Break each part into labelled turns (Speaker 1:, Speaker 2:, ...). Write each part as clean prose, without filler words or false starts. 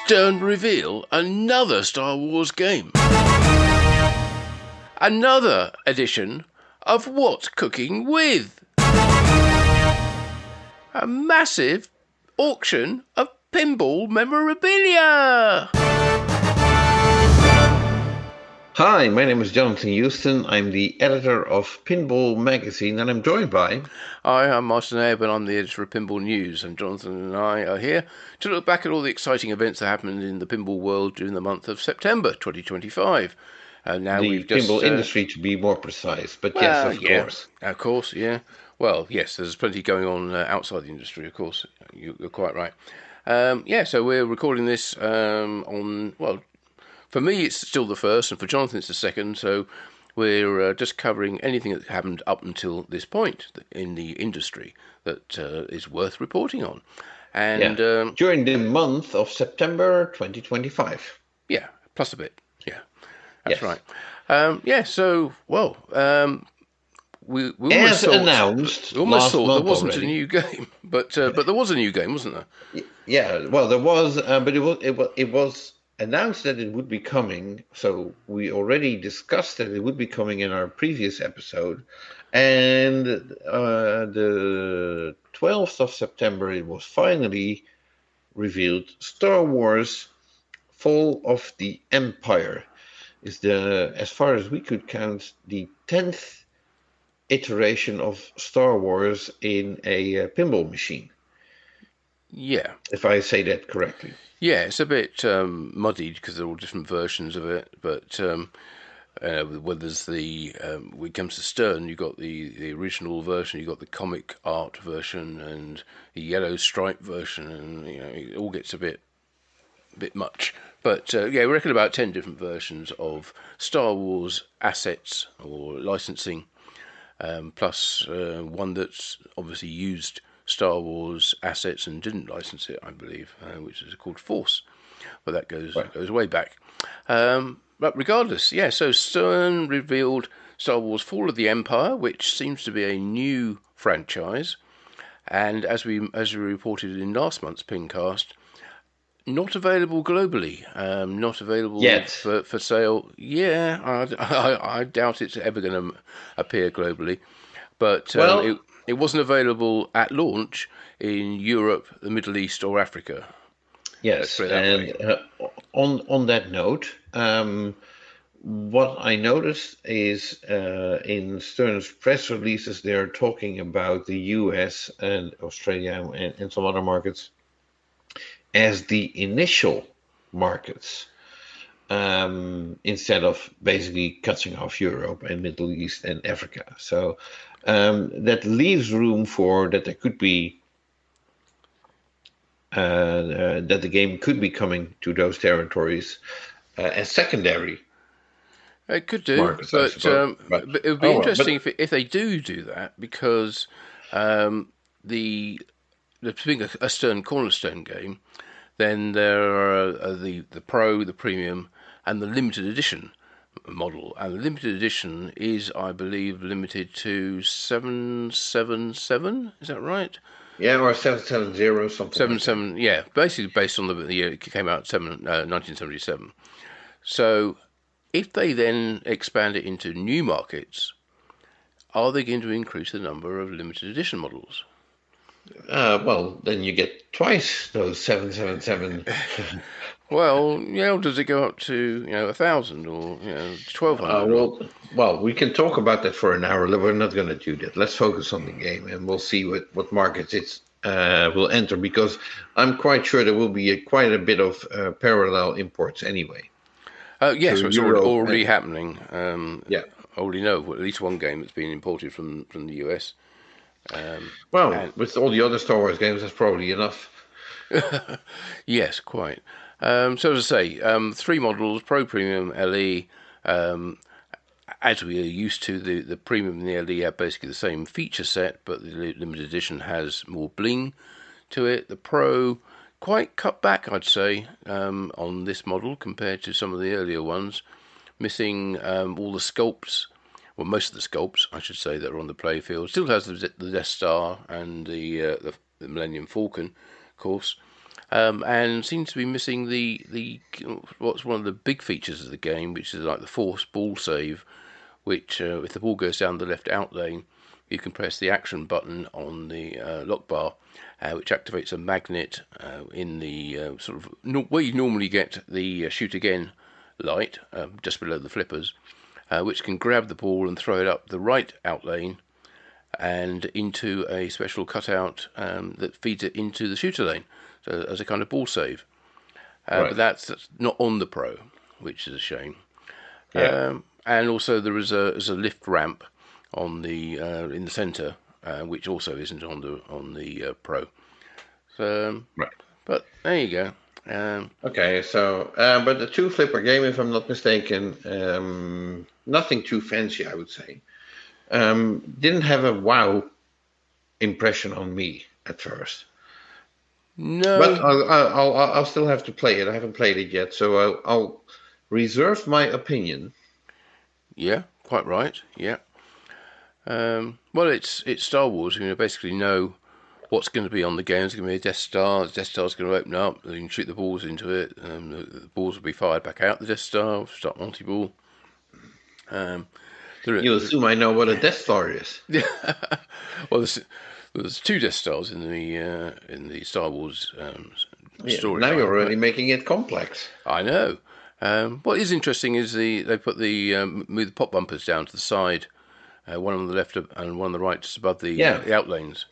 Speaker 1: Stern reveal another Star Wars game. Another edition of What's Cooking With. A massive auction of pinball memorabilia.
Speaker 2: Hi, my name is Jonathan Houston. I'm the editor of Pinball Magazine, and I'm joined by...
Speaker 1: Hi, I'm Martin Abe, and I'm the editor of Pinball News. And Jonathan and I are here to look back at all the exciting events that happened in the pinball world during the month of September 2025. Now
Speaker 2: the
Speaker 1: we've just,
Speaker 2: pinball industry, to be more precise. But yes, of course.
Speaker 1: Of course, yeah. Well, yes, there's plenty going on outside the industry, of course. You're quite right. So we're recording this for me, it's still the first, and for Jonathan, it's the second. So we're just covering anything that happened up until this point in the industry that is worth reporting on. And
Speaker 2: during the month of September 2025.
Speaker 1: Yeah, plus a bit. Yeah, that's right. We
Speaker 2: as announced,
Speaker 1: we almost thought there wasn't
Speaker 2: already.
Speaker 1: a new game, but there was a new game, wasn't there?
Speaker 2: Yeah, well, there was, but it was announced that it would be coming. So we already discussed that it would be coming in our previous episode, and the 12th of September it was finally revealed. Star Wars: Fall of the Empire is as far as we could count, the 10th iteration of Star Wars in a pinball machine.
Speaker 1: Yeah.
Speaker 2: If I say that correctly.
Speaker 1: Yeah, it's a bit muddied because they're all different versions of it. But when there's when it comes to Stern, you've got the original version, you've got the comic art version, and the yellow stripe version, and it all gets a bit much. But we reckon about 10 different versions of Star Wars assets or licensing. Plus one that's obviously used Star Wars assets and didn't license it, I believe, which is called Force. But that goes way back. But regardless, so Stern revealed Star Wars: Fall of the Empire, which seems to be a new franchise, and as we reported in last month's PINcast, not available globally, not available
Speaker 2: yet
Speaker 1: for sale. Yeah, I doubt it's ever going to appear globally. But it wasn't available at launch in Europe, the Middle East, or Africa.
Speaker 2: Yes, and on that note, what I noticed is in Stern's press releases, they're talking about the US and Australia and some other markets as the initial markets, instead of basically cutting off Europe and Middle East and Africa. So that leaves room for that there could be that the game could be coming to those territories as secondary.
Speaker 1: It could do,
Speaker 2: markets,
Speaker 1: but it would be interesting if they do that, because being a Stern cornerstone game, then there are the Pro, the Premium, and the limited edition model. And the limited edition is, I believe, limited to 777. Is that right?
Speaker 2: Yeah, or 770, something.
Speaker 1: 77, like yeah, basically based on the year it came out, 1977. So, if they then expand it into new markets, are they going to increase the number of limited edition models?
Speaker 2: Well, then you get twice those 777.
Speaker 1: Well, does it go up to 1,000 or 1,200?
Speaker 2: Well, we can talk about that for an hour. We're not going to do that. Let's focus on the game, and we'll see what markets it will enter. Because I'm quite sure there will be quite a bit of parallel imports anyway.
Speaker 1: Yes, so it's already happening. I already know at least one game that's been imported from the US.
Speaker 2: With all the other Star Wars games, that's probably enough.
Speaker 1: Yes, quite. So as I say, 3 models: Pro, Premium, LE. As we are used to, the Premium and the LE have basically the same feature set, but the limited edition has more bling to it. The Pro, quite cut back, I'd say, on this model compared to some of the earlier ones, missing all the sculpts. Well, most of the sculpts, I should say, that are on the playfield. Still has the Death Star and the Millennium Falcon, of course. and seems to be missing the what's one of the big features of the game, which is like the forced ball save, which if the ball goes down the left out lane, you can press the action button on the lock bar, which activates a magnet in the sort of where you normally get the shoot again light, just below the flippers, which can grab the ball and throw it up the right out lane and into a special cutout that feeds it into the shooter lane, so as a kind of ball save.
Speaker 2: Right.
Speaker 1: But that's not on the Pro, which is a shame.
Speaker 2: Yeah.
Speaker 1: And also there is a lift ramp on the in the centre, which also isn't on the Pro. So,
Speaker 2: Right.
Speaker 1: but there you go.
Speaker 2: Okay, so but the two flipper game, if I'm not mistaken, nothing too fancy, I would say. Didn't have a wow impression on me at first, but
Speaker 1: No,
Speaker 2: I'll still have to play it. I haven't played it yet, so I'll reserve my opinion.
Speaker 1: yeah, quite right. Yeah. Well, it's Star Wars. You basically know what's going to be on the game. It's going to be a Death Star. The Death Star's going to open up. You can shoot the balls into it. The balls will be fired back out the Death Star. Start multi-ball. Um,
Speaker 2: You assume I know what a Death Star is.
Speaker 1: well, there's two Death Stars in the Star Wars story.
Speaker 2: Now you're already making it complex.
Speaker 1: I know. What is interesting is they put move the pop bumpers down to the side, one on the left and one on the right, just above the outlanes.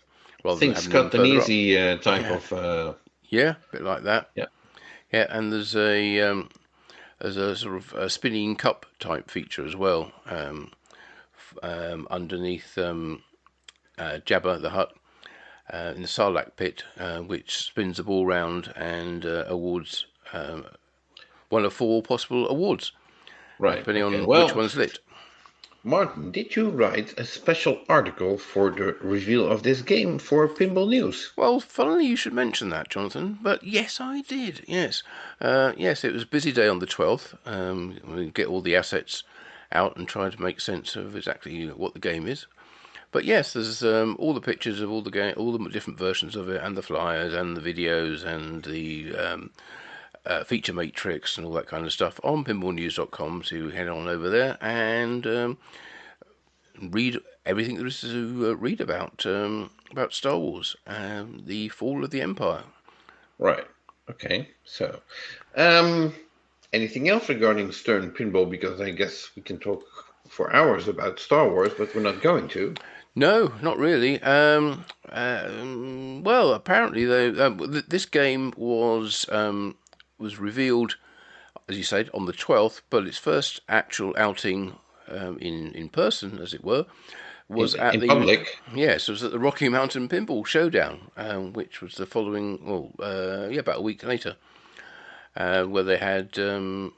Speaker 2: I think Scott and Easy type of.
Speaker 1: Yeah, a bit like that.
Speaker 2: Yeah.
Speaker 1: Yeah, and there's a sort of a spinning cup type feature as well underneath Jabba the Hutt in the Sarlacc pit, which spins the ball round and awards one of 4 possible awards,
Speaker 2: right?
Speaker 1: Depending on which one's lit.
Speaker 2: Martin, did you write a special article for the reveal of this game for Pinball News?
Speaker 1: Well, funnily you should mention that, Jonathan. But yes, I did. Yes, yes, it was a busy day on the 12th. We get all the assets out and try to make sense of exactly what the game is. But yes, there's all the pictures of all the game, all the different versions of it, and the flyers, and the videos, and the feature matrix, and all that kind of stuff on pinballnews.com. So head on over there and read everything there is to read about Star Wars and the fall of the Empire.
Speaker 2: Right. Okay. So, anything else regarding Stern Pinball? Because I guess we can talk for hours about Star Wars, but we're not going to.
Speaker 1: No, not really. Well, apparently this game was revealed, as you said, on the 12th, but its first actual outing in person, as it were, was
Speaker 2: in public.
Speaker 1: Yes, it was at the Rocky Mountain Pinball Showdown, which was the following, about a week later, where they had. I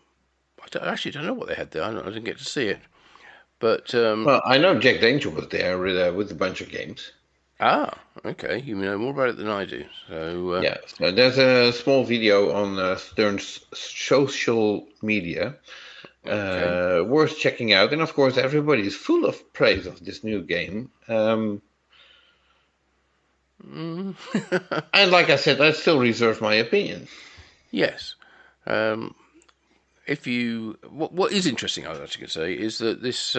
Speaker 1: actually don't know what they had there. I didn't get to see it, but
Speaker 2: well, I know Jack Danger was there with a bunch of games.
Speaker 1: Ah, okay. You know more about it than I do. So
Speaker 2: yeah, so there's a small video on Stern's social media. Okay. Worth checking out, and of course, everybody is full of praise of this new game. And like I said, I still reserve my opinion.
Speaker 1: Yes. If you, what is interesting, I actually could say, is that this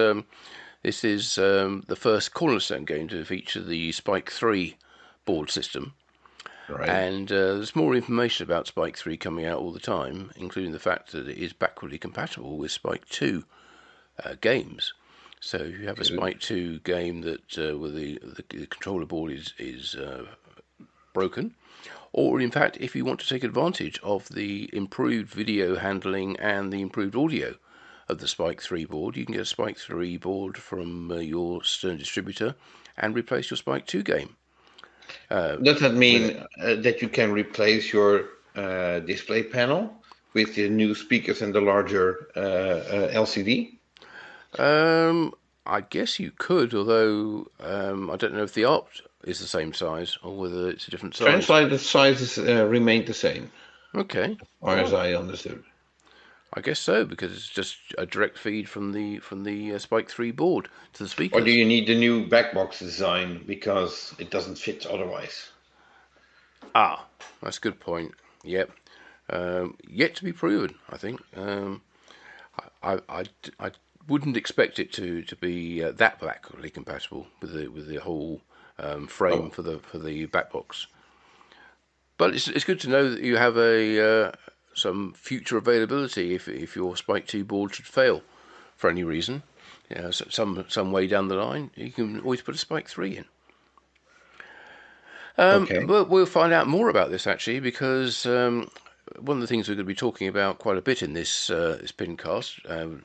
Speaker 1: is the first cornerstone game to feature the Spike 3 board system. Right. And there's more information about Spike 3 coming out all the time, including the fact that it is backwardly compatible with Spike 2 games. So if you have a Spike 2 game that where the controller board is broken, or in fact, if you want to take advantage of the improved video handling and the improved audio of the Spike 3 board, you can get a Spike 3 board from your Stern distributor and replace your Spike 2 game.
Speaker 2: Does that mean that you can replace your display panel with the new speakers and the larger LCD?
Speaker 1: I guess you could, although I don't know if the art is the same size or whether it's a different size.
Speaker 2: Translated sizes remain the same.
Speaker 1: Okay.
Speaker 2: As far as I understood.
Speaker 1: I guess so, because it's just a direct feed from the Spike 3 board to the speakers.
Speaker 2: Or do you need the new backbox design because it doesn't fit otherwise?
Speaker 1: Ah, that's a good point. Yep. Yet to be proven, I think. I wouldn't expect it to be that backwardly compatible with the whole frame
Speaker 2: Oh,
Speaker 1: for the back box. But it's good to know that you have a some future availability if your Spike 2 board should fail for any reason. Yeah, so some way down the line, you can always put a Spike 3 in.
Speaker 2: okay.
Speaker 1: But we'll find out more about this actually because one of the things we're going to be talking about quite a bit in this PINcast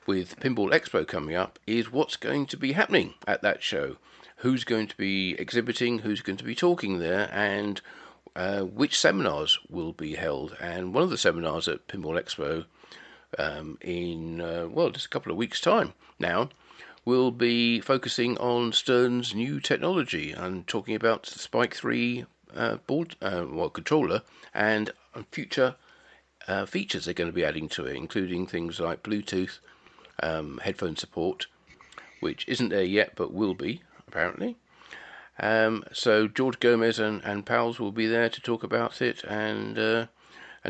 Speaker 1: with Pinball Expo coming up is what's going to be happening at that show, who's going to be exhibiting, who's going to be talking there, and which seminars will be held. And one of the seminars at Pinball Expo in just a couple of weeks' time now will be focusing on Stern's new technology and talking about the Spike 3 board, controller, and future features they're going to be adding to it, including things like Bluetooth, headphone support, which isn't there yet but will be apparently. So George Gomez and pals will be there to talk about it and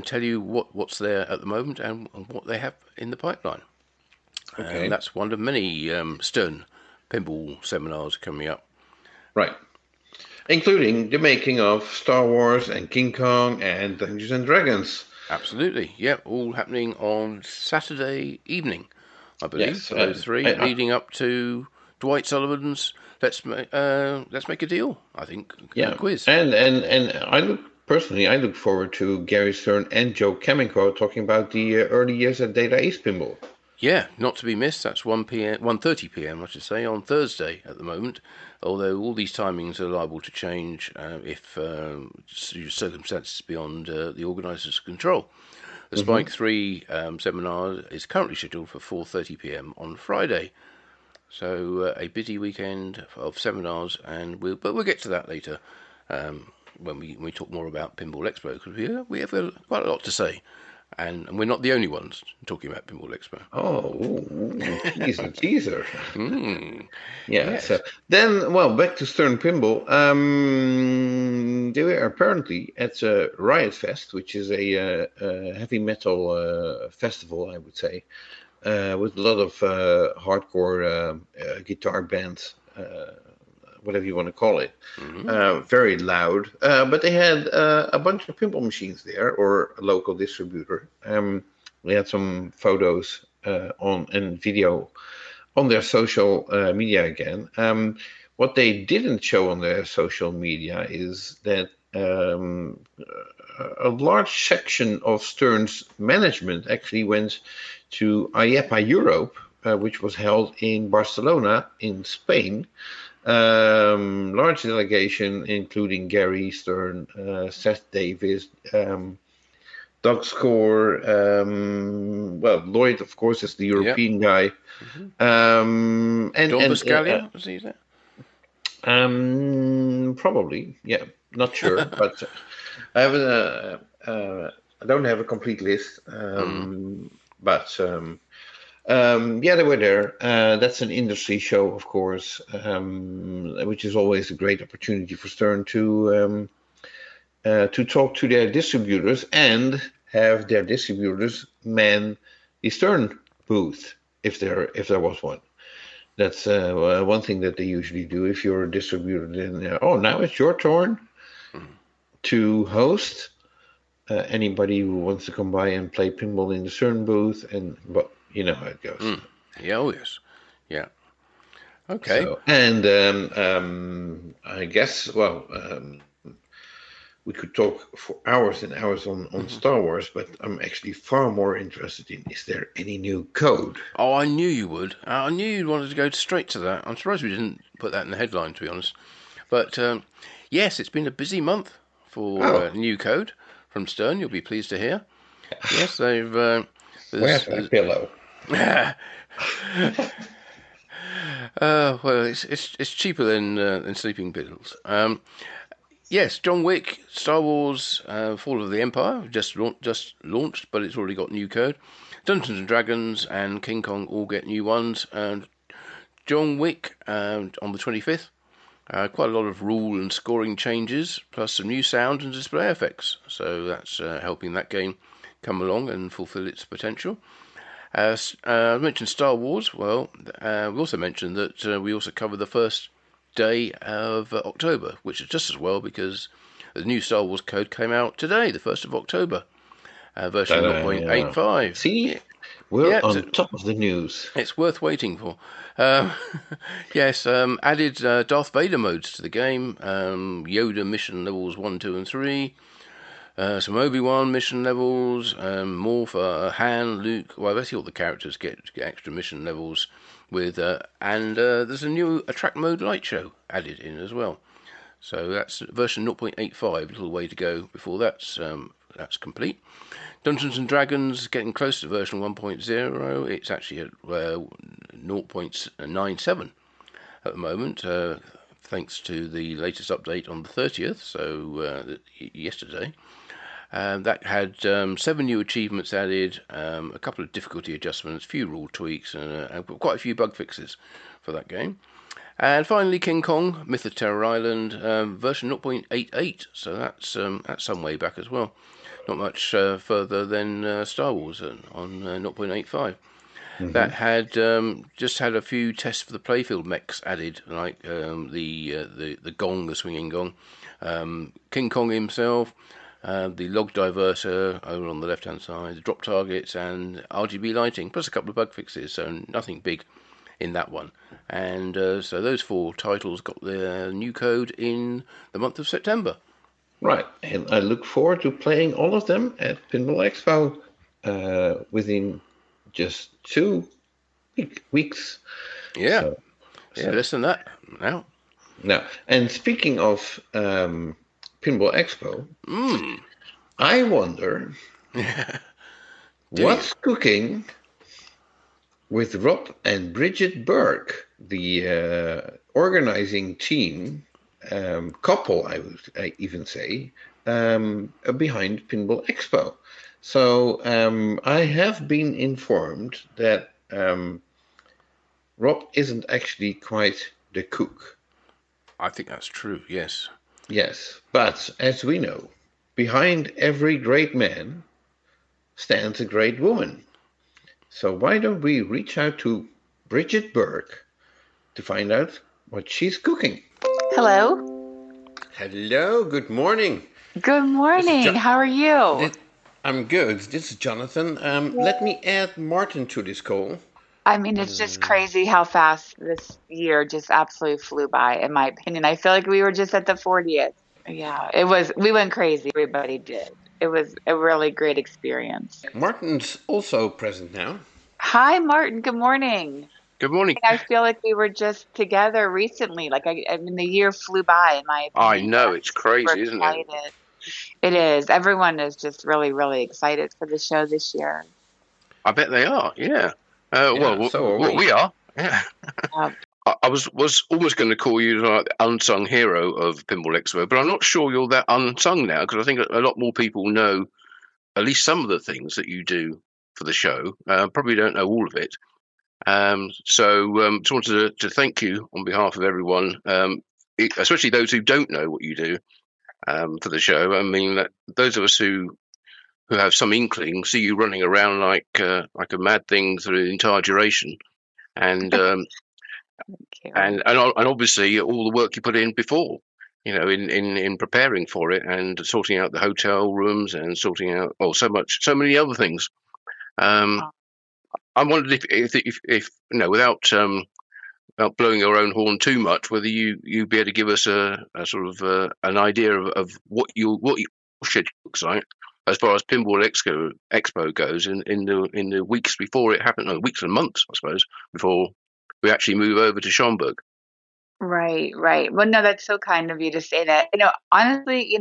Speaker 1: tell you what's there at the moment and what they have in the pipeline. And
Speaker 2: Okay.
Speaker 1: that's one of many Stern pinball seminars coming up.
Speaker 2: Right. Including the making of Star Wars and King Kong and Dungeons and Dragons.
Speaker 1: Absolutely, yeah, all happening on Saturday evening, I believe,
Speaker 2: Yes.
Speaker 1: for those three, leading up to Dwight Sullivan's Let's Make a Deal, I think,
Speaker 2: Yeah.
Speaker 1: quiz.
Speaker 2: And I look forward to Gary Stern and Joe Kamenko talking about the early years at Data East Pinball.
Speaker 1: Yeah, not to be missed. That's 1:30 p.m. I should say, on Thursday at the moment. Although all these timings are liable to change if circumstances beyond the organiser's control. The
Speaker 2: Hmm.
Speaker 1: Spike 3 seminar is currently scheduled for 4:30 p.m. on Friday. So a busy weekend of seminars, and we'll get to that later when we talk more about Pinball Expo because we have quite a lot to say. And we're not the only ones talking about Pinball Expo.
Speaker 2: Oh, ooh, teaser, teaser.
Speaker 1: Mm,
Speaker 2: Yeah. So
Speaker 1: yes.
Speaker 2: then, well, back to Stern Pinball. They were apparently at Riot Fest, which is a heavy metal festival, I would say, with a lot of hardcore guitar bands, whatever you want to call it.
Speaker 1: Mm-hmm.
Speaker 2: Very loud, but they had a bunch of pinball machines there, or a local distributor. We had some photos on and video on their social media again. What they didn't show on their social media is that a large section of Stern's management actually went to IEPA Europe, which was held in Barcelona in Spain. Large delegation, including Gary Stern, Seth Davis, Doug Score. Well, Lloyd, of course, is the
Speaker 1: Yep.
Speaker 2: European guy.
Speaker 1: Mm-hmm.
Speaker 2: And
Speaker 1: John Buscalia, was he there?
Speaker 2: probably, yeah, not sure, but I haven't. I don't have a complete list.
Speaker 1: Mm.
Speaker 2: But yeah, they were there. That's an industry show, of course, which is always a great opportunity for Stern to talk to their distributors and have their distributors man the Stern booth if there was one. That's one thing that they usually do. If you're a distributor, then now it's your turn
Speaker 1: Mm.
Speaker 2: to host. Anybody who wants to come by and play pinball in the Stern booth, and but you know how it goes.
Speaker 1: Mm. Yeah, oh yes. Yeah. Okay.
Speaker 2: So and I guess we could talk for hours and hours on
Speaker 1: Mm-hmm.
Speaker 2: Star Wars, but I'm actually far more interested in, is there any new code?
Speaker 1: Oh, I knew you would. I knew you'd wanted to go straight to that. I'm surprised we didn't put that in the headline, to be honest. But yes, it's been a busy month for
Speaker 2: Oh,
Speaker 1: new code from Stern. You'll be pleased to hear. Yes, they've
Speaker 2: where's my
Speaker 1: there's
Speaker 2: pillow?
Speaker 1: well, it's cheaper than sleeping pills. Yes, John Wick, Star Wars, Fall of the Empire just launched, but it's already got new code. Dungeons and Dragons and King Kong all get new ones. And John Wick on the 25th Quite a lot of rule and scoring changes, plus some new sound and display effects. So that's helping that game come along and fulfill its potential. I mentioned Star Wars. Well, we also mentioned that we also covered the first day of October, which is just as well because the new Star Wars code came out today, the 1st of October, version
Speaker 2: Yeah.
Speaker 1: 0.85.
Speaker 2: See,
Speaker 1: Yeah,
Speaker 2: we're
Speaker 1: yeah,
Speaker 2: on top of the news.
Speaker 1: it's worth waiting for. Um, yes, added Darth Vader modes to the game, Yoda mission levels 1, 2, and 3, some Obi-Wan mission levels, more for Han, Luke. Well, basically all the characters get extra mission levels with, and there's a new attract mode light show added in as well. So that's version 0.85. A little way to go before that's complete. Dungeons and Dragons getting close to version 1.0. It's actually at 0.97 at the moment, thanks to the latest update on the 30th, so yesterday. That had 7 new achievements added, a couple of difficulty adjustments, a few rule tweaks, and quite a few bug fixes for that game. And finally, King Kong, Myth of Terror Island, version 0.88, so that's some way back as well. Not much further than Star Wars on 0.85. That had just had a few tests for the playfield mechs added, like the gong, the swinging gong, King Kong himself, the log diverter over on the left-hand side, the drop targets, and RGB lighting, plus a couple of bug fixes. So nothing big in that one. And so those 4 titles got their new code in the month of September.
Speaker 2: Right, and I look forward to playing all of them at Pinball Expo within just 2 weeks.
Speaker 1: Yeah, less than that now.
Speaker 2: Now, and speaking of Pinball Expo, I wonder what's cooking with Rob and Bridget Burke, the organizing team, couple, I would even say, behind Pinball Expo. So I have been informed that Rob isn't actually quite the cook.
Speaker 1: I think that's true, yes.
Speaker 2: Yes, but as we know, behind every great man stands a great woman. So why don't we reach out to Bridget Burke to find out what she's cooking?
Speaker 3: Hello.
Speaker 2: Hello, good morning.
Speaker 3: Good morning. How are you?
Speaker 2: I'm good. This is Jonathan. Let me add Martin to this call.
Speaker 3: I mean, it's just crazy how fast this year just absolutely flew by, in my opinion. I feel like we were just at the 40th. Yeah, we went crazy. Everybody did. It was a really great experience.
Speaker 2: Martin's also present now.
Speaker 3: Hi, Martin. Good morning.
Speaker 1: Good morning.
Speaker 3: I feel like we were just together recently. Like, I mean, the year flew by, in my opinion.
Speaker 1: I know, it's crazy, isn't it?
Speaker 3: It is. Everyone is just really, really excited for the show this year.
Speaker 1: I bet they are, yeah. We are. Yeah. I was almost going to call you like the unsung hero of Pinball Expo, but I'm not sure you're that unsung now, because I think a lot more people know at least some of the things that you do for the show. Probably don't know all of it. Just wanted to thank you on behalf of everyone, especially those who don't know what you do for the show. I mean, that those of us who have some inkling see you running around like a mad thing through the entire duration, and and obviously all the work you put in before, in preparing for it and sorting out the hotel rooms and sorting out so many other things. I wondered if without blowing your own horn too much, whether you'd be able to give us a sort of an idea of what your schedule looks like as far as Pinball Expo goes in the weeks before it happened, weeks and months, I suppose, before we actually move over to Schomburg.
Speaker 3: Right. Well, no, that's so kind of you to say that. Honestly,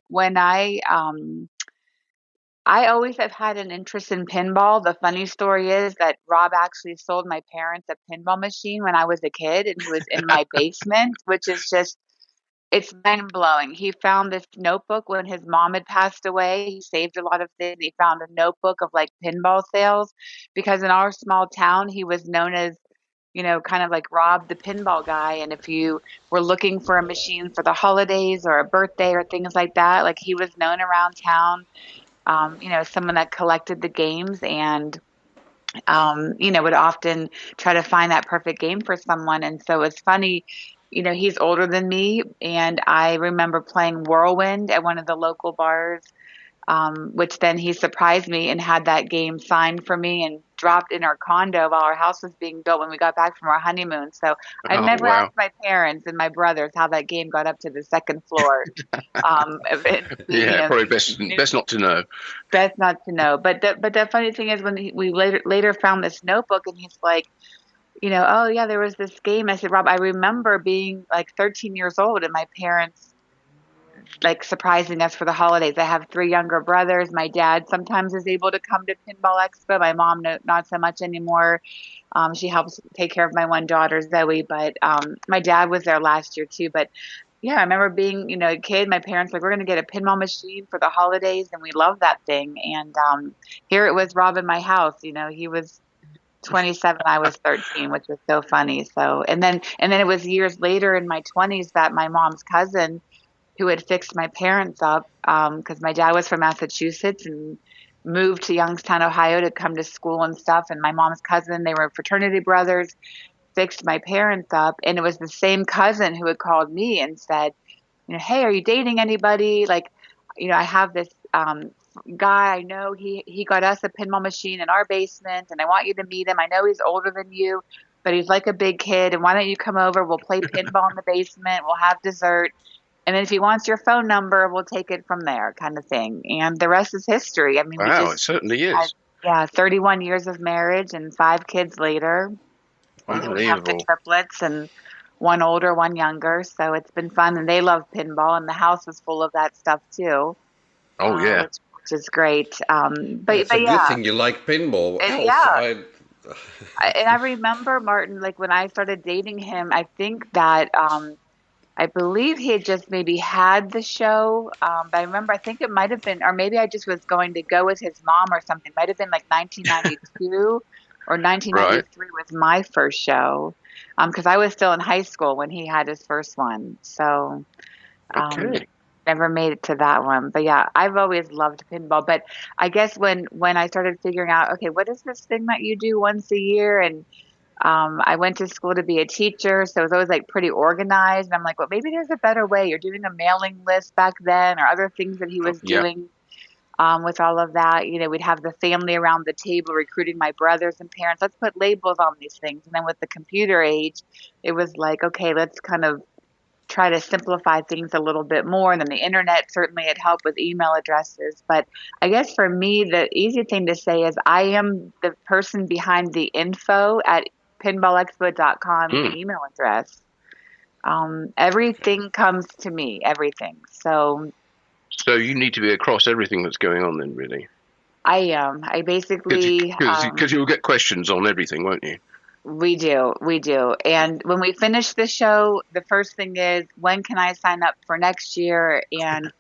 Speaker 3: when I always have had an interest in pinball. The funny story is that Rob actually sold my parents a pinball machine when I was a kid, and it was in my basement, which is just, it's mind blowing. He found this notebook when his mom had passed away. He saved a lot of things. He found a notebook of like pinball sales because in our small town, he was known as kind of like Rob, the pinball guy. And if you were looking for a machine for the holidays or a birthday or things like that, like he was known around town, as someone that collected the games and, would often try to find that perfect game for someone. And so it's funny, he's older than me. And I remember playing Whirlwind at one of the local bars, which then he surprised me and had that game signed for me and dropped in our condo while our house was being built when we got back from our honeymoon. So I
Speaker 1: Oh,
Speaker 3: never
Speaker 1: wow.
Speaker 3: asked my parents and my brothers how that game got up to the second floor.
Speaker 1: Yeah, probably best not to know.
Speaker 3: Best not to know. But the funny thing is when we later found this notebook and he's like, oh yeah, there was this game. I said, Rob, I remember being like 13 years old and my parents like surprising us for the holidays. I have 3 younger brothers. My dad sometimes is able to come to Pinball Expo. My mom, not so much anymore. She helps take care of my one daughter, Zoe, but my dad was there last year too. But yeah, I remember being, a kid. My parents were like, we're going to get a pinball machine for the holidays, and we loved that thing. And here it was Rob in my house. He was 27, I was 13, which was so funny. So, and then it was years later in my 20s that my mom's cousin, who had fixed my parents up, because my dad was from Massachusetts and moved to Youngstown, Ohio to come to school and stuff. And my mom's cousin, they were fraternity brothers, fixed my parents up. And it was the same cousin who had called me and said, hey, are you dating anybody? Like, I have this guy, I know he got us a pinball machine in our basement and I want you to meet him. I know he's older than you, but he's like a big kid. And why don't you come over? We'll play pinball in the basement. We'll have dessert. And then if he wants your phone number, we'll take it from there, kind of thing. And the rest is history. I mean, we
Speaker 1: Wow, it
Speaker 3: just
Speaker 1: certainly
Speaker 3: had,
Speaker 1: is.
Speaker 3: 31 years of marriage and 5 kids later. And then we have the
Speaker 1: Unbelievable.
Speaker 3: triplets and one older, one younger. So it's been fun. And they love pinball. And the house was full of that stuff too,
Speaker 1: Oh, yeah.
Speaker 3: which is great.
Speaker 2: It's a
Speaker 3: But
Speaker 2: good
Speaker 3: yeah,
Speaker 2: thing you like pinball. Else,
Speaker 3: yeah. And I remember Martin, like when I started dating him, I think that I believe he had just maybe had the show, but I remember I think it might have been, or maybe I just was going to go with his mom or something. It might have been like 1992 or
Speaker 1: Right.
Speaker 3: 1993 was my first show, because I was still in high school when he had his first one. So um,
Speaker 1: Okay.
Speaker 3: never made it to that one. But yeah, I've always loved pinball. But I guess when I started figuring out, okay, what is this thing that you do once a year? And I went to school to be a teacher, so it was always like pretty organized. And I'm like, well, maybe there's a better way. You're doing a mailing list back then, or other things that he was
Speaker 1: Yeah.
Speaker 3: doing with all of that. We'd have the family around the table recruiting my brothers and parents. Let's put labels on these things. And then with the computer age, it was like, okay, let's kind of try to simplify things a little bit more. And then the internet certainly had helped with email addresses. But I guess for me, the easy thing to say is I am the person behind the info at pinballexpo.com
Speaker 1: Mm.
Speaker 3: email address. Everything comes to me, everything. So
Speaker 1: So you need to be across everything that's going on then, really.
Speaker 3: I am. I basically,
Speaker 1: Because you'll get questions on everything, won't you?
Speaker 3: we do. And when we finish the show, the first thing is, when can I sign up for next year? And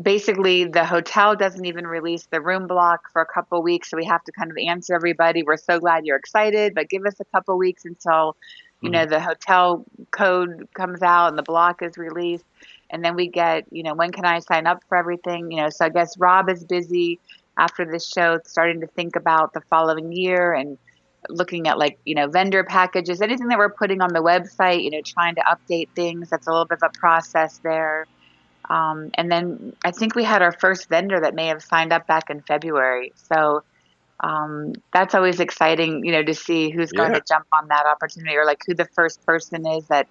Speaker 3: basically the hotel doesn't even release the room block for a couple of weeks. So we have to kind of answer everybody. We're so glad you're excited, but give us a couple of weeks until, the hotel code comes out and the block is released. And then we get, when can I sign up for everything? So I guess Rob is busy after this show, starting to think about the following year and looking at like, vendor packages, anything that we're putting on the website, trying to update things. That's a little bit of a process there. And then I think we had our first vendor that may have signed up back in February. So that's always exciting, to see who's going
Speaker 1: Yeah.
Speaker 3: to jump on that opportunity, or like who the first person is that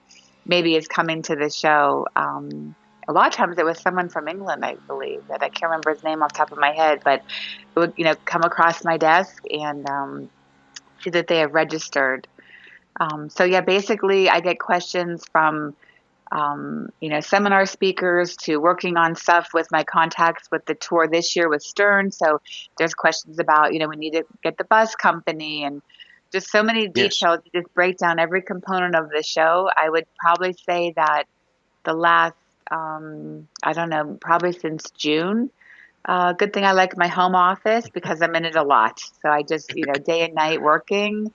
Speaker 3: maybe is coming to the show. A lot of times it was someone from England, I believe, that I can't remember his name off the top of my head, but it would, come across my desk and see that they have registered. So yeah, basically I get questions from seminar speakers to working on stuff with my contacts with the tour this year with Stern. So there's questions about, we need to get the bus company and just so many
Speaker 1: Yes.
Speaker 3: details. You just break down every component of the show. I would probably say that the last, I don't know, probably since June. Good thing I like my home office because I'm in it a lot. So I just, day and night working.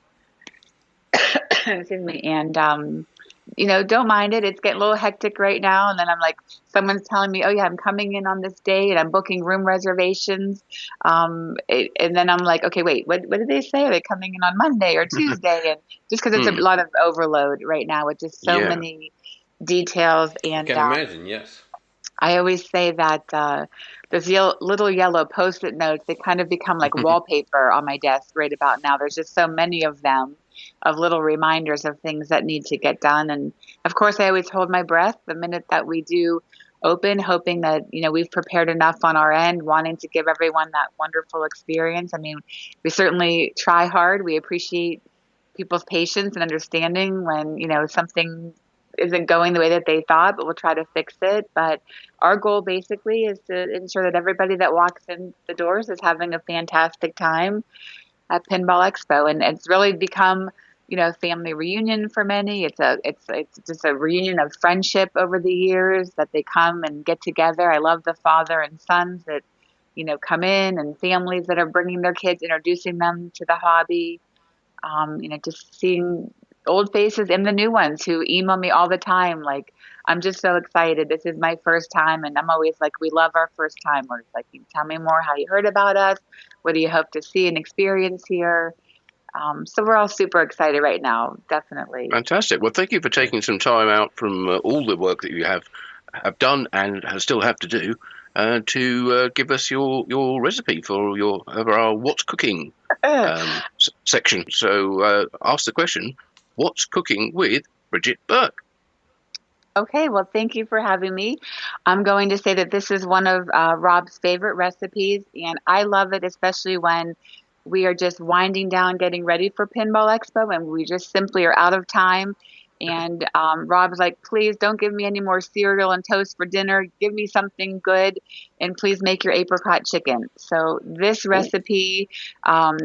Speaker 3: excuse me, and don't mind it. It's getting a little hectic right now. And then I'm like, someone's telling me, oh yeah, I'm coming in on this day and I'm booking room reservations. And then I'm like, okay, wait, what did they say? Are they coming in on Monday or Tuesday? And just because it's a lot of overload right now with just so many details. And
Speaker 4: I can imagine, yes.
Speaker 3: I always say that those little yellow Post-it notes, they kind of become like wallpaper on my desk right about now. There's just so many of them, of little reminders of things that need to get done. And of course, I always hold my breath the minute that we do open, hoping that, we've prepared enough on our end, wanting to give everyone that wonderful experience. I mean, we certainly try hard. We appreciate people's patience and understanding when, something isn't going the way that they thought, but we'll try to fix it. But our goal basically is to ensure that everybody that walks in the doors is having a fantastic time at Pinball Expo. And it's really become, family reunion for many. It's just a reunion of friendship over the years that they come and get together. I love the father and sons that, come in, and families that are bringing their kids, introducing them to the hobby. Just seeing old faces and the new ones who email me all the time. Like, I'm just so excited. This is my first time. And I'm always like, we love our first timers. Like, tell me more how you heard about us. What do you hope to see and experience here? So we're all super excited right now. Definitely.
Speaker 1: Fantastic. Well, thank you for taking some time out from all the work that you have done and still have to do to give us your recipe for our What's Cooking section. So ask the question, what's cooking with Bridget Burke?
Speaker 3: Okay, well, thank you for having me. I'm going to say that this is one of Rob's favorite recipes, and I love it, especially when we are just winding down, getting ready for Pinball Expo, and we just simply are out of time. And Rob's like, please don't give me any more cereal and toast for dinner. Give me something good, and please make your apricot chicken. So this recipe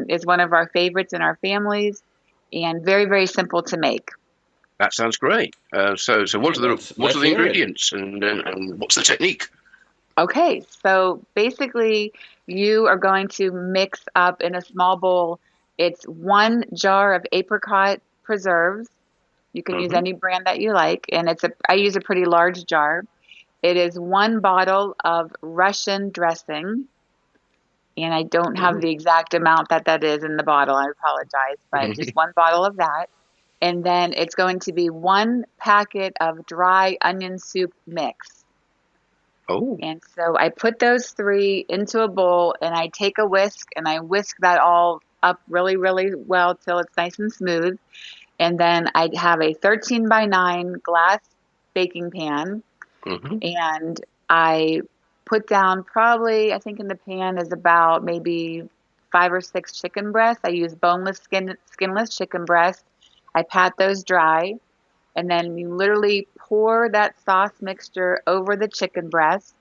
Speaker 3: is one of our favorites in our families, and very, very simple to make.
Speaker 1: That sounds great. So what are the ingredients and what's the technique?
Speaker 3: Okay, so basically you are going to mix up in a small bowl. It's 1 jar of apricot preserves. You can use any brand that you like, and I use a pretty large jar. It is 1 bottle of Russian dressing, and I don't have the exact amount that is in the bottle. I apologize, but just 1 bottle of that. And then it's going to be 1 packet of dry onion soup mix.
Speaker 1: Oh.
Speaker 3: And so I put those 3 into a bowl, and I take a whisk, and I whisk that all up really, really well till it's nice and smooth. And then I have a 13 by 9 glass baking pan, and I put down probably, I think in the pan is about maybe 5 or 6 chicken breasts. I use boneless, skinless chicken breasts. I pat those dry, and then you literally pour that sauce mixture over the chicken breast,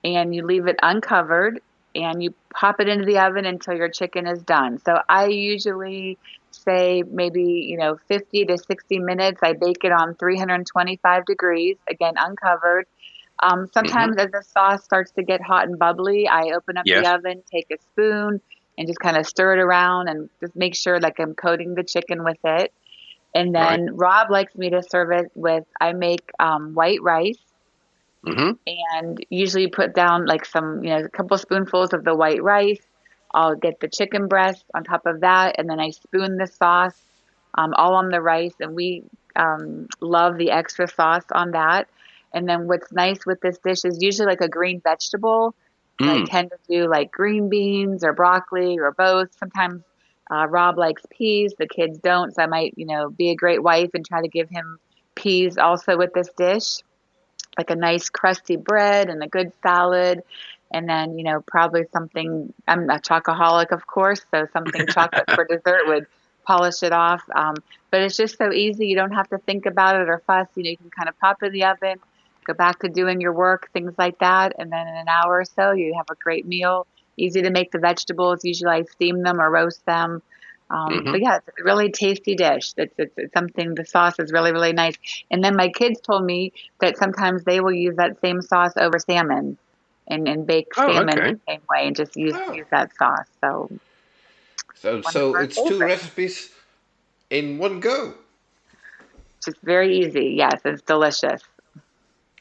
Speaker 3: and you leave it uncovered, and you pop it into the oven until your chicken is done. So I usually say maybe 50 to 60 minutes. I bake it on 325 degrees, again uncovered. Sometimes as the sauce starts to get hot and bubbly, I open up the oven, take a spoon, and just kind of stir it around and just make sure like I'm coating the chicken with it. And then Rob likes me to serve it with, I make white rice, and usually put down like some, a couple spoonfuls of the white rice. I'll get the chicken breast on top of that, and then I spoon the sauce all on the rice, and we love the extra sauce on that. And then what's nice with this dish is usually like a green vegetable. So I tend to do like green beans or broccoli or both. Sometimes Rob likes peas. The kids don't. So I might, be a great wife and try to give him peas also with this dish. Like a nice crusty bread and a good salad. And then, probably something, I'm a chocoholic, of course. So something chocolate for dessert would polish it off. But it's just so easy. You don't have to think about it or fuss. You can kind of pop in the oven, go back to doing your work, things like that. And then in an hour or so, you have a great meal. Easy to make the vegetables. Usually I steam them or roast them. But yeah, it's a really tasty dish. It's something, the sauce is really, really nice. And then my kids told me that sometimes they will use that same sauce over salmon and bake salmon the same way and just use that sauce. So
Speaker 2: it's 2 recipes in one go.
Speaker 3: Just very easy. Yes, it's delicious.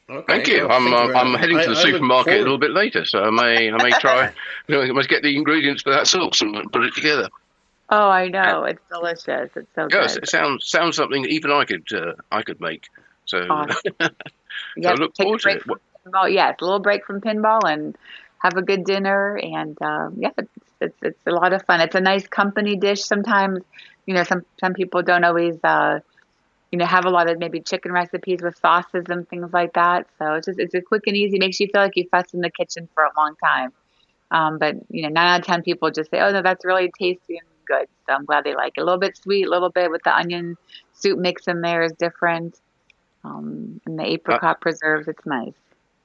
Speaker 2: Okay.
Speaker 1: Thank you.
Speaker 2: Well, thank you very
Speaker 1: I'm
Speaker 2: much.
Speaker 1: heading to the
Speaker 2: I look
Speaker 1: supermarket a
Speaker 2: forward.
Speaker 1: little bit later, so I may try. I must get the ingredients for that sauce and put it together.
Speaker 3: Oh, I
Speaker 1: Uh,
Speaker 3: know. It's delicious. It's so
Speaker 1: Yes,
Speaker 3: good.
Speaker 1: it sounds something even I could make. So
Speaker 3: Awesome.
Speaker 1: so I
Speaker 3: Yep.
Speaker 1: look
Speaker 3: Take a
Speaker 1: forward to
Speaker 3: break
Speaker 1: it.
Speaker 3: from pinball. Yes, a little break from pinball and have a good dinner. And yeah, it's a lot of fun. It's a nice company dish. Sometimes, some people don't always have a lot of maybe chicken recipes with sauces and things like that. So it's a quick and easy. Makes you feel like you fussed in the kitchen for a long time. But 9 out of 10 people just say, "Oh no, that's really tasty and good." So I'm glad they like it. A little bit sweet, a little bit with the onion soup mix in there is different. And the
Speaker 1: That
Speaker 3: apricot preserves, it's nice.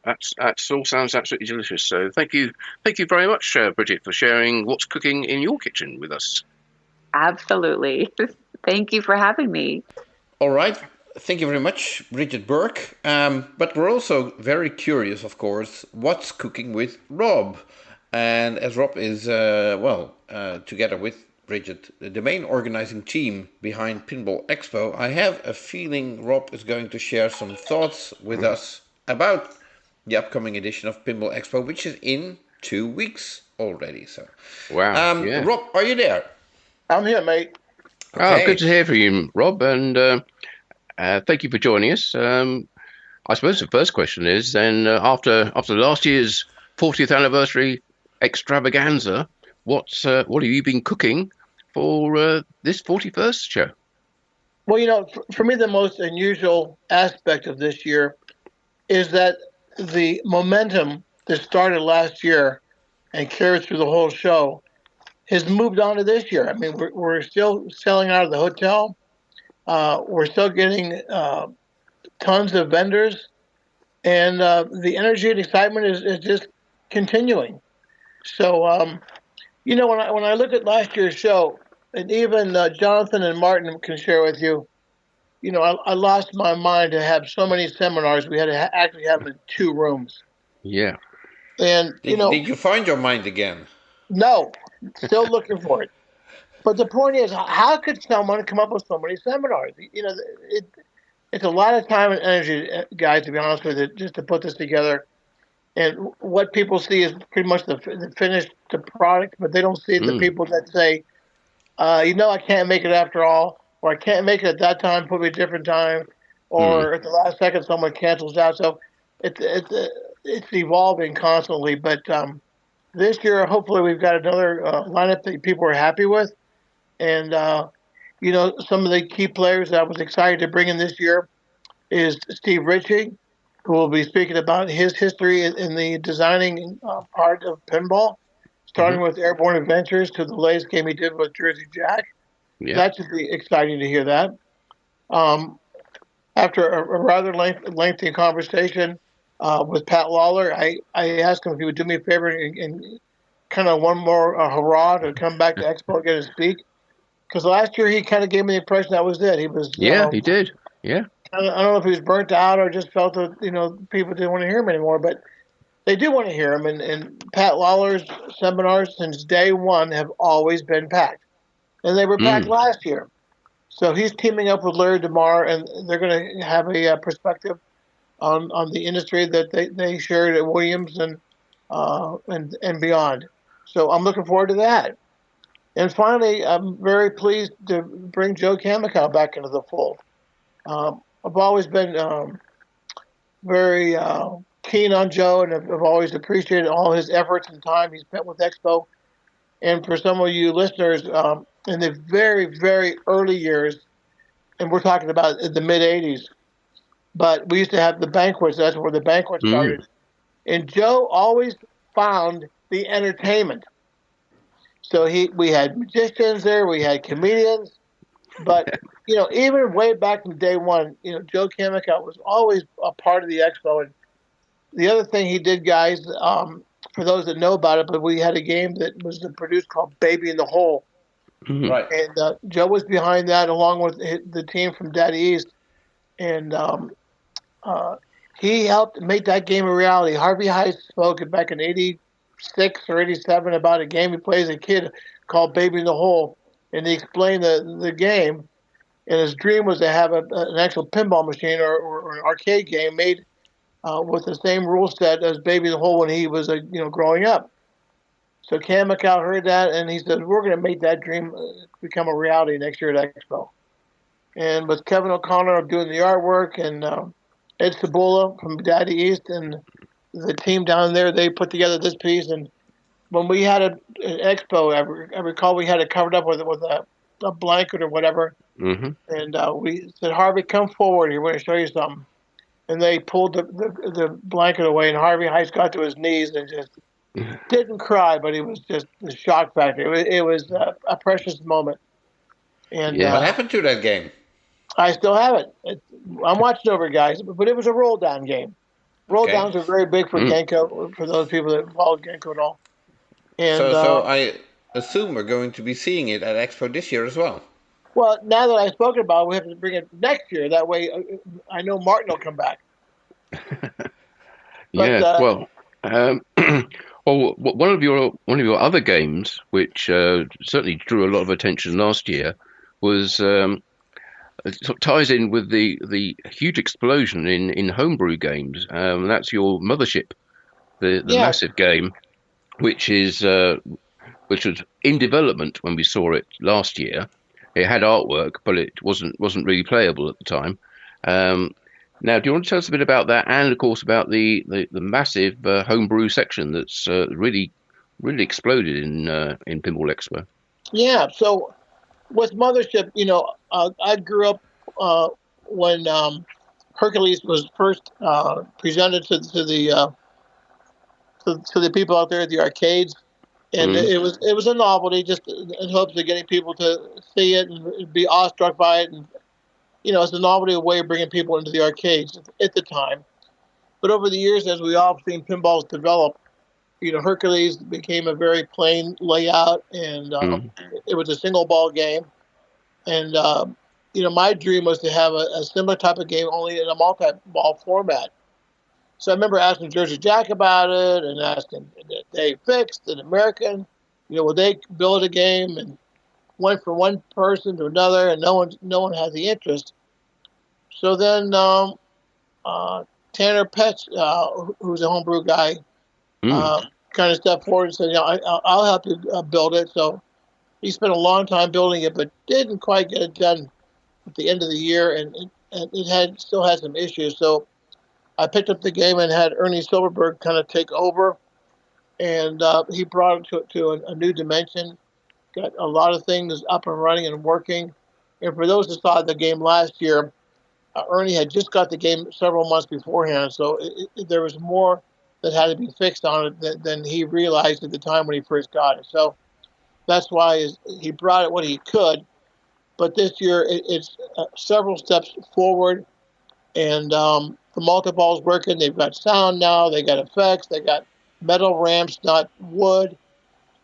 Speaker 1: that all sounds absolutely delicious. So thank you very much, Bridget, for sharing what's cooking in your kitchen with us.
Speaker 3: Absolutely. Thank you for having me.
Speaker 2: All right. Thank you very much, Bridget Burke. But we're also very curious, of course, what's cooking with Rob. And as Rob is, together with Bridget, the main organizing team behind Pinball Expo, I have a feeling Rob is going to share some thoughts with us about the upcoming edition of Pinball Expo, which is in 2 weeks already. So,
Speaker 1: Wow, yeah.
Speaker 2: Rob, are you there?
Speaker 4: I'm here, mate.
Speaker 1: Oh, good
Speaker 2: Okay.
Speaker 1: to hear from you, Rob, and thank you for joining us. I suppose the first question is then after last year's 40th anniversary extravaganza, what have you been cooking for this 41st show?
Speaker 4: Well, for me, the most unusual aspect of this year is that the momentum that started last year and carried through the whole show has moved on to this year. I mean, we're still selling out of the hotel. We're still getting tons of vendors, and the energy and excitement is just continuing. So, when I look at last year's show, and even Jonathan and Martin can share with you, I lost my mind to have so many seminars. We had to actually have them in 2 rooms.
Speaker 1: Yeah.
Speaker 4: And,
Speaker 2: Did you find your mind again?
Speaker 4: no, still looking for it. But the point is, how could someone come up with so many seminars? It's a lot of time and energy, guys, to be honest with you, just to put this together. And what people see is pretty much the finished product, but they don't see the people that say, I can't make it after all, or I can't make it at that time, put me a different time, or at the last second someone cancels out. So it's evolving constantly. But this year, hopefully, we've got another lineup that people are happy with, and some of the key players that I was excited to bring in this year is Steve Ritchie, who will be speaking about his history in the designing part of pinball, starting with Airborne Adventures to the latest game he did with Jersey Jack.
Speaker 1: Yeah.
Speaker 4: That should be exciting to hear that. After a rather lengthy conversation with Pat Lawler, I asked him if he would do me a favor and kind of one more hurrah to come back to Expo again and speak. Because last year he kind of gave me the impression that was it. He was,
Speaker 1: he did. Yeah.
Speaker 4: I don't know if he was burnt out or just felt that people didn't want to hear him anymore, but they do want to hear him. And Pat Lawler's seminars since day one have always been packed, and they were packed last year. So he's teaming up with Larry DeMar, and they're going to have a perspective on the industry that they shared at Williams and beyond. So I'm looking forward to that. And finally, I'm very pleased to bring Joe Kamikow back into the fold. I've always been very keen on Joe, and I've always appreciated all his efforts and time he spent with Expo. And for some of you listeners, in the very, very early years, and we're talking about the mid-'80s, but we used to have the banquets. That's where the banquet started. And Joe always found the entertainment. So we had magicians there, we had comedians, but even way back from day one, Joe Kamikow was always a part of the Expo. And the other thing he did, guys, for those that know about it, but we had a game that was produced called Baby in the Hole.
Speaker 2: Right.
Speaker 4: And Joe was behind that along with the team from Daddy East. And he helped make that game a reality. Harvey Heiss spoke back in 86 or 87 about a game he played as a kid called Baby in the Hole. And he explained the game. and his dream was to have an actual pinball machine or an arcade game made with the same rule set as Baby the Hole when he was growing up. So Cam McCall heard that, and he said, "We're going to make that dream become a reality next year at Expo." And with Kevin O'Connor doing the artwork, and Ed Cibula from Daddy East, and the team down there, they put together this piece. And when we had an Expo, I recall we had it covered up with a blanket or whatever.
Speaker 1: Mm-hmm.
Speaker 4: And we said, "Harvey, come forward here. We're going to show you something." And they pulled the blanket away, and Harvey Heiss got to his knees and just didn't cry, but it was just the shock factor. It was a precious moment. And
Speaker 2: what happened to that game?
Speaker 4: I still have it. I'm watching over, guys, but it was a roll down game. Roll downs are very big for Genko, for those people that followed Genko at all. And
Speaker 2: so I assume we're going to be seeing it at Expo this year as well.
Speaker 4: Well, now that I've spoken about it, we have to bring it next year. That way, I know Martin will come back.
Speaker 1: Well, one of your other games, which certainly drew a lot of attention last year, was ties in with the huge explosion in homebrew games. That's your Mothership, the massive game, which was in development when we saw it last year. It had artwork, but it wasn't really playable at the time. Now, do you want to tell us a bit about that, and of course about the massive homebrew section that's really exploded in Pinball Expo?
Speaker 4: Yeah. So with Mothership, I grew up when Hercules was first presented to the people out there at the arcades. And it was a novelty, just in hopes of getting people to see it and be awestruck by it. And, it's a novelty, a way of bringing people into the arcades at the time. But over the years, as we all have seen pinballs develop, Hercules became a very plain layout, and it was a single ball game. And, my dream was to have a similar type of game, only in a multi-ball format. So I remember asking Jersey Jack about it, and asking Dave Fixed and American, would they build a game? And went from one person to another, and no one had the interest. So then Tanner Petch, who's a homebrew guy, kind of stepped forward and said, I'll help you build it. So he spent a long time building it, but didn't quite get it done at the end of the year, and it still had some issues. So I picked up the game and had Ernie Silverberg kind of take over, and he brought it to a new dimension. Got a lot of things up and running and working. And for those who saw the game last year, Ernie had just got the game several months beforehand, so there was more that had to be fixed on it than he realized at the time when he first got it. So that's why he brought it what he could. But this year, it's several steps forward, and the multi-ball's working. They've got sound now. They got effects. They got metal ramps, not wood.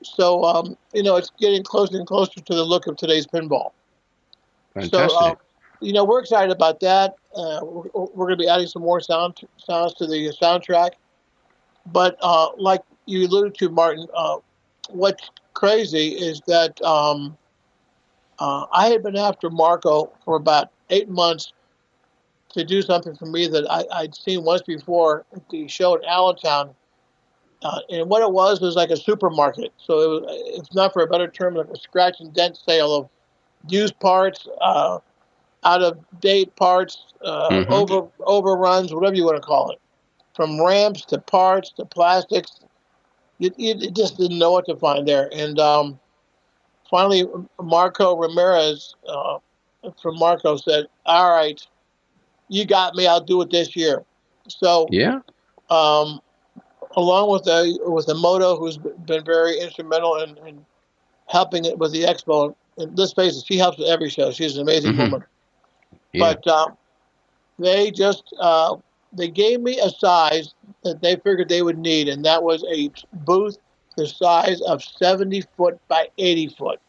Speaker 4: So, it's getting closer and closer to the look of today's pinball.
Speaker 1: Fantastic.
Speaker 4: So, we're excited about that. We're going to be adding some more sounds to the soundtrack. But like you alluded to, Martin, what's crazy is that I had been after Marco for about 8 months to do something for me that I'd seen once before at the show in Allentown. And what it was like a supermarket. So it was, if not for a better term, like a scratch and dent sale of used parts, out of date parts, overruns, whatever you want to call it, from ramps to parts to plastics. You just didn't know what to find there. And finally, Marco Ramirez from Marco said, "All right, you got me. I'll do it this year." So
Speaker 1: yeah.
Speaker 4: Along with the Moto, who's been very instrumental in helping it with the expo. And let's face it, she helps at every show. She's an amazing woman. Yeah. But they gave me a size that they figured they would need, and that was a booth the size of 70 foot by 80 foot.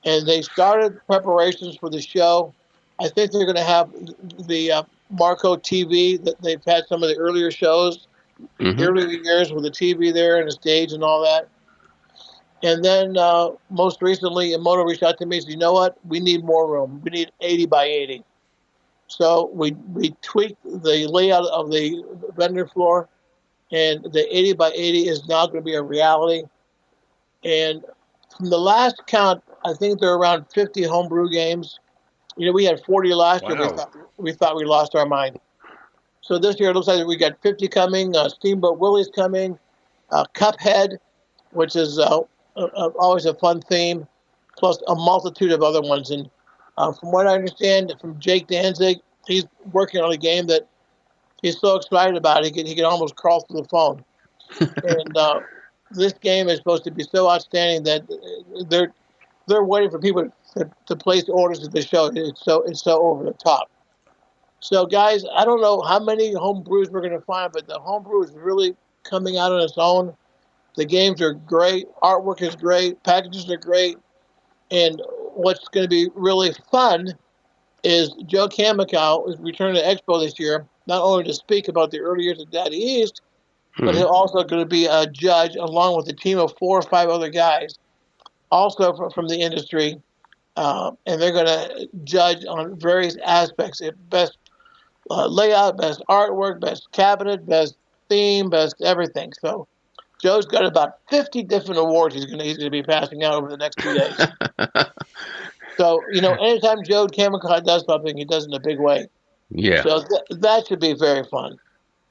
Speaker 4: And they started preparations for the show. I think they're going to have the Marco TV that they've had some of the earlier shows. Earlier years with the TV there and the stage and all that. And then most recently, Emoto reached out to me and said, you know what? We need more room. We need 80 by 80. So we tweaked the layout of the vendor floor, and the 80 by 80 is now going to be a reality. And from the last count, I think there are around 50 homebrew games. We had 40 last year. We thought we lost our mind. So this year it looks like we got 50 coming. Steamboat Willie's coming. Cuphead, which is always a fun theme, plus a multitude of other ones. And from what I understand from Jake Danzig, he's working on a game that he's so excited about he can almost crawl through the phone. And this game is supposed to be so outstanding that they're waiting for people to place orders at the show. It's so over the top. So guys, I don't know how many home brews we're going to find, but the home brew is really coming out on its own. The games are great, artwork is great, packages are great, and what's going to be really fun is Joe Kamikow is returning to Expo this year, not only to speak about the early years of Daddy East, but he's also going to be a judge along with a team of 4 or 5 other guys, also from the industry, and they're going to judge on various aspects: best layout, best artwork, best cabinet, best theme, best everything. So Joe's got about 50 different awards he's going to be passing out over the next 2 days. So, anytime Joe Kamikow does something, he does it in a big way.
Speaker 1: Yeah.
Speaker 4: So that should be very fun.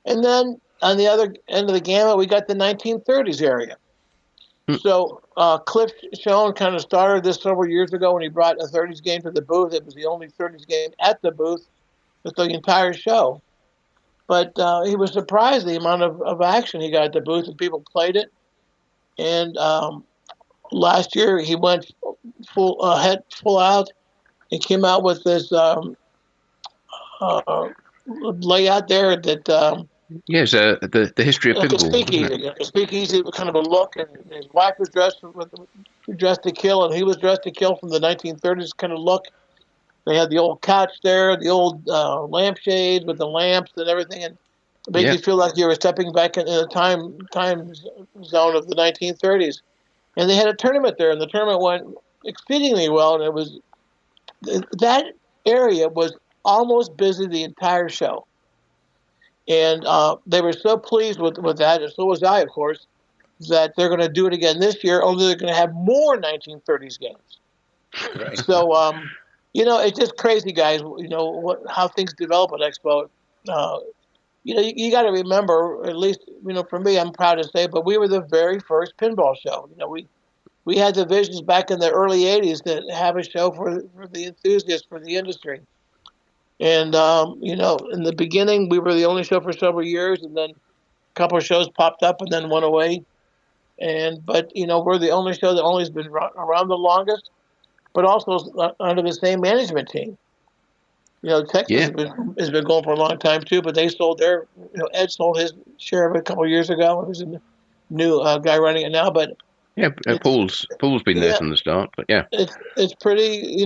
Speaker 4: And then on the other end of the gamut, we got the 1930s area. So Cliff Schoen kind of started this several years ago when he brought a 30s game to the booth. It was the only 30s game at the booth with the entire show. But he was surprised the amount of action he got at the booth, and people played it. And last year he went full out and came out with this layout there that
Speaker 1: yes, the history of pinball.
Speaker 4: A speakeasy, kind of a look, and his wife was dressed to kill, and he was dressed to kill from the 1930s kind of look. They had the old couch there, the old lampshades with the lamps and everything, and it made you feel like you were stepping back in the time zone of the 1930s. And they had a tournament there, and the tournament went exceedingly well, and it was that area was almost busy the entire show. And they were so pleased with that, and so was I, of course, that they're going to do it again this year, only they're going to have more 1930s games.
Speaker 2: Right.
Speaker 4: So, it's just crazy, guys, how things develop at Expo. You got to remember, at least, for me, I'm proud to say, but we were the very first pinball show. We had the visions back in the early 80s to have a show for the enthusiasts, for the industry. And, in the beginning, we were the only show for several years, and then a couple of shows popped up and then went away. But we're the only show that only has been around the longest, but also under the same management team. Texas has been going for a long time, too, but they sold their, Ed sold his share of it a couple of years ago. There's a new guy running it now, but
Speaker 1: Paul's been there from the start, but
Speaker 4: it's pretty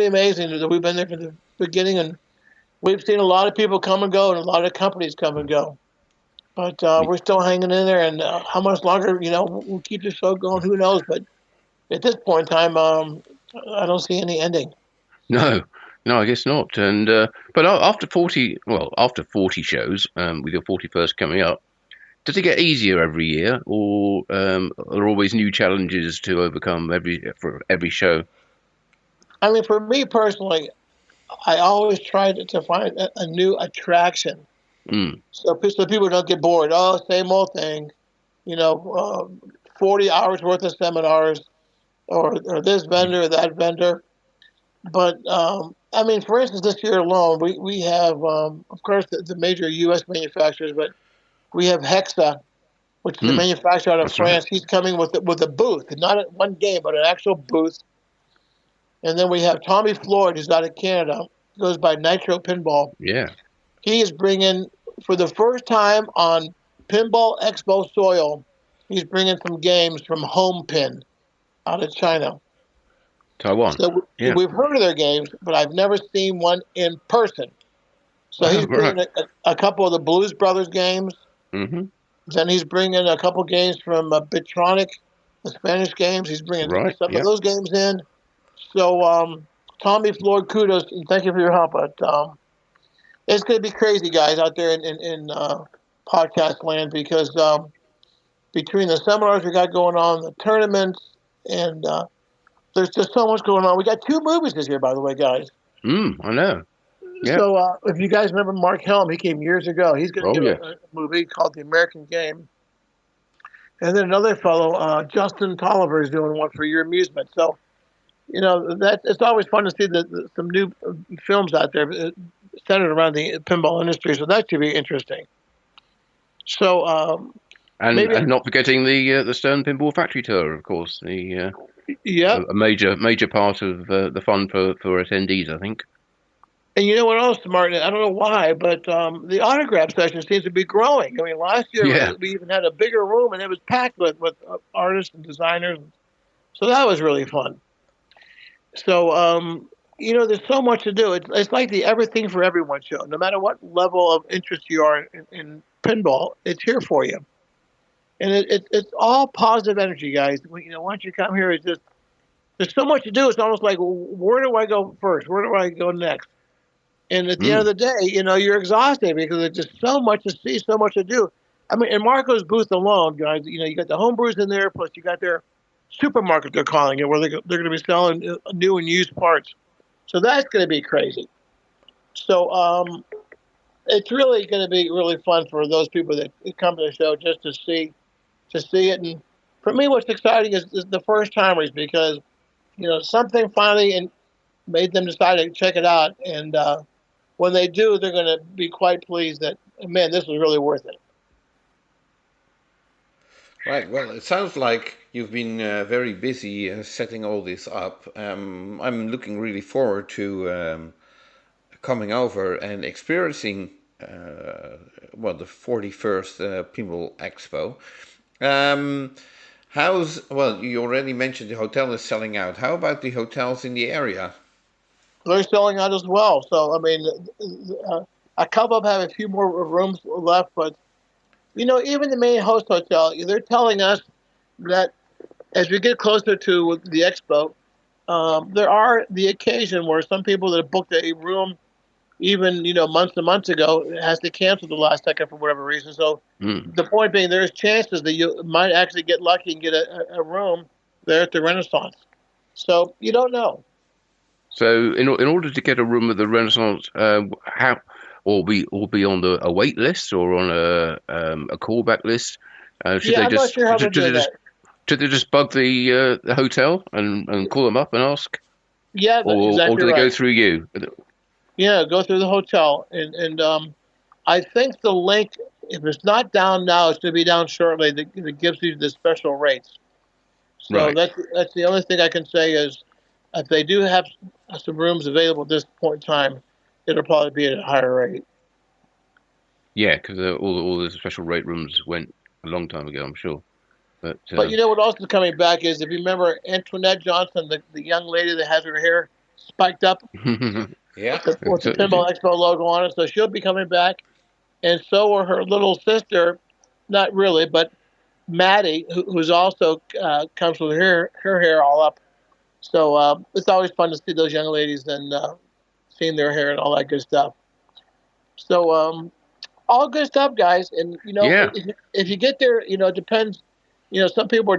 Speaker 4: amazing that we've been there from the beginning, and we've seen a lot of people come and go, and a lot of companies come and go. But we're still hanging in there, and how much longer, we'll keep the show going, who knows? But at this point in time, I don't see any ending.
Speaker 1: No, I guess not. And but after 40 shows, with your 41st coming up, does it get easier every year, or are there always new challenges to overcome for every show?
Speaker 4: I mean, for me personally, I always try to find a new attraction, so people don't get bored. Oh, same old thing, 40 hours worth of seminars, or this vendor or that vendor. But I mean, for instance, this year alone, we have, of course, the major U.S. manufacturers, but we have Hexa, which is the manufacturer out of France. Right. He's coming with a booth, not one game, but an actual booth. And then we have Tommy Floyd, who's out of Canada, goes by Nitro Pinball.
Speaker 1: Yeah.
Speaker 4: He is bringing, for the first time on Pinball Expo soil, he's bringing some games from Home Pin out of China.
Speaker 1: Taiwan.
Speaker 4: So we've heard of their games, but I've never seen one in person. So he's bringing a couple of the Blues Brothers games. Mm-hmm. Then he's bringing a couple games from Bitronic the Spanish games. He's bringing some
Speaker 1: Yep.
Speaker 4: of those games in. So, Tommy Floyd, kudos and thank you for your help. But it's going to be crazy, guys, out there in podcast land because between the seminars we got going on, the tournaments, and there's just so much going on. We got 2 movies this year, by the way, guys.
Speaker 1: I know. Yep.
Speaker 4: So if you guys remember Mark Helm, he came years ago. He's going to do a movie called The American Game. And then another fellow, Justin Tolliver, is doing one for your amusement. So, it's always fun to see some new films out there centered around the pinball industry. So that should be interesting. So,
Speaker 1: and not forgetting the Stern Pinball Factory Tour, of course. A major part of the fun for attendees, I think.
Speaker 4: And you know what else, Martin? I don't know why, but the autograph session seems to be growing. I mean, last year we even had a bigger room, and it was packed with artists and designers. So that was really fun. So, there's so much to do. It's like the Everything for Everyone show. No matter what level of interest you are in pinball, it's here for you. And it's all positive energy, guys. Once you come here, there's so much to do. It's almost like, where do I go first? Where do I go next? And at the end of the day, you're exhausted because there's just so much to see, so much to do. I mean, in Marco's booth alone, guys, you got the homebrews in there, plus you got their supermarket, they're calling it, where they're going to be selling new and used parts. So that's going to be crazy. So it's really going to be really fun for those people that come to the show just to see it. And for me, what's exciting is the first timers because, something finally made them decide to check it out. And when they do, they're going to be quite pleased that, man, this was really worth it.
Speaker 2: Right. Well, it sounds like you've been very busy setting all this up. I'm looking really forward to coming over and experiencing the 41st Pinball Expo. You already mentioned the hotel is selling out. How about the hotels in the area?
Speaker 4: They're selling out as well. So, I mean, a couple of them have a few more rooms left, but, even the main host hotel, they're telling us that as we get closer to the expo, there are the occasion where some people that have booked a room even, months and months ago has to cancel the last second for whatever reason. So the point being, there's chances that you might actually get lucky and get a room there at the Renaissance. So you don't know.
Speaker 1: So in order to get a room at the Renaissance, how or be on a wait list or on a callback list?
Speaker 4: I'm not sure how to do that.
Speaker 1: Should they just bug the hotel and call them up and ask?
Speaker 4: Yeah, exactly.
Speaker 1: Or do they go through you?
Speaker 4: Yeah, go through the hotel, and I think the link, if it's not down now, it's going to be down shortly. That gives you the special rates. So that's the only thing I can say is if they do have some rooms available at this point in time, it'll probably be at a higher rate. Yeah,
Speaker 1: because all the special rate rooms went a long time ago, I'm sure. But
Speaker 4: you know what else is coming back is, if you remember Antoinette Johnson, the young lady that has her hair spiked up.
Speaker 2: Yeah.
Speaker 4: With the Pinball Expo logo on it. So she'll be coming back. And so are her little sister, not really, but Maddie, who's also comes with her hair all up. So it's always fun to see those young ladies and seeing their hair and all that good stuff. So all good stuff, guys. And, if you get there, it depends. Some people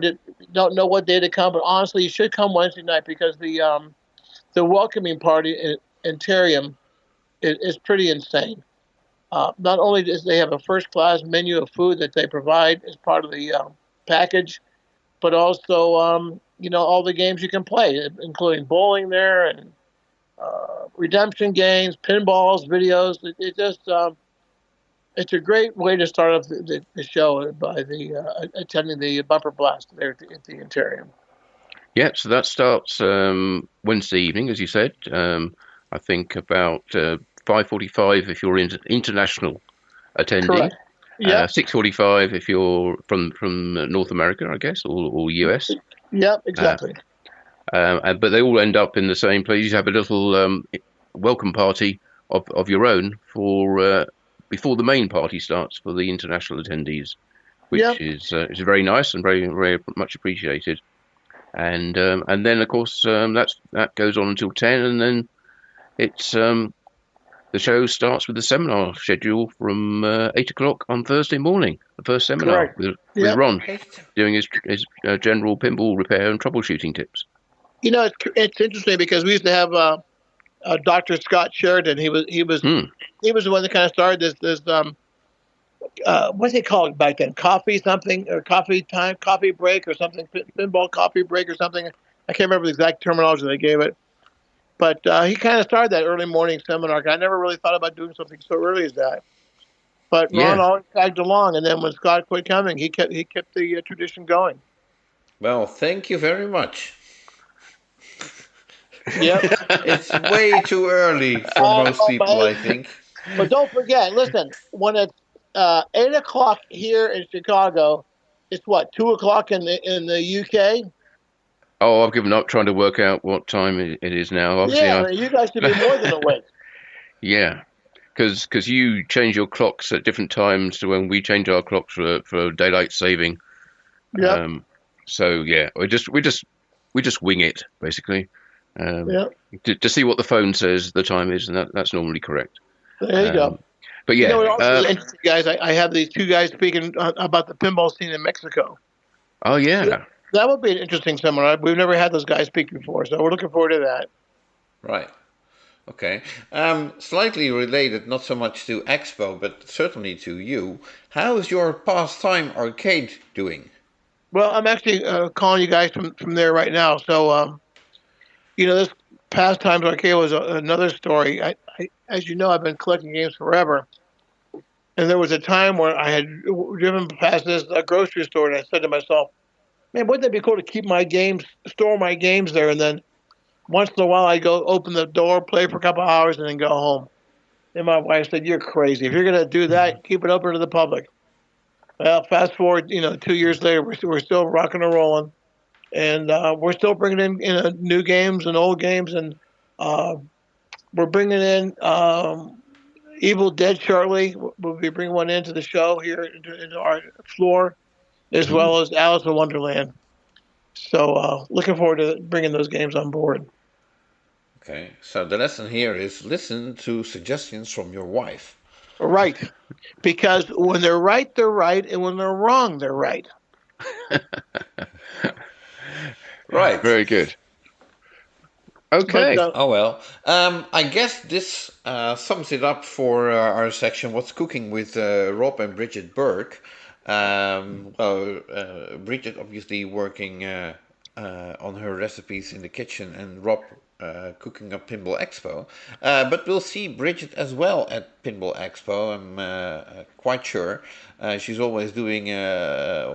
Speaker 4: don't know what day to come, but honestly, you should come Wednesday night because the welcoming party in Terrium is pretty insane. Not only does they have a first-class menu of food that they provide as part of the package, but also, all the games you can play, including bowling there and redemption games, pinballs, videos. It's a great way to start off the show by attending the bumper blast there at the Interium.
Speaker 1: Yeah, so that starts Wednesday evening, as you said. I think about 5:45 if you're international attendee.
Speaker 4: Correct. Yeah.
Speaker 1: 6:45 if you're from North America, I guess, or US.
Speaker 4: Yep, exactly.
Speaker 1: But they all end up in the same place. You have a little welcome party of your own for before the main party starts for the international attendees. which is very nice and very very much appreciated. And then of course that goes on until 10, and then it's the show starts with the seminar schedule from 8 o'clock on Thursday morning. The first seminar with Ron doing his general pinball repair and troubleshooting tips.
Speaker 4: You know, it's interesting because we used to have Dr. Scott Sheridan. He was the one that kind of started this what's it called back then? Coffee something, or coffee break or something, pinball coffee break or something. I can't remember the exact terminology they gave it. But he kind of started that early morning seminar. I never really thought about doing something so early as that. But Ron always tagged along, and then when Scott quit coming, he kept the tradition going.
Speaker 2: Well, thank you very much.
Speaker 4: Yep.
Speaker 2: It's way too early for most people, I think.
Speaker 4: But don't forget, listen, when it's 8 o'clock here in Chicago, it's what, 2 o'clock in the UK?
Speaker 1: Oh, I've given up trying to work out what time it is now. Obviously,
Speaker 4: you guys should be more than awake.
Speaker 1: Yeah, because you change your clocks at different times to when we change our clocks for daylight saving.
Speaker 4: Yeah.
Speaker 1: So yeah, we just wing it basically. To see what the phone says the time is, and that's normally correct.
Speaker 4: There you go.
Speaker 1: But yeah,
Speaker 4: you know what also interesting, guys? I have these two guys speaking about the pinball scene in Mexico.
Speaker 1: Oh yeah.
Speaker 4: That would be an interesting seminar. We've never had those guys speak before, so we're looking forward to that.
Speaker 2: Right. Okay. Slightly related, not so much to Expo, but certainly to you. How is your pastime arcade doing?
Speaker 4: Well, I'm actually calling you guys from there right now. So, this Pastimes Arcade was another story. I, as you know, I've been collecting games forever. And there was a time where I had driven past this grocery store, and I said to myself, man, wouldn't that be cool to store my games there, and then once in a while I go open the door, play for a couple hours, and then go home. And my wife said, you're crazy. If you're going to do that, keep it open to the public. Well, fast forward, 2 years later, we're still rocking and rolling. And we're still bringing in new games and old games. And we're bringing in Evil Dead shortly. We'll be bringing one into the show here into our floor, as well as Alice in Wonderland. So looking forward to bringing those games on board.
Speaker 2: Okay, so the lesson here is listen to suggestions from your wife.
Speaker 4: Right, because when they're right, and when they're wrong, they're right.
Speaker 2: Right.
Speaker 1: Very good. Okay.
Speaker 2: I guess this sums it up for our section, What's Cooking with Rob and Bridget Burke. Bridget obviously working on her recipes in the kitchen, and Rob cooking up Pinball Expo. But we'll see Bridget as well at Pinball Expo, I'm quite sure. She's always doing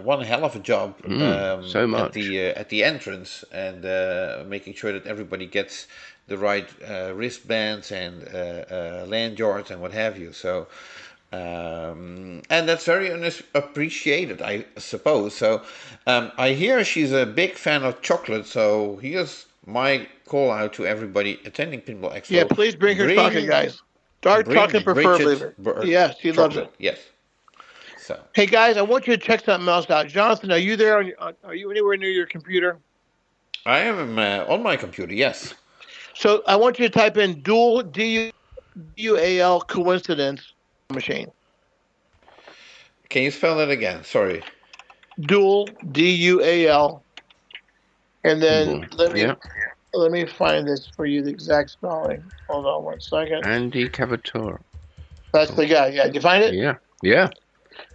Speaker 2: one hell of a job
Speaker 1: so much.
Speaker 2: at the entrance, and making sure that everybody gets the right wristbands and lanyards and what have you. So. And that's very appreciated, I suppose. So I hear she's a big fan of chocolate. So here's my call out to everybody attending Pinball Expo.
Speaker 4: Yeah, please bring her chocolate, guys. Dark chocolate preferably. Yes, she loves it.
Speaker 2: Yes. So.
Speaker 4: Hey guys, I want you to check something else out. Jonathan, are you there? Are you anywhere near your computer?
Speaker 2: I am on my computer. Yes.
Speaker 4: So I want you to type in dual DUAL coincidence machine.
Speaker 2: Can you spell that again? Sorry.
Speaker 4: Dual DUAL, and then let me find this for you, the exact spelling. Hold on 1 second.
Speaker 1: Andy Cavator.
Speaker 4: That's the guy. Yeah, did you find it?
Speaker 1: Yeah.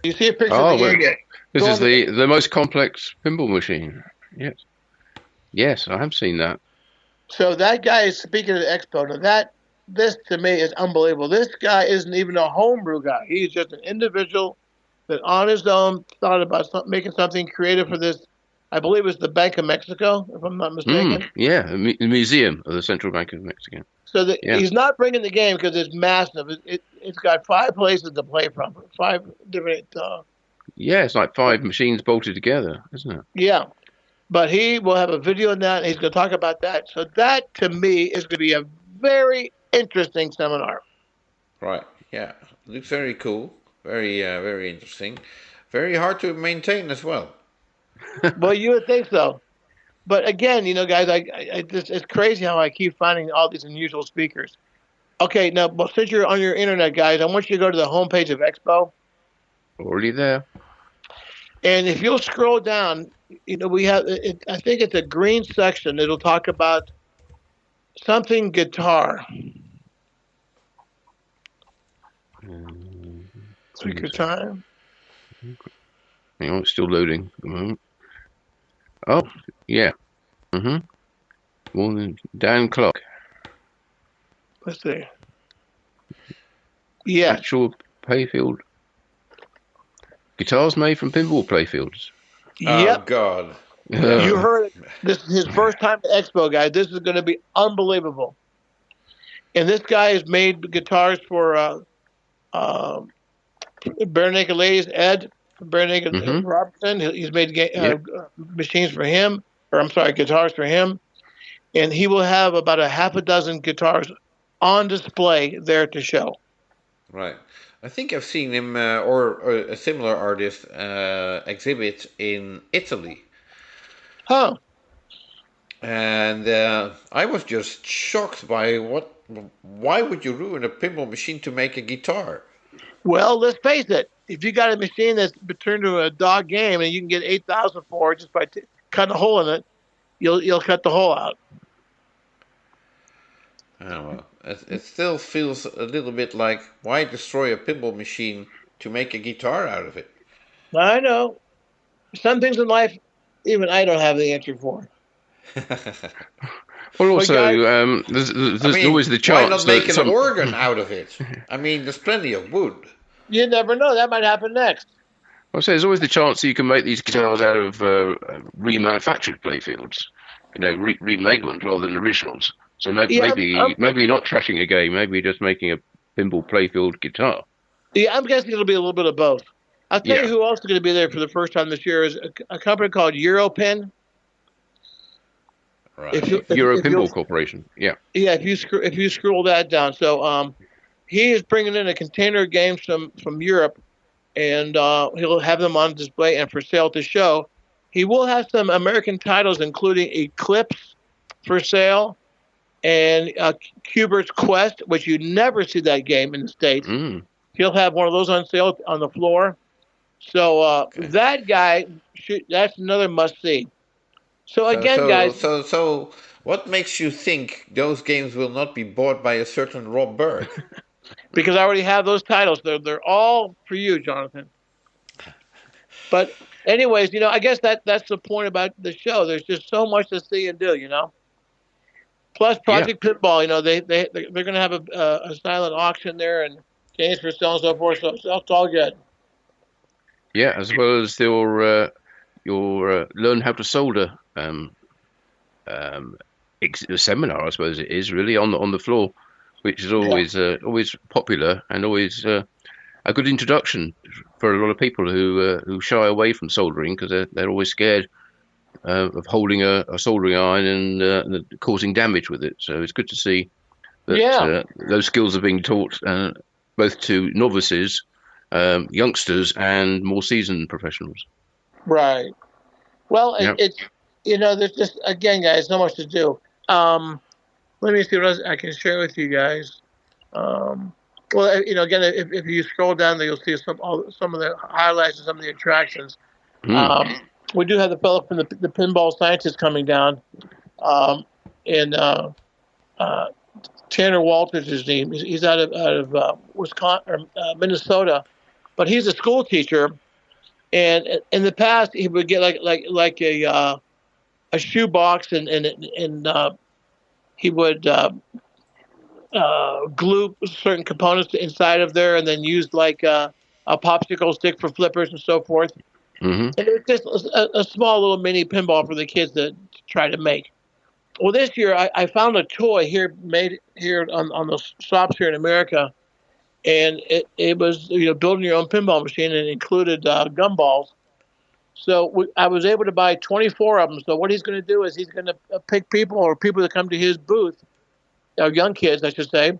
Speaker 4: You see a picture of the game?
Speaker 1: This is the most complex pinball machine. Yes, I have seen that.
Speaker 4: So that guy is speaking at the expo. Now this to me is unbelievable. This guy isn't even a homebrew guy. He's just an individual that on his own thought about making something creative for this. I believe it's the Bank of Mexico, if I'm not mistaken.
Speaker 1: The museum of the Central Bank of Mexico.
Speaker 4: So he's not bringing the game because it's massive. It's got 5 places to play from, 5 different.
Speaker 1: It's like 5 machines bolted together, isn't it?
Speaker 4: Yeah, but he will have a video on that, and he's going to talk about that. So that to me is going to be a very interesting seminar.
Speaker 2: Right. Yeah. Looks very cool. Very, very interesting. very hard to maintain as well.
Speaker 4: Well, you would think so. But again, guys, it's crazy how I keep finding all these unusual speakers. Okay, now, well, since you're on your internet, guys, I want you to go to the homepage of Expo.
Speaker 1: Already there.
Speaker 4: And if you'll scroll down, we have, I think it's a green section. It'll talk about something guitar. Take your time.
Speaker 1: Hang on, it's still loading at the moment. Oh, yeah. Down clock.
Speaker 4: Let's see. Yeah.
Speaker 1: Actual playfield. Guitars made from pinball playfields.
Speaker 4: Yep.
Speaker 2: Oh, God.
Speaker 4: You heard it. This is his first time at Expo, guys. This is going to be unbelievable. And this guy has made guitars for Bare Naked Ladies, Ed, Bare Naked Robertson. He's made machines for him, guitars for him. And he will have about a half a dozen guitars on display there to show.
Speaker 2: Right. I think I've seen him or a similar artist exhibit in Italy.
Speaker 4: Huh.
Speaker 2: And I was just shocked by why would you ruin a pinball machine to make a guitar?
Speaker 4: Well, let's face it. If you got a machine that's turned into a dog game and you can get $8,000 for it just by cutting a hole in it, you'll cut the hole out.
Speaker 2: Oh, well, it still feels a little bit like, why destroy a pinball machine to make a guitar out of it?
Speaker 4: I know. Some things in life, even I don't have the answer for.
Speaker 1: Well, also, there's always the chance.
Speaker 2: Why not make an organ out of it? I mean, there's plenty of wood.
Speaker 4: You never know. That might happen next.
Speaker 1: I'll say there's always the chance that you can make these guitars out of remanufactured playfields. Remade ones rather than originals. So maybe you're not trashing a game. Maybe you're just making a pinball playfield guitar.
Speaker 4: Yeah, I'm guessing it'll be a little bit of both. I'll tell you who else is going to be there for the first time this year is a company called Europin.
Speaker 2: Right.
Speaker 1: Euro Pinball Corporation. Yeah.
Speaker 4: Yeah. If you scroll that down, so he is bringing in a container of games from Europe, and he'll have them on display and for sale to show. He will have some American titles, including Eclipse, for sale, and Cubert's Quest, which you never see that game in the States. He'll have one of those on sale on the floor. So that guy, that's another must-see. So again, guys.
Speaker 2: So what makes you think those games will not be bought by a certain Rob Bird?
Speaker 4: Because I already have those titles. They're all for you, Jonathan. But anyways, I guess that's the point about the show. There's just so much to see and do, Plus Project Pinball, they're going to have a silent auction there and games for sale and so forth. So it's all good.
Speaker 1: Yeah, as well as your learn how to solder seminar, I suppose it is really on the floor, which is always popular and always a good introduction for a lot of people who shy away from soldering because they're always scared of holding a soldering iron and causing damage with it. So it's good to see that those skills are being taught both to novices, youngsters, and more seasoned professionals. Right.
Speaker 4: Well, it's there's just again, guys, so much to do. Let me see what else I can share with you guys. Well, again, if you scroll down there, you'll see some of the highlights and some of the attractions. We do have the fellow from the Pinball Scientist coming down, and Tanner Walters, his name. He's out of Wisconsin or Minnesota, but he's a school teacher. And in the past, he would get like a shoe box, and he would glue certain components inside of there, and then use like a popsicle stick for flippers and so forth. And it was just a small little mini pinball for the kids to try to make. Well, this year I found a toy made here on the shops here in America. And it was, building your own pinball machine, and it included gumballs. So I was able to buy 24 of them. So what he's going to do is he's going to pick people that come to his booth, or young kids, I should say,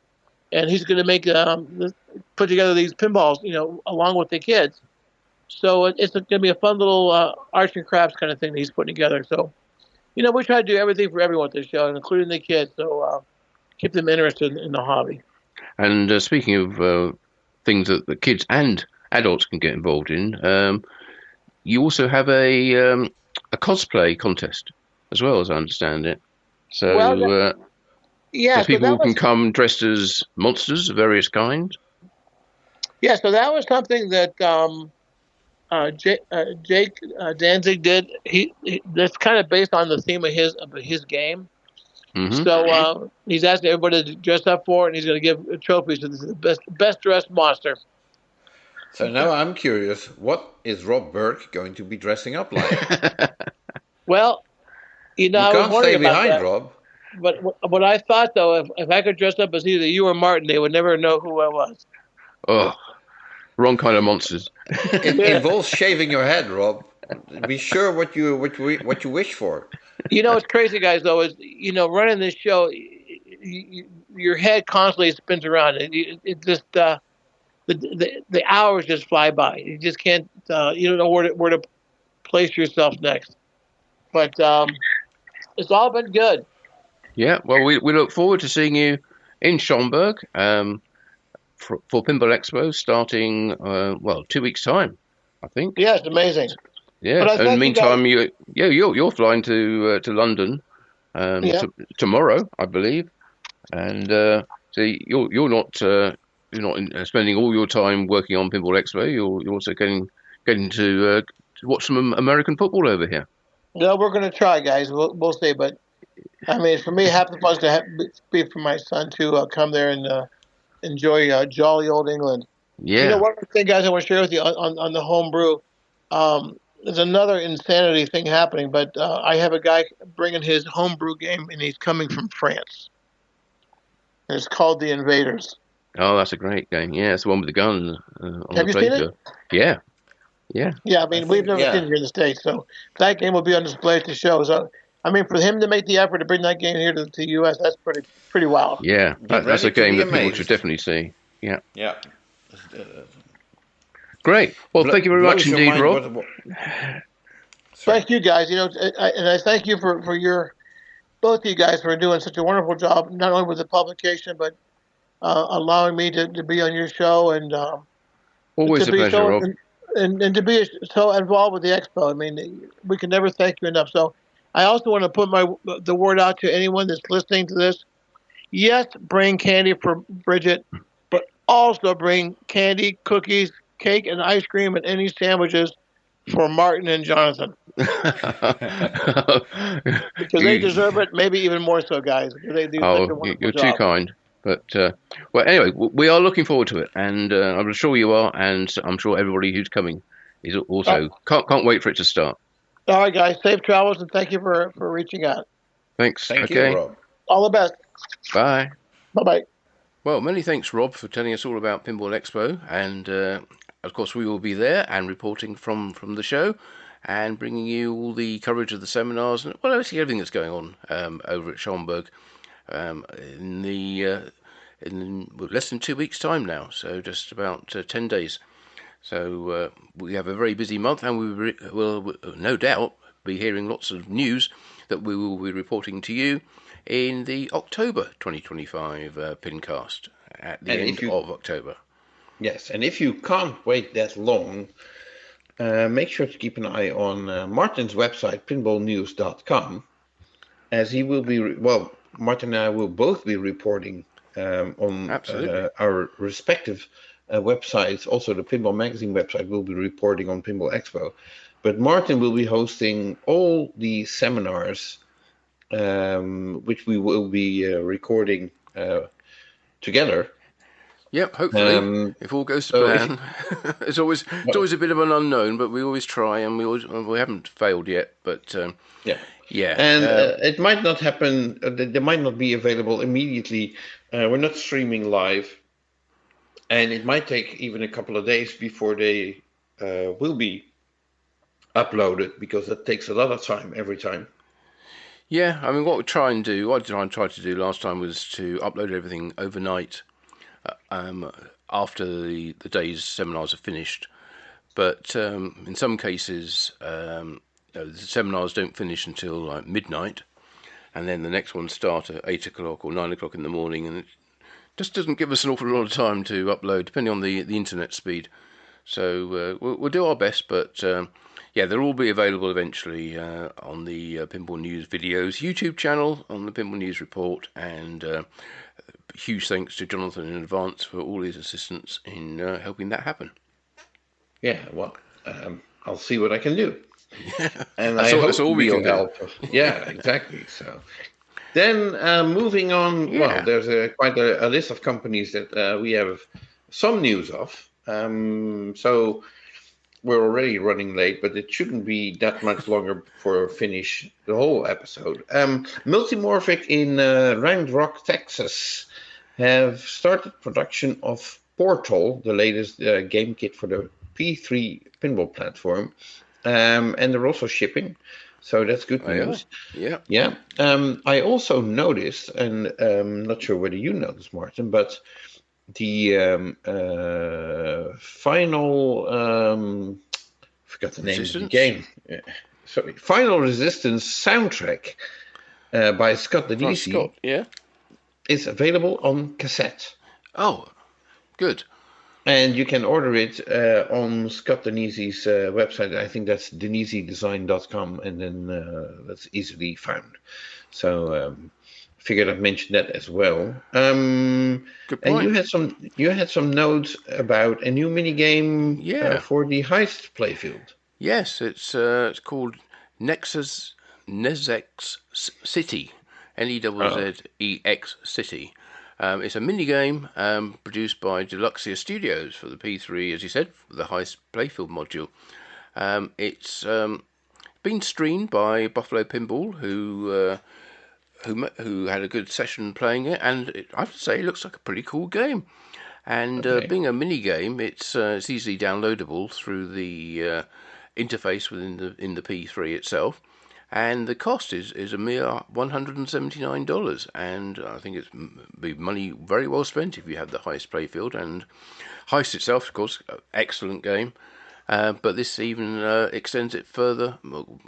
Speaker 4: and he's going to put together these pinballs, along with the kids. So it's going to be a fun little arts and crafts kind of thing that he's putting together. So, we try to do everything for everyone at the show, including the kids. So keep them interested in the hobby.
Speaker 1: And speaking of things that the kids and adults can get involved in, you also have a cosplay contest as well, as I understand it. So
Speaker 4: yeah, so
Speaker 1: people can come dressed as monsters of various kinds.
Speaker 4: Yeah, so that was something that Jake Danzig did. That's kind of based on the theme of his game.
Speaker 1: Mm-hmm.
Speaker 4: So he's asking everybody to dress up for it, and he's going to give trophies to the best dressed monster.
Speaker 2: So now I'm curious, what is Rob Burke going to be dressing up like?
Speaker 4: Well,
Speaker 2: you can't stay behind, Rob.
Speaker 4: But what I thought, though, if I could dress up as either you or Martin, they would never know who I was.
Speaker 1: Oh, wrong kind of monsters.
Speaker 2: It involves shaving your head, Rob. Be sure what you wish for.
Speaker 4: What's crazy, guys, though, is running this show, your head constantly spins around. It just the hours just fly by. You just can't. You don't know where to place yourself next. But it's all been good.
Speaker 1: Yeah, well, we look forward to seeing you in Schaumburg for Pinball Expo starting 2 weeks time, I think.
Speaker 4: Yeah, it's amazing.
Speaker 1: Yeah, and in the meantime, you're flying to London tomorrow, I believe, and so you're not spending all your time working on Pinball Expo. You're also getting to watch some American football over here.
Speaker 4: No, we're going to try, guys. We'll see, but I mean, for me, half the fun to be for my son to come there and enjoy jolly old England.
Speaker 1: Yeah.
Speaker 4: One other thing, guys, I want to share with you on the home brew. There's another insanity thing happening, but I have a guy bringing his homebrew game, and he's coming from France. And it's called The Invaders.
Speaker 1: Oh, that's a great game. Yeah, it's the one with the gun on
Speaker 4: have
Speaker 1: the
Speaker 4: you seen it?
Speaker 1: Yeah. Yeah.
Speaker 4: Yeah, I mean, we've never seen it here in the States, so that game will be on display at the show. So, I mean, for him to make the effort to bring that game here to the U.S., that's pretty wild.
Speaker 1: Yeah, that's a game that people should definitely see. Yeah.
Speaker 2: Yeah.
Speaker 1: Great. Well, thank you very much indeed, Rob.
Speaker 4: Thank you, guys. And I thank you for both of you guys for doing such a wonderful job, not only with the publication, but allowing me to be on your show and
Speaker 1: always a pleasure, Rob.
Speaker 4: And to be so involved with the expo. I mean, we can never thank you enough. So I also want to put the word out to anyone that's listening to this. Yes, bring candy for Bridget, but also bring candy, cookies, cake, and ice cream, and any sandwiches for Martin and Jonathan. Because they deserve it, maybe even more so, guys. They do such a wonderful
Speaker 1: you're
Speaker 4: job.
Speaker 1: Too kind. But, anyway, we are looking forward to it, and I'm sure you are, and I'm sure everybody who's coming is also can't wait for it to start.
Speaker 4: All right, guys. Safe travels, and thank you for reaching out.
Speaker 1: Thanks.
Speaker 2: Thank you, Rob.
Speaker 4: All the best.
Speaker 1: Bye.
Speaker 4: Bye-bye.
Speaker 1: Well, many thanks, Rob, for telling us all about Pinball Expo, and of course we will be there and reporting from the show and bringing you all the coverage of the seminars and basically everything that's going on over at Schaumburg in less than 2 weeks' time now, so just about 10 days. So we have a very busy month, and we will no doubt be hearing lots of news that we will be reporting to you in the October 2025 PINcast at the end of October.
Speaker 2: Yes, and if you can't wait that long, make sure to keep an eye on Martin's website, pinballnews.com, as he will be, Martin and I will both be reporting on our respective websites. Also, the Pinball Magazine website will be reporting on Pinball Expo. But Martin will be hosting all the seminars, which we will be recording together.
Speaker 1: Yep, hopefully, if all goes to plan. It's always a bit of an unknown, but we always try, and we haven't failed yet. But yeah,
Speaker 2: and it might not happen. They might not be available immediately. We're not streaming live, and it might take even a couple of days before they will be uploaded, because that takes a lot of time every time.
Speaker 1: Yeah, I mean, what I tried to do last time was to upload everything overnight after the day's seminars are finished. But in some cases, the seminars don't finish until like midnight, and then the next ones start at 8 o'clock or 9 o'clock in the morning, and it just doesn't give us an awful lot of time to upload, depending on the internet speed. So we'll do our best, but they'll all be available eventually on the Pinball News videos YouTube channel, on the Pinball News Report, and huge thanks to Jonathan in advance for all his assistance in helping that happen.
Speaker 2: Yeah, well, I'll see what I can do. And
Speaker 1: That's
Speaker 2: I
Speaker 1: all-
Speaker 2: hope
Speaker 1: that's all
Speaker 2: to
Speaker 1: we
Speaker 2: be
Speaker 1: can
Speaker 2: of
Speaker 1: do.
Speaker 2: help. Yeah, exactly. So then moving on,
Speaker 1: Yeah.
Speaker 2: well, there's quite a list of companies that we have some news of. So we're already running late, but it shouldn't be that much longer for finish the whole episode. Multimorphic in Round Rock, Texas, have started production of Portal, the latest game kit for the P3 pinball platform, and they're also shipping, so that's good news.
Speaker 1: Yeah.
Speaker 2: Yeah. I also noticed, and not sure whether you noticed, Martin, but the final, forgot the name of the
Speaker 1: Resistance?
Speaker 2: game. Sorry, Final Resistance soundtrack by Scott
Speaker 1: Right,
Speaker 2: Denisi
Speaker 1: Scott. Yeah.
Speaker 2: is available on cassette.
Speaker 1: Oh, good.
Speaker 2: And you can order it on Scott Denisi's website. I think that's denisidesign.com, and then that's easily found. So figured I'd mention that as well.
Speaker 1: Good
Speaker 2: And
Speaker 1: point.
Speaker 2: you had some notes about a new mini game for the Heist playfield.
Speaker 1: Yes, it's called Nexus City, Nezzex City. It's a mini game produced by Deluxia Studios for the P3, as you said, for the Heist Playfield module. It's been streamed by Buffalo Pinball, who had a good session playing it, and I have to say, it looks like a pretty cool game. And being a mini game, it's easily downloadable through the interface in the P3 itself, and the cost is a mere $179, and I think it's be money very well spent if you have the Heist playfield. And Heist itself, of course, excellent game, but this even extends it further,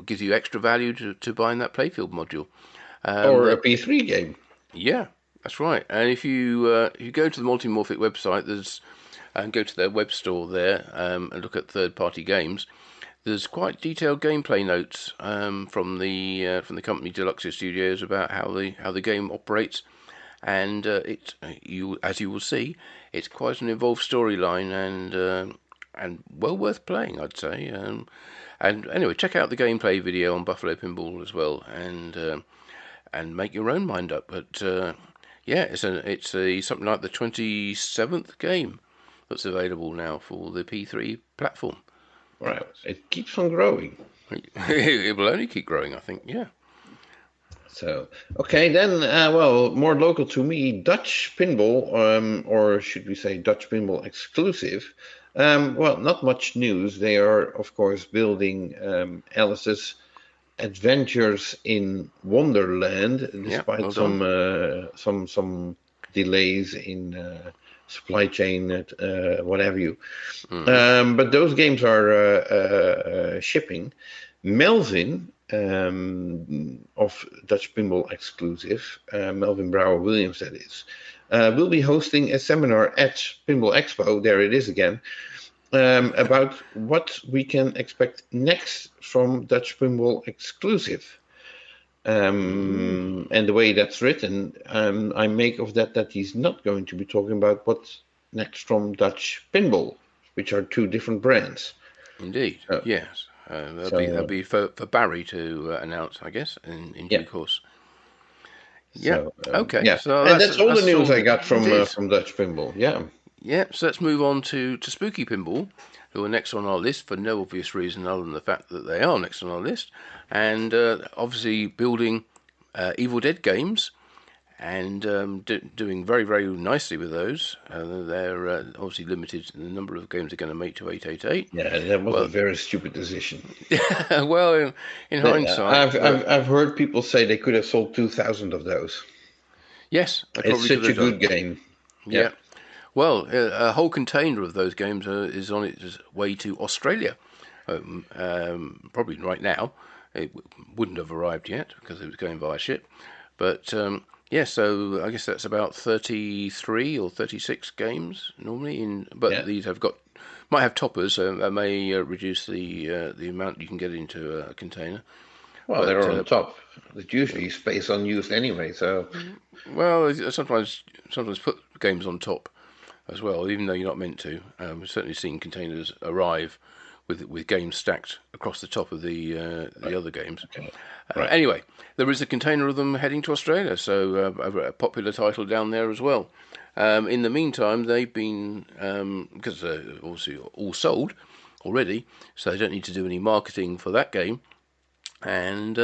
Speaker 1: gives you extra value to buying that playfield module.
Speaker 2: Or a P3 game.
Speaker 1: Yeah, that's right. And if you go to the Multimorphic website, and go to their web store there and look at third-party games, there's quite detailed gameplay notes from the company Deluxia Studios about how the game operates, and as you will see, it's quite an involved storyline and well worth playing, I'd say. And anyway, check out the gameplay video on Buffalo Pinball as well, and make your own mind up. But it's something like the 27th game that's available now for the P3 platform.
Speaker 2: Right, it keeps on growing.
Speaker 1: It will only keep growing, I think. Yeah.
Speaker 2: So okay, then more local to me, Dutch Pinball, or should we say Dutch Pinball exclusive. Not much news. They are, of course, building Alice's Adventures in Wonderland, despite some delays in supply chain, what have you. But those games are shipping. Melvin of Dutch Pinball exclusive, Melvin Brouwer Williams, that is, will be hosting a seminar at Pinball Expo. There it is again. About what we can expect next from Dutch Pinball exclusive. And the way that's written, I make of that he's not going to be talking about what's next from Dutch Pinball, which are two different brands.
Speaker 1: Indeed, yes. That'll be for Barry to announce, I guess, in due course. Yeah. Okay.
Speaker 2: Yeah.
Speaker 1: So
Speaker 2: and that's all the news I got from
Speaker 1: Dutch
Speaker 2: Pinball. Yeah.
Speaker 1: Yeah. So let's move on to Spooky Pinball, who are next on our list for no obvious reason other than the fact that they are next on our list, and obviously building Evil Dead games and doing very, very nicely with those. They're obviously limited in the number of games they're going to make to 888.
Speaker 2: Yeah, that was a very stupid decision.
Speaker 1: Well, in hindsight,
Speaker 2: I've heard people say they could have sold 2,000 of those.
Speaker 1: Yes,
Speaker 2: it's such a good game.
Speaker 1: Yeah. Well, a whole container of those games is on its way to Australia. Probably right now. It wouldn't have arrived yet because it was going via ship. But yeah, so I guess that's about 33 or 36 games normally. But
Speaker 2: Yeah.
Speaker 1: these might have toppers, so that may reduce the amount you can get into a container.
Speaker 2: Well,
Speaker 1: But
Speaker 2: they're on top. There's usually space unused anyway, so
Speaker 1: well, sometimes put games on top as well, even though you're not meant to. We've certainly seen containers arrive with games stacked across the top of the other games.
Speaker 2: okay. Right.
Speaker 1: Anyway, there is a container of them heading to Australia, so a popular title down there as well. In the meantime, they've been because they're obviously all sold already, so they don't need to do any marketing for that game, and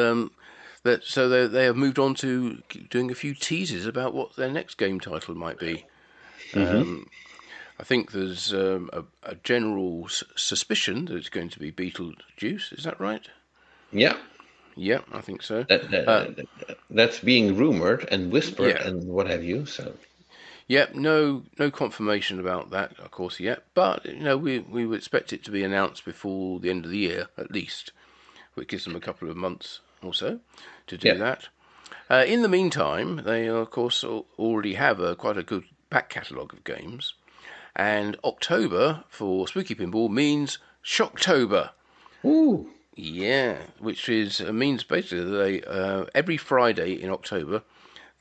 Speaker 1: so they have moved on to doing a few teases about what their next game title might be. I think there's a general suspicion that it's going to be Beetlejuice. Is that right?
Speaker 2: Yeah.
Speaker 1: Yeah, I think so.
Speaker 2: That's being rumored and whispered
Speaker 1: Yeah.
Speaker 2: and what have you. So
Speaker 1: Yeah, no confirmation about that, of course, yet. But we would expect it to be announced before the end of the year, at least, which gives them a couple of months or so to do that. In the meantime, they of course already have quite a good back catalogue of games, and October for Spooky Pinball means Shocktober.
Speaker 2: Ooh.
Speaker 1: Yeah, which means basically they every Friday in October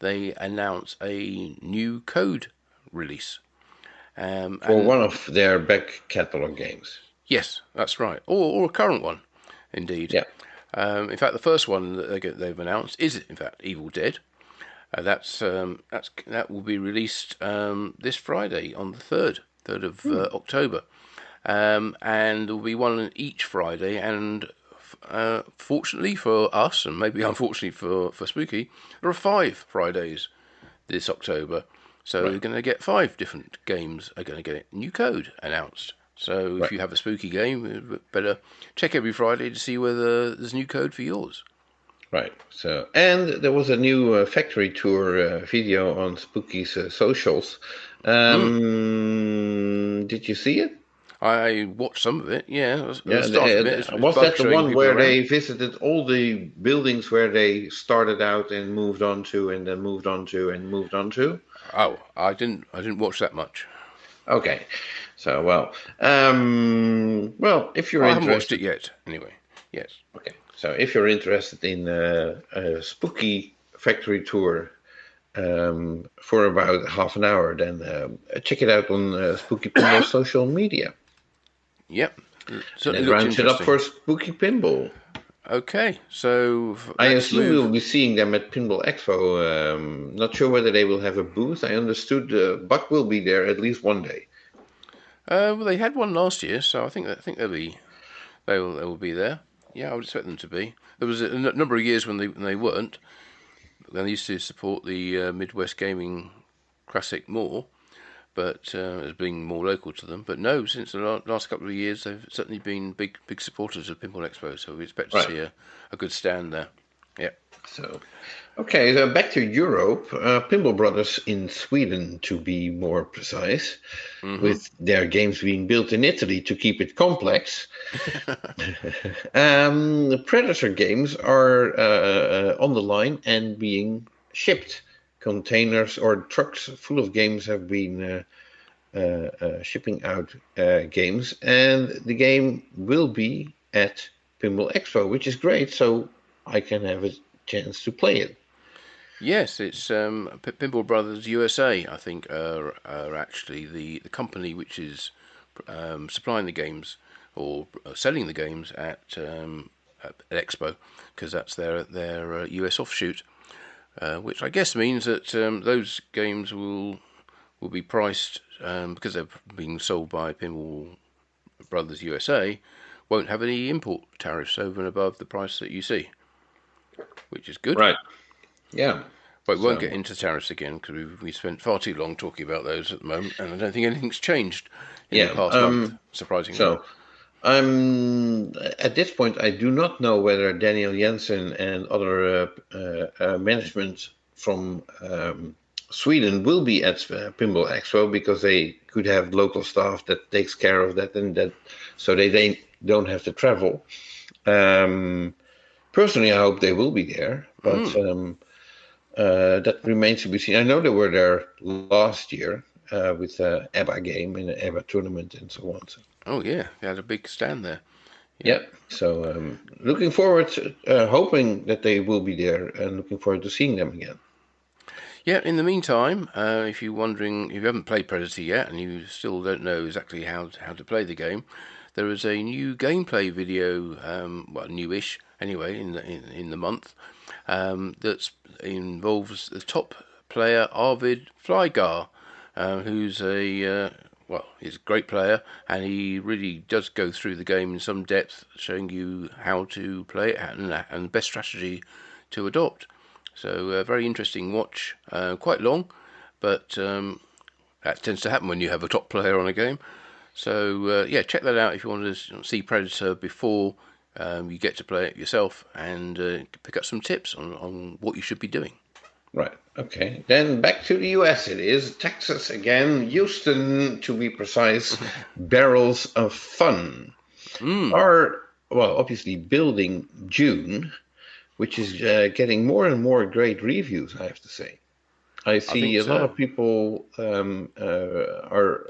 Speaker 1: they announce a new code release.
Speaker 2: For one of their back catalog games.
Speaker 1: Yes, that's right, or a current one, indeed.
Speaker 2: Yeah.
Speaker 1: In fact, the first one that they've announced is in fact Evil Dead. That will be released this Friday on the third of October, and there will be one each Friday. And fortunately for us, and maybe unfortunately for Spooky, there are 5 Fridays this October. So We're going to get 5 different games are going to get new code announced. So if you have a Spooky game, you better check every Friday to see whether there's new code for yours.
Speaker 2: Right. So, and there was a new factory tour video on Spooky's socials. Did you see it?
Speaker 1: I watched some of it. Yeah,
Speaker 2: Was that the one where they visited all the buildings where they started out and moved on to, and then moved on to, and moved on to?
Speaker 1: Oh, I didn't watch that much.
Speaker 2: Okay. So, if you're interested,
Speaker 1: I haven't watched it yet. Anyway, yes.
Speaker 2: Okay. So, if you're interested in a spooky factory tour for about half an hour, then check it out on Spooky Pinball social media.
Speaker 1: Yep.
Speaker 2: And round it up for Spooky Pinball.
Speaker 1: Okay, so
Speaker 2: I assume we'll be seeing them at Pinball Expo. Not sure whether they will have a booth. I understood Buck will be there at least one day.
Speaker 1: Well, they had one last year, so I think they'll be there. Yeah, I would expect them to be. There was a number of years when they weren't. They used to support the Midwest Gaming Classic more, but as being more local to them. But no, since the last couple of years, they've certainly been big supporters of Pinball Expo. So we expect to see a good stand there. Yeah.
Speaker 2: So back to Europe. Pinball Brothers in Sweden, to be more precise, with their games being built in Italy to keep it complex. The Predator games are on the line and being shipped. Containers or trucks full of games have been shipping out games, and the game will be at Pinball Expo, which is great, so I can have a chance to play it.
Speaker 1: Yes, it's Pinball Brothers USA, I think, are actually the company which is supplying the games or selling the games at Expo, because that's their US offshoot. Which I guess means that those games will be priced because they're being sold by Pinball Brothers USA, won't have any import tariffs over and above the price that you see, which is good.
Speaker 2: Right. Yeah.
Speaker 1: But we won't get into tariffs again because we spent far too long talking about those at the moment, and I don't think anything's changed in the past month, surprisingly.
Speaker 2: So, at this point, I do not know whether Daniel Jensen and other management from Sweden will be at Pinball Expo because they could have local staff that takes care of that, and that so they don't have to travel. Personally, I hope they will be there, but that remains to be seen. I know they were there last year with the ABBA game and the ABBA tournament and so on. So.
Speaker 1: Oh yeah, they had a big stand there.
Speaker 2: Yeah. So looking forward, hoping that they will be there, and looking forward to seeing them again.
Speaker 1: Yeah, in the meantime, if you're wondering, if you haven't played Predator yet and you still don't know exactly how to play the game, there is a new gameplay video, well, newish anyway, in the month, that involves the top player Arvid Flygar, who's he's a great player, and he really does go through the game in some depth, showing you how to play it and the best strategy to adopt. So a very interesting watch, quite long, but that tends to happen when you have a top player on a game. So yeah, check that out if you want to see Predator before you get to play it yourself, and pick up some tips on what you should be doing.
Speaker 2: Right. Okay. Then back to the US. It is Texas again, Houston to be precise. Barrels of Fun are obviously building June, which is getting more and more great reviews, I have to say. I see a lot of people are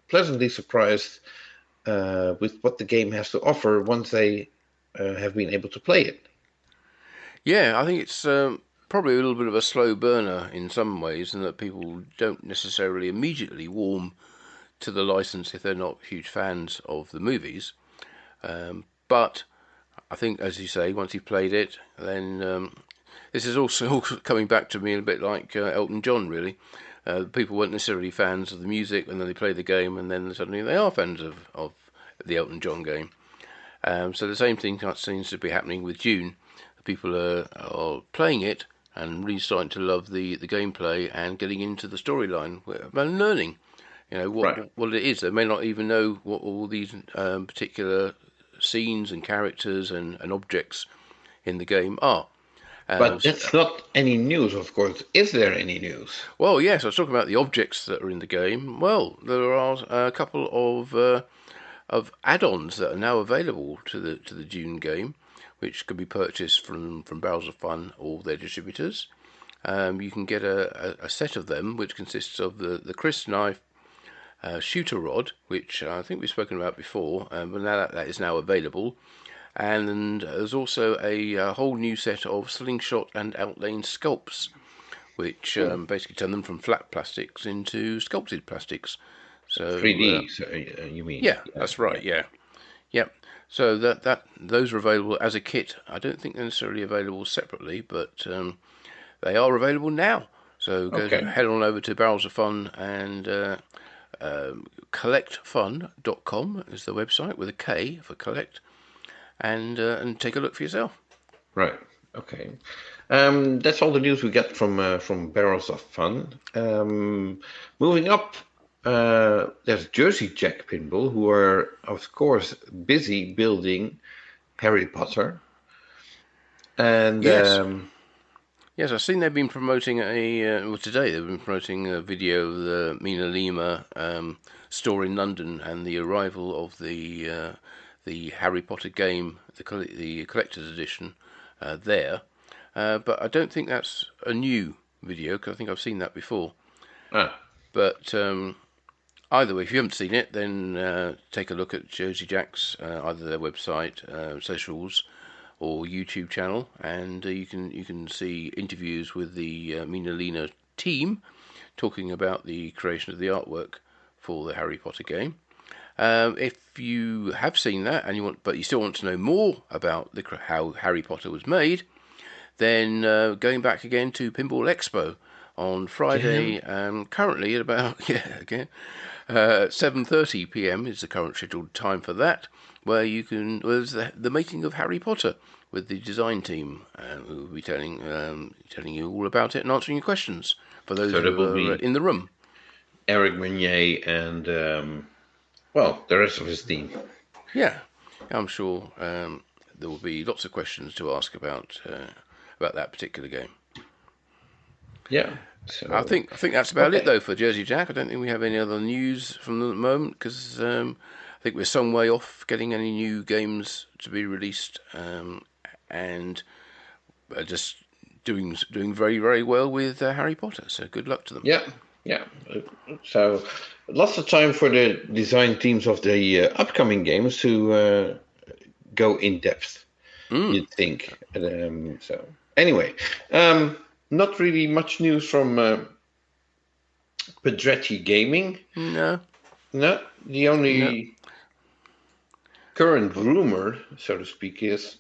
Speaker 2: pleasantly surprised with what the game has to offer once they have been able to play it.
Speaker 1: Yeah, I think it's probably a little bit of a slow burner in some ways, and that people don't necessarily immediately warm to the license if they're not huge fans of the movies. But I think, as you say, once you've played it, then this is also coming back to me a bit like Elton John, really. People weren't necessarily fans of the music, and then they play the game, and then suddenly they are fans of the Elton John game. So the same thing seems to be happening with Dune. People are playing it and really starting to love the gameplay and getting into the storyline and learning, what it is. They may not even know what all these particular scenes and characters and objects in the game are.
Speaker 2: But that's not any news, of course. Is there any news?
Speaker 1: Well, yes, I was talking about the objects that are in the game. Well, there are a couple of add-ons that are now available to the Dune game, which can be purchased from Barrels of Fun or their distributors. You can get a set of them, which consists of the Chris knife, shooter rod, which I think we've spoken about before, but now that is now available. And there's also a whole new set of slingshot and outlane sculpts, which basically turn them from flat plastics into sculpted plastics. So
Speaker 2: 3D, you mean?
Speaker 1: Yeah, that's right. Yeah. Yep. So those are available as a kit. I don't think they're necessarily available separately, but they are available now. So head on over to Barrels of Fun and collectfun.com is the website with a K for collect, and take a look for yourself.
Speaker 2: Right. Okay. That's all the news we get from Barrels of Fun. Moving up. There's Jersey Jack Pinball, who are, of course, busy building Harry Potter. And
Speaker 1: yes, I've seen they've been promoting today they've been promoting a video of the Mina Lima store in London and the arrival of the Harry Potter game, the collector's edition there. But I don't think that's a new video, because I think I've seen that before. But either way, if you haven't seen it, then take a look at Jersey Jack's, either their website, socials, or YouTube channel, and you can see interviews with the Mina Lina team talking about the creation of the artwork for the Harry Potter game. If you have seen that but you still want to know more about how Harry Potter was made, then going back again to Pinball Expo on Friday, currently at about 7:30 p.m. is the current scheduled time for that, where there's the making of Harry Potter with the design team, who will be telling you all about it and answering your questions for those who are in the room.
Speaker 2: Eric Meunier and the rest of his team.
Speaker 1: Yeah, I'm sure there will be lots of questions to ask about that particular game.
Speaker 2: Yeah. So
Speaker 1: I think that's about it
Speaker 2: okay.
Speaker 1: though for Jersey Jack. I don't think we have any other news from them at the moment because I think we're some way off getting any new games to be released, and just doing very very well with Harry Potter. So good luck to them.
Speaker 2: Yeah, yeah. So lots of time for the design teams of the upcoming games to go in depth. You'd think. So anyway, not really much news from Pedretti Gaming.
Speaker 1: No,
Speaker 2: No, the
Speaker 1: no.
Speaker 2: only current rumor, so to speak, is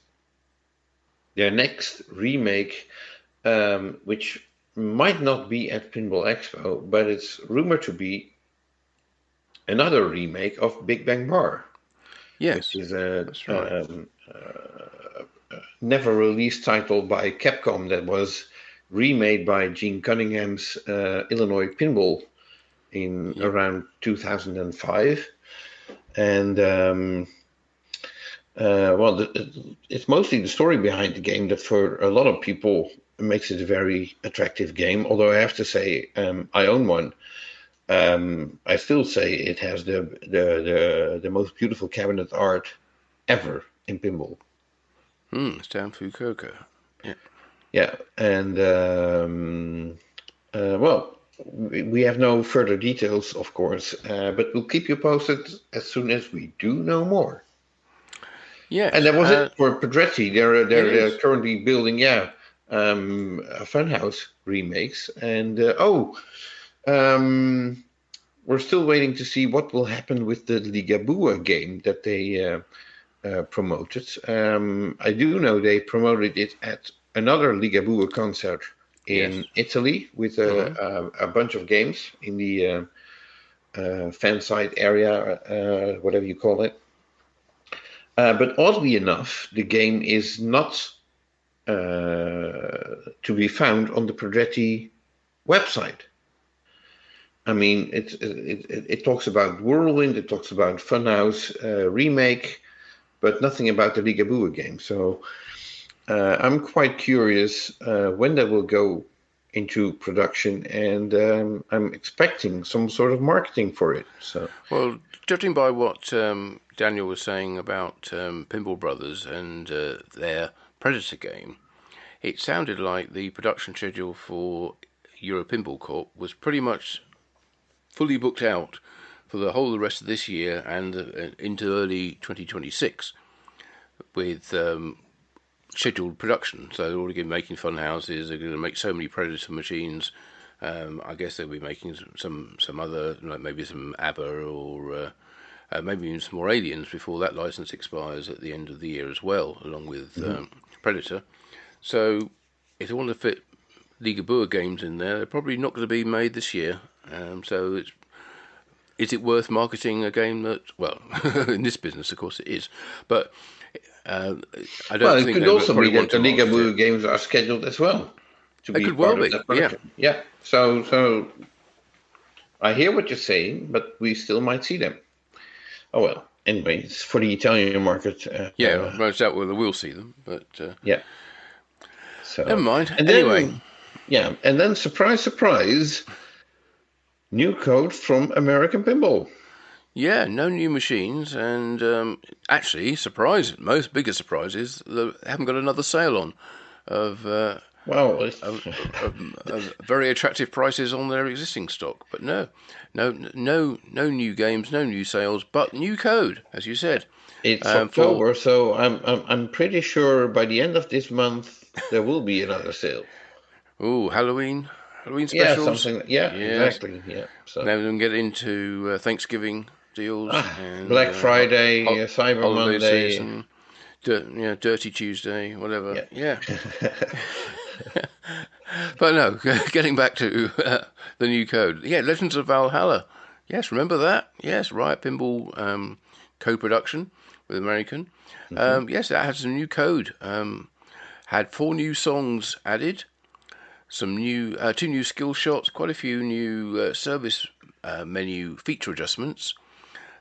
Speaker 2: their next remake, which might not be at Pinball Expo, but it's rumored to be another remake of Big Bang Bar, which
Speaker 1: Yes,
Speaker 2: is a
Speaker 1: that's right.
Speaker 2: never released title by Capcom that was remade by Gene Cunningham's Illinois Pinball in
Speaker 1: Yep.
Speaker 2: around 2005. And it's mostly the story behind the game that for a lot of people makes it a very attractive game. Although I have to say, I own one. I still say it has the most beautiful cabinet art ever in pinball.
Speaker 1: Stan Fukuoka. Yeah.
Speaker 2: Yeah, and we have no further details, of course, but we'll keep you posted as soon as we do know more.
Speaker 1: Yes.
Speaker 2: And that was it for Pedretti. They're
Speaker 1: is.
Speaker 2: currently building, Funhouse remakes, and we're still waiting to see what will happen with the Ligabue game that they promoted. I do know they promoted it at another Ligabue concert in Italy with a bunch of games in the fan site area, whatever you call it. But oddly enough, the game is not to be found on the Pedretti website. I mean, it talks about Whirlwind, it talks about Funhouse remake, but nothing about the Ligabue game. So I'm quite curious when that will go into production, and I'm expecting some sort of marketing for it. So,
Speaker 1: well, judging by what Daniel was saying about Pinball Brothers and their Predator game, it sounded like the production schedule for Euro Pinball Corp was pretty much fully booked out for the whole of the rest of this year and into early 2026 with scheduled production. So they're already making fun houses. They're going to make so many Predator machines. I guess they'll be making some other, like maybe some ABBA or maybe even some more Aliens before that license expires at the end of the year as well, along with Predator. So if they want to fit Ligabue games in there, they're probably not going to be made this year. So is it worth marketing a game that, well, in this business, of course, it is, but I don't
Speaker 2: it
Speaker 1: think
Speaker 2: could
Speaker 1: they would
Speaker 2: also be
Speaker 1: probably
Speaker 2: that
Speaker 1: want
Speaker 2: the
Speaker 1: to market
Speaker 2: Ligabue
Speaker 1: it.
Speaker 2: games are scheduled as well to
Speaker 1: It
Speaker 2: be
Speaker 1: could well
Speaker 2: part of
Speaker 1: be,
Speaker 2: that
Speaker 1: yeah.
Speaker 2: production. Yeah. So I hear what you're saying, but we still might see them. Oh well. Anyway, it's for the Italian market.
Speaker 1: Most doubt we'll see them, but
Speaker 2: Yeah. So
Speaker 1: never mind.
Speaker 2: and
Speaker 1: Anyway,
Speaker 2: then surprise, surprise, new code from American Pinball.
Speaker 1: yeah, no new machines, and actually, most biggest surprise is they haven't got another sale on of
Speaker 2: Wow.
Speaker 1: very attractive prices on their existing stock. But no new games, no new sales, but new code, as you said.
Speaker 2: It's
Speaker 1: For
Speaker 2: October, so I'm pretty sure by the end of this month there will be another sale.
Speaker 1: Halloween
Speaker 2: Yeah,
Speaker 1: specials.
Speaker 2: something. Yeah,
Speaker 1: Yes.
Speaker 2: exactly. Yeah. So
Speaker 1: Then we can get into Thanksgiving deals and
Speaker 2: Black Friday, Cyber
Speaker 1: holiday
Speaker 2: Monday.
Speaker 1: season, Dirty Tuesday, whatever. Yeah. But no, getting back to the new code. Yeah, Legends of Valhalla. Yes, remember that? Yes, Riot Pinball co-production with American. Yes, that has a new code. Had 4 new songs added, some new 2 new skill shots, quite a few new service menu feature adjustments,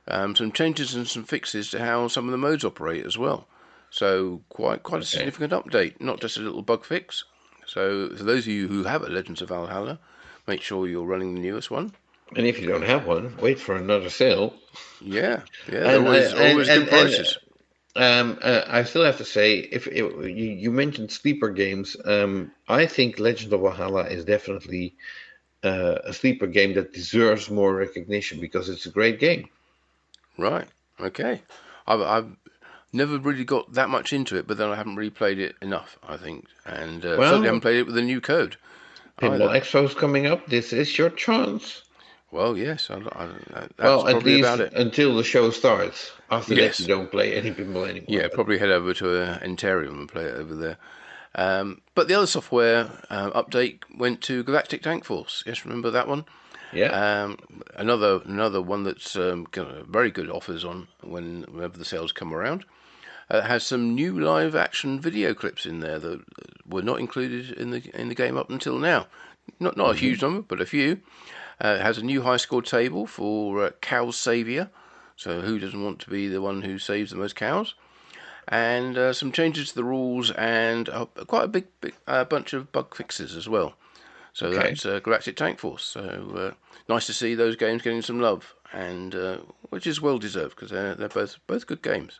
Speaker 1: some changes and some fixes to how some of the modes operate as well. So quite a significant update, not just a little bug fix. So for those of you who have a Legends of Valhalla, make sure you're running the newest one.
Speaker 2: And if you don't have one, wait for another sale.
Speaker 1: Yeah, they're
Speaker 2: And
Speaker 1: always good prices.
Speaker 2: I still have to say, if you mentioned sleeper games, I think Legend of Valhalla is definitely a sleeper game that deserves more recognition because it's a great game.
Speaker 1: Right. Okay. I've never really got that much into it, but then I haven't really played it enough, I think, and certainly haven't
Speaker 2: Well,
Speaker 1: played it with the new code
Speaker 2: Pinball
Speaker 1: either.
Speaker 2: Expo's coming up. This is your chance.
Speaker 1: Well, yes, that's
Speaker 2: Well, at
Speaker 1: probably
Speaker 2: least
Speaker 1: about it.
Speaker 2: until the show starts. After that, you
Speaker 1: Yes.
Speaker 2: don't play any pinball anymore.
Speaker 1: Yeah, probably head over to Entarium and play it over there. But the other software update went to Galactic Tank Force. Yes, remember that one?
Speaker 2: Yeah.
Speaker 1: Another one that's got very good offers on whenever the sales come around. Has some new live action video clips in there that were not included in the game up until now. Not a huge number, but a few. It has a new high score table for Cow Saviour. So who doesn't want to be the one who saves the most cows? And some changes to the rules and quite a big bunch of bug fixes as well. So
Speaker 2: Okay.
Speaker 1: that's Galactic Tank Force. So nice to see those games getting some love, and which is well deserved because they're both good games.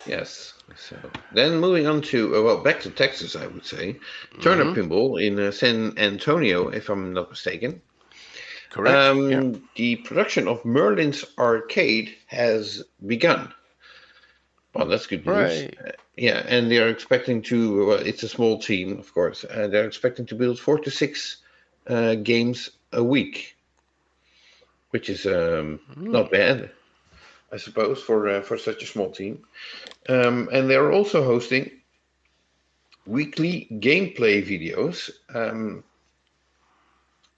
Speaker 2: Yes. So then moving on to back to Texas, I would say Turner Pinball in San Antonio, if I'm not mistaken.
Speaker 1: Correct. Yeah.
Speaker 2: The production of Merlin's Arcade has begun. Well, that's good news.
Speaker 1: Right.
Speaker 2: Yeah, and they're expecting to. Well, it's a small team, of course. They're expecting to build 4 to 6 games a week, which is not bad, I suppose, for such a small team. And they're also hosting weekly gameplay videos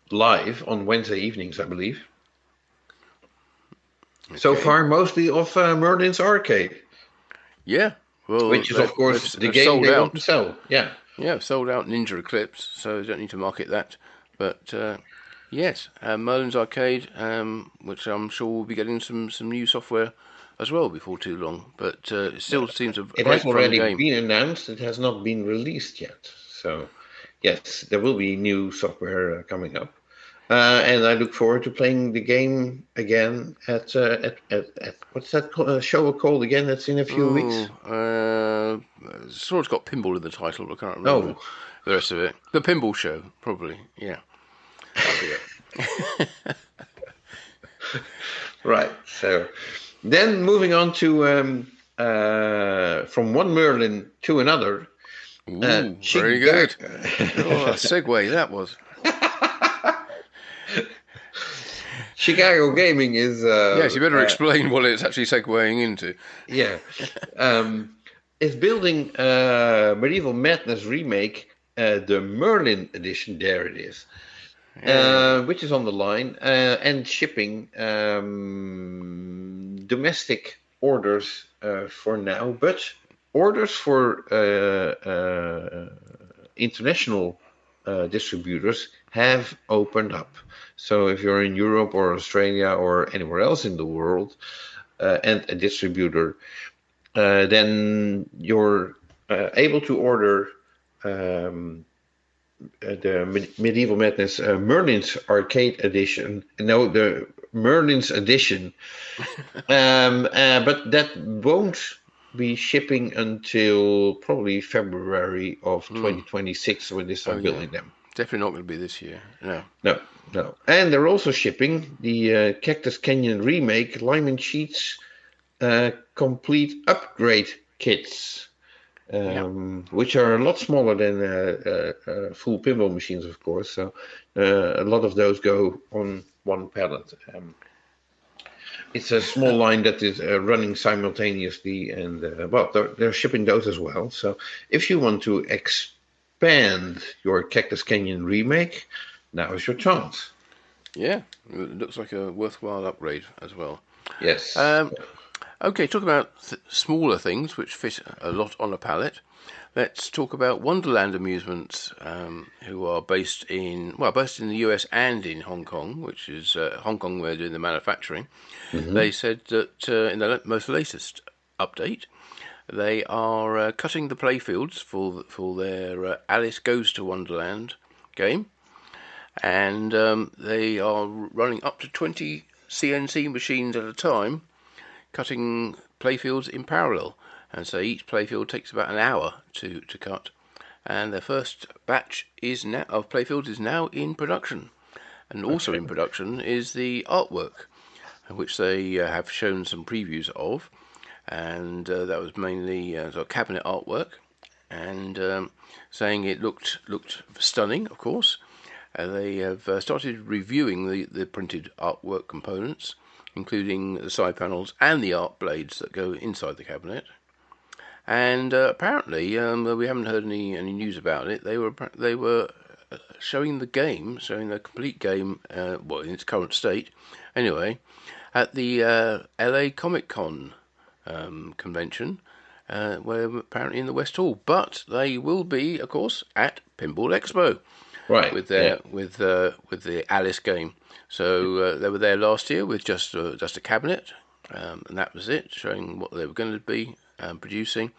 Speaker 2: live on Wednesday evenings, I believe. Okay. So far, mostly of Merlin's Arcade.
Speaker 1: Yeah. Well,
Speaker 2: which is, of course, the game they want to sell. Yeah.
Speaker 1: Yeah, sold out Ninja Eclipse, so you don't need to market that. But yes, Merlin's Arcade, which I'm sure will be getting some new software as well before too long. But it still seems a great fun game.
Speaker 2: It has already been announced. It has not been released yet. So, yes, there will be new software coming up. And I look forward to playing the game again at what's that show called again? That's in a few weeks.
Speaker 1: Sort of got pinball in the title, but I can't remember the rest of it. The Pinball Show, probably. Yeah, that'll be it.
Speaker 2: Right. So, then moving on to from one Merlin to another.
Speaker 1: Ooh, very good. Oh, a segue that was.
Speaker 2: Chicago Gaming is...
Speaker 1: yes, you better explain what it's actually segueing into.
Speaker 2: Yeah. It's building Medieval Madness remake, the Merlin edition, there it is, which is on the line, and shipping domestic orders for now, but orders for international distributors have opened up. So if you're in Europe or Australia or anywhere else in the world and a distributor, then you're able to order the Medieval Madness Merlin's Arcade Edition. No, the Merlin's Edition. But that won't be shipping until probably February of 2026 when they start building them.
Speaker 1: Definitely not going to be this year. No.
Speaker 2: And they're also shipping the Cactus Canyon Remake Lyman Sheets complete upgrade kits, which are a lot smaller than full pinball machines, of course. So a lot of those go on one pallet. It's a small line that is running simultaneously, and they're shipping those as well. So if you want to expand your Cactus Canyon Remake, now is your chance.
Speaker 1: Yeah, it looks like a worthwhile upgrade as well.
Speaker 2: Yes.
Speaker 1: Okay, talk about smaller things which fit a lot on a pallet. Let's talk about Wonderland Amusements, who are based in the US and in Hong Kong, which is Hong Kong where they're doing the manufacturing. Mm-hmm. They said that in the most latest update, they are cutting the playfields for their Alice Goes to Wonderland game. and they are running up to 20 CNC machines at a time, cutting playfields in parallel. And so each playfield takes about an hour to cut. And their first batch of playfields is now in production. And also in production is the artwork, which they have shown some previews of. And that was mainly sort of cabinet artwork, and saying it looked stunning, of course. They have started reviewing the printed artwork components, including the side panels and the art blades that go inside the cabinet. And apparently, we haven't heard any news about it. They were showing the complete game, in its current state, anyway, at the LA Comic Con convention, where apparently in the West Hall. But they will be, of course, at Pinball Expo,
Speaker 2: right?
Speaker 1: With the Alice game. So they were there last year with just a cabinet, and that was it, showing what they were going to be producing.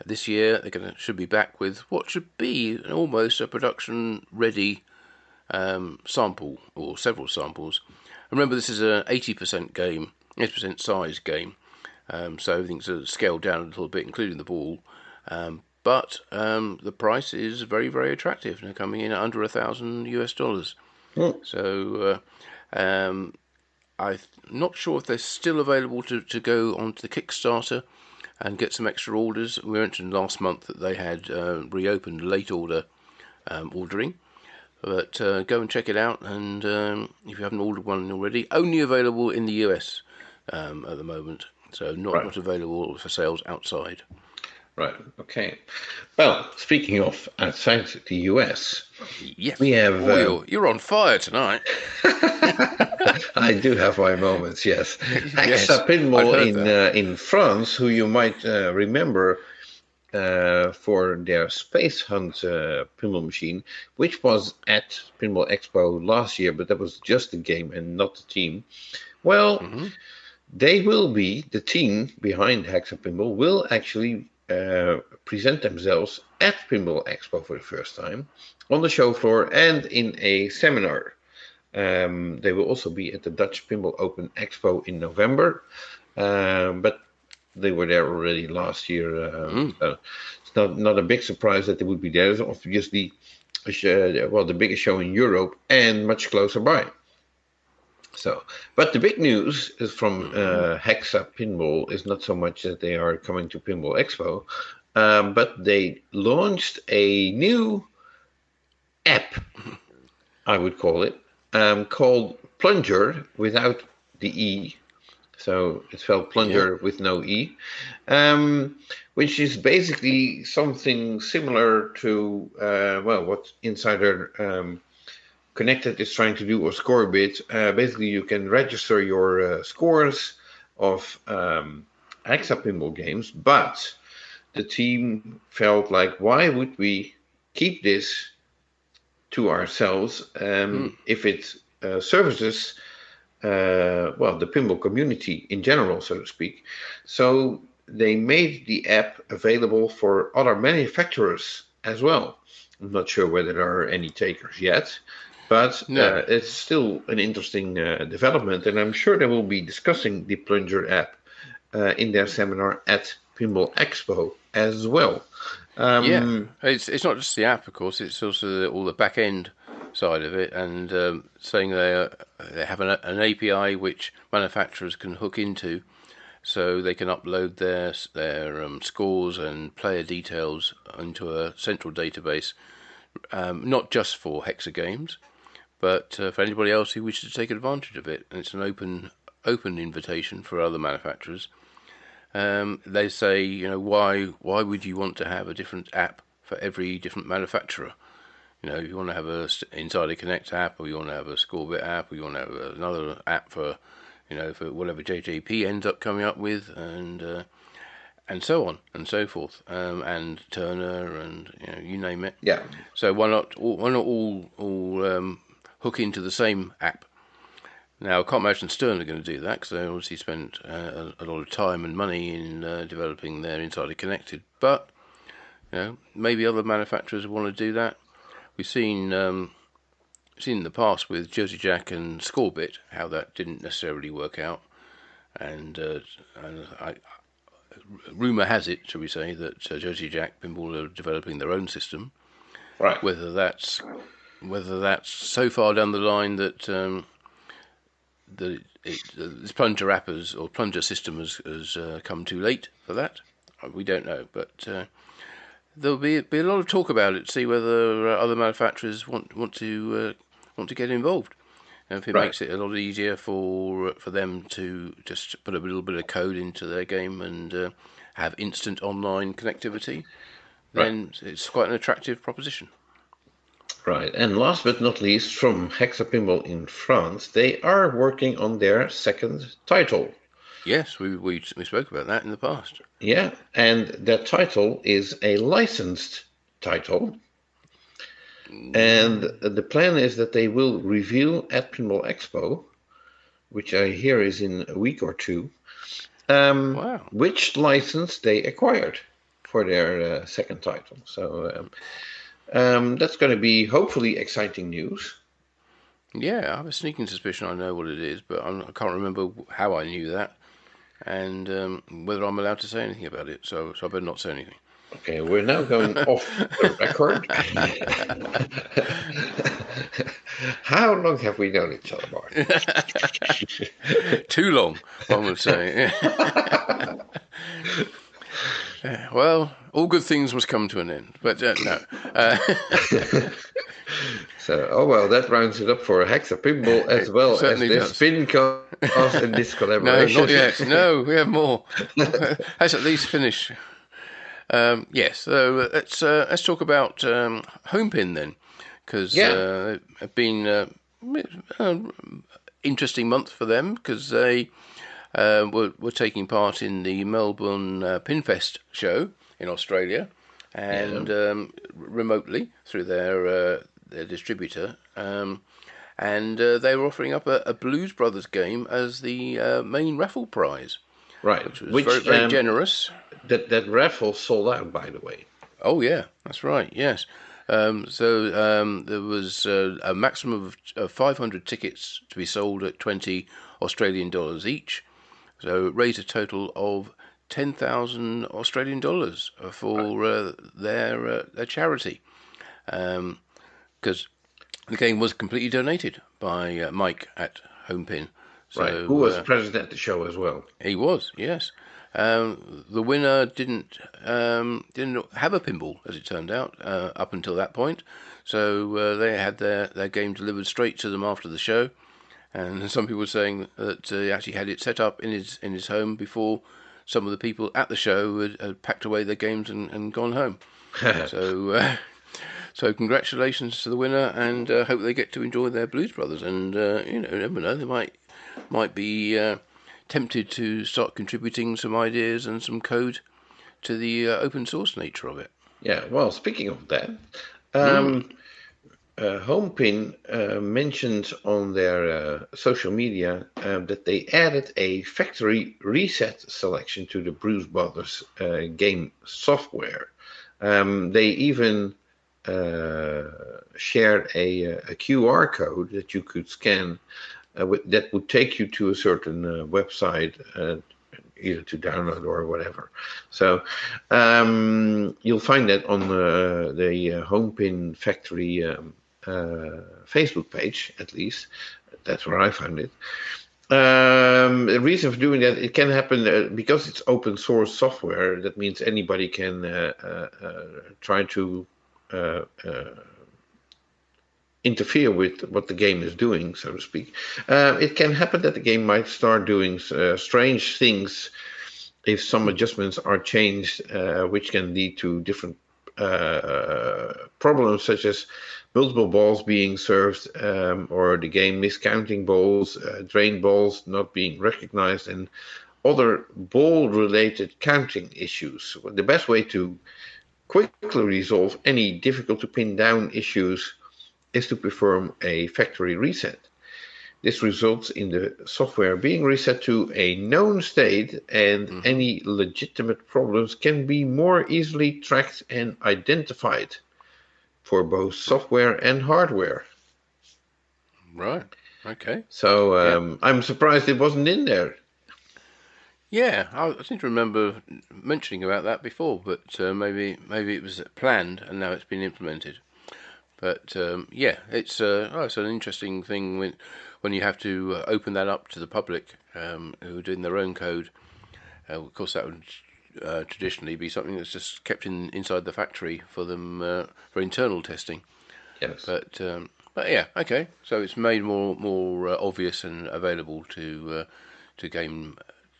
Speaker 1: This year they should be back with what should be almost a production ready sample, or several samples. Remember, this is an 80% game, 80% size game, so everything's scaled down a little bit, including the ball. But the price is very, very attractive. They're coming in at under $1,000 US. So I'm not sure if they're still available to go onto the Kickstarter and get some extra orders. We mentioned last month that they had reopened late order ordering. But go and check it out, and if you haven't ordered one already, only available in the US at the moment, so not available for sales outside.
Speaker 2: Right. Okay. Well, speaking of outside the US,
Speaker 1: yes,
Speaker 2: we have.
Speaker 1: You're on fire tonight.
Speaker 2: I do have my moments. Yes. Hexa Pinball in France, who you might remember for their Space Hunt pinball machine, which was at Pinball Expo last year, but that was just the game and not the team. Well, they will be, the team behind Hexa Pinball will actually present themselves at Pinball Expo for the first time on the show floor and in a seminar. They will also be at the Dutch Pinball Open Expo in November, but they were there already last year. So it's not a big surprise that they would be there. It's obviously the biggest show in Europe and much closer by. So, but the big news is from Hexa Pinball is not so much that they are coming to Pinball Expo, but they launched a new app, I would call it, called Plunger without the E. So it's spelled Plunger with no E, which is basically something similar to what Insider Connected is trying to do, or Scorebit. Basically, you can register your scores of Hexa Pinball games, but the team felt like, why would we keep this to ourselves if it services the pinball community in general, so to speak. So they made the app available for other manufacturers as well. I'm not sure whether there are any takers yet, but it's still an interesting development, and I'm sure they will be discussing the Plunger app in their seminar at Pinball Expo as well.
Speaker 1: It's not just the app, of course. It's also all the back end side of it, and saying they have an API which manufacturers can hook into, so they can upload their scores and player details into a central database, not just for Hexa games, but for anybody else who wishes to take advantage of it. And it's an open invitation for other manufacturers. They say, why would you want to have a different app for every different manufacturer? If you want to have a Insider Connect app, or you want to have a Scorebit app, or you want to have another app for whatever JJP ends up coming up with, and so on and so forth, and Turner, and you name it.
Speaker 2: Yeah.
Speaker 1: So why not all hook into the same app? Now, I can't imagine Stern are going to do that, because they obviously spent a lot of time and money in developing their Insider Connected. But maybe other manufacturers want to do that. We've seen seen in the past with Jersey Jack and Scorebit how that didn't necessarily work out, and rumor has it, shall we say, that Jersey Jack Pinball are developing their own system.
Speaker 2: Right.
Speaker 1: Whether that's so far down the line that this plunger wrappers or plunger system has come too late for that, we don't know. But there'll be a lot of talk about it. See whether other manufacturers want to get involved. And if it makes it a lot easier for them to just put a little bit of code into their game and have instant online connectivity, then it's quite an attractive proposition.
Speaker 2: Right, and last but not least, from Hexa Pinball in France, they are working on their second title.
Speaker 1: Yes, we spoke about that in the past.
Speaker 2: Yeah, and that title is a licensed title. And the plan is that they will reveal at Pinball Expo, which I hear is in a week or two, which license they acquired for their second title. So that's going to be hopefully exciting news.
Speaker 1: Yeah, I have a sneaking suspicion I know what it is, but I can't remember how I knew that and whether I'm allowed to say anything about it. So I better not say anything.
Speaker 2: Okay, we're now going off the record. How long have we known each other, Martin?
Speaker 1: Too long, one would say. Well, all good things must come to an end, but no.
Speaker 2: So, that rounds it up for Hexa Pinball as well as this PINcast and this collaboration.
Speaker 1: No, not yet. No, we have more. Let's at least finish. Yes, so let's talk about Homepin then, because it's been an interesting month for them because they were taking part in the Melbourne Pinfest show in Australia and remotely through their distributor, and they were offering up a Blues Brothers game as the main raffle prize.
Speaker 2: Right,
Speaker 1: which was very generous.
Speaker 2: That raffle sold out, by the way.
Speaker 1: Oh yeah, that's right. Yes. So there was a maximum of 500 tickets to be sold at 20 Australian dollars each. So it raised a total of 10,000 Australian dollars for their charity. Because the game was completely donated by Mike at Homepin. So,
Speaker 2: who was present at the show as well.
Speaker 1: He was, yes. The winner didn't have a pinball, as it turned out, up until that point. So they had their game delivered straight to them after the show. And some people were saying that he actually had it set up in his home before some of the people at the show had packed away their games and gone home. So congratulations to the winner, and hope they get to enjoy their Blues Brothers. And you never know, they might be tempted to start contributing some ideas and some code to the open source nature of it.
Speaker 2: Yeah, well, speaking of that, Homepin mentioned on their social media that they added a factory reset selection to the Blues Brothers game software. They even shared a QR code that you could scan that would take you to a certain website, either to download or whatever. So you'll find that on the Homepin Factory Facebook page, at least. That's where I found it. The reason for doing that, it can happen because it's open source software. That means anybody can try to interfere with what the game is doing, so to speak. It can happen that the game might start doing strange things if some adjustments are changed, which can lead to different problems, such as multiple balls being served, or the game miscounting balls, drain balls not being recognized, and other ball-related counting issues. The best way to quickly resolve any difficult to pin down issues is to perform a factory reset. This results in the software being reset to a known state, and any legitimate problems can be more easily tracked and identified for both software and hardware.
Speaker 1: Right. Okay.
Speaker 2: So
Speaker 1: Yeah.
Speaker 2: I'm surprised it wasn't in there.
Speaker 1: Yeah, I seem to remember mentioning about that before, but maybe it was planned and now it's been implemented. But yeah, it's an interesting thing when you have to open that up to the public who are doing their own code. Of course, that would traditionally be something that's just kept inside the factory for them for internal testing.
Speaker 2: Yes.
Speaker 1: But yeah, okay. So it's made more obvious and available to game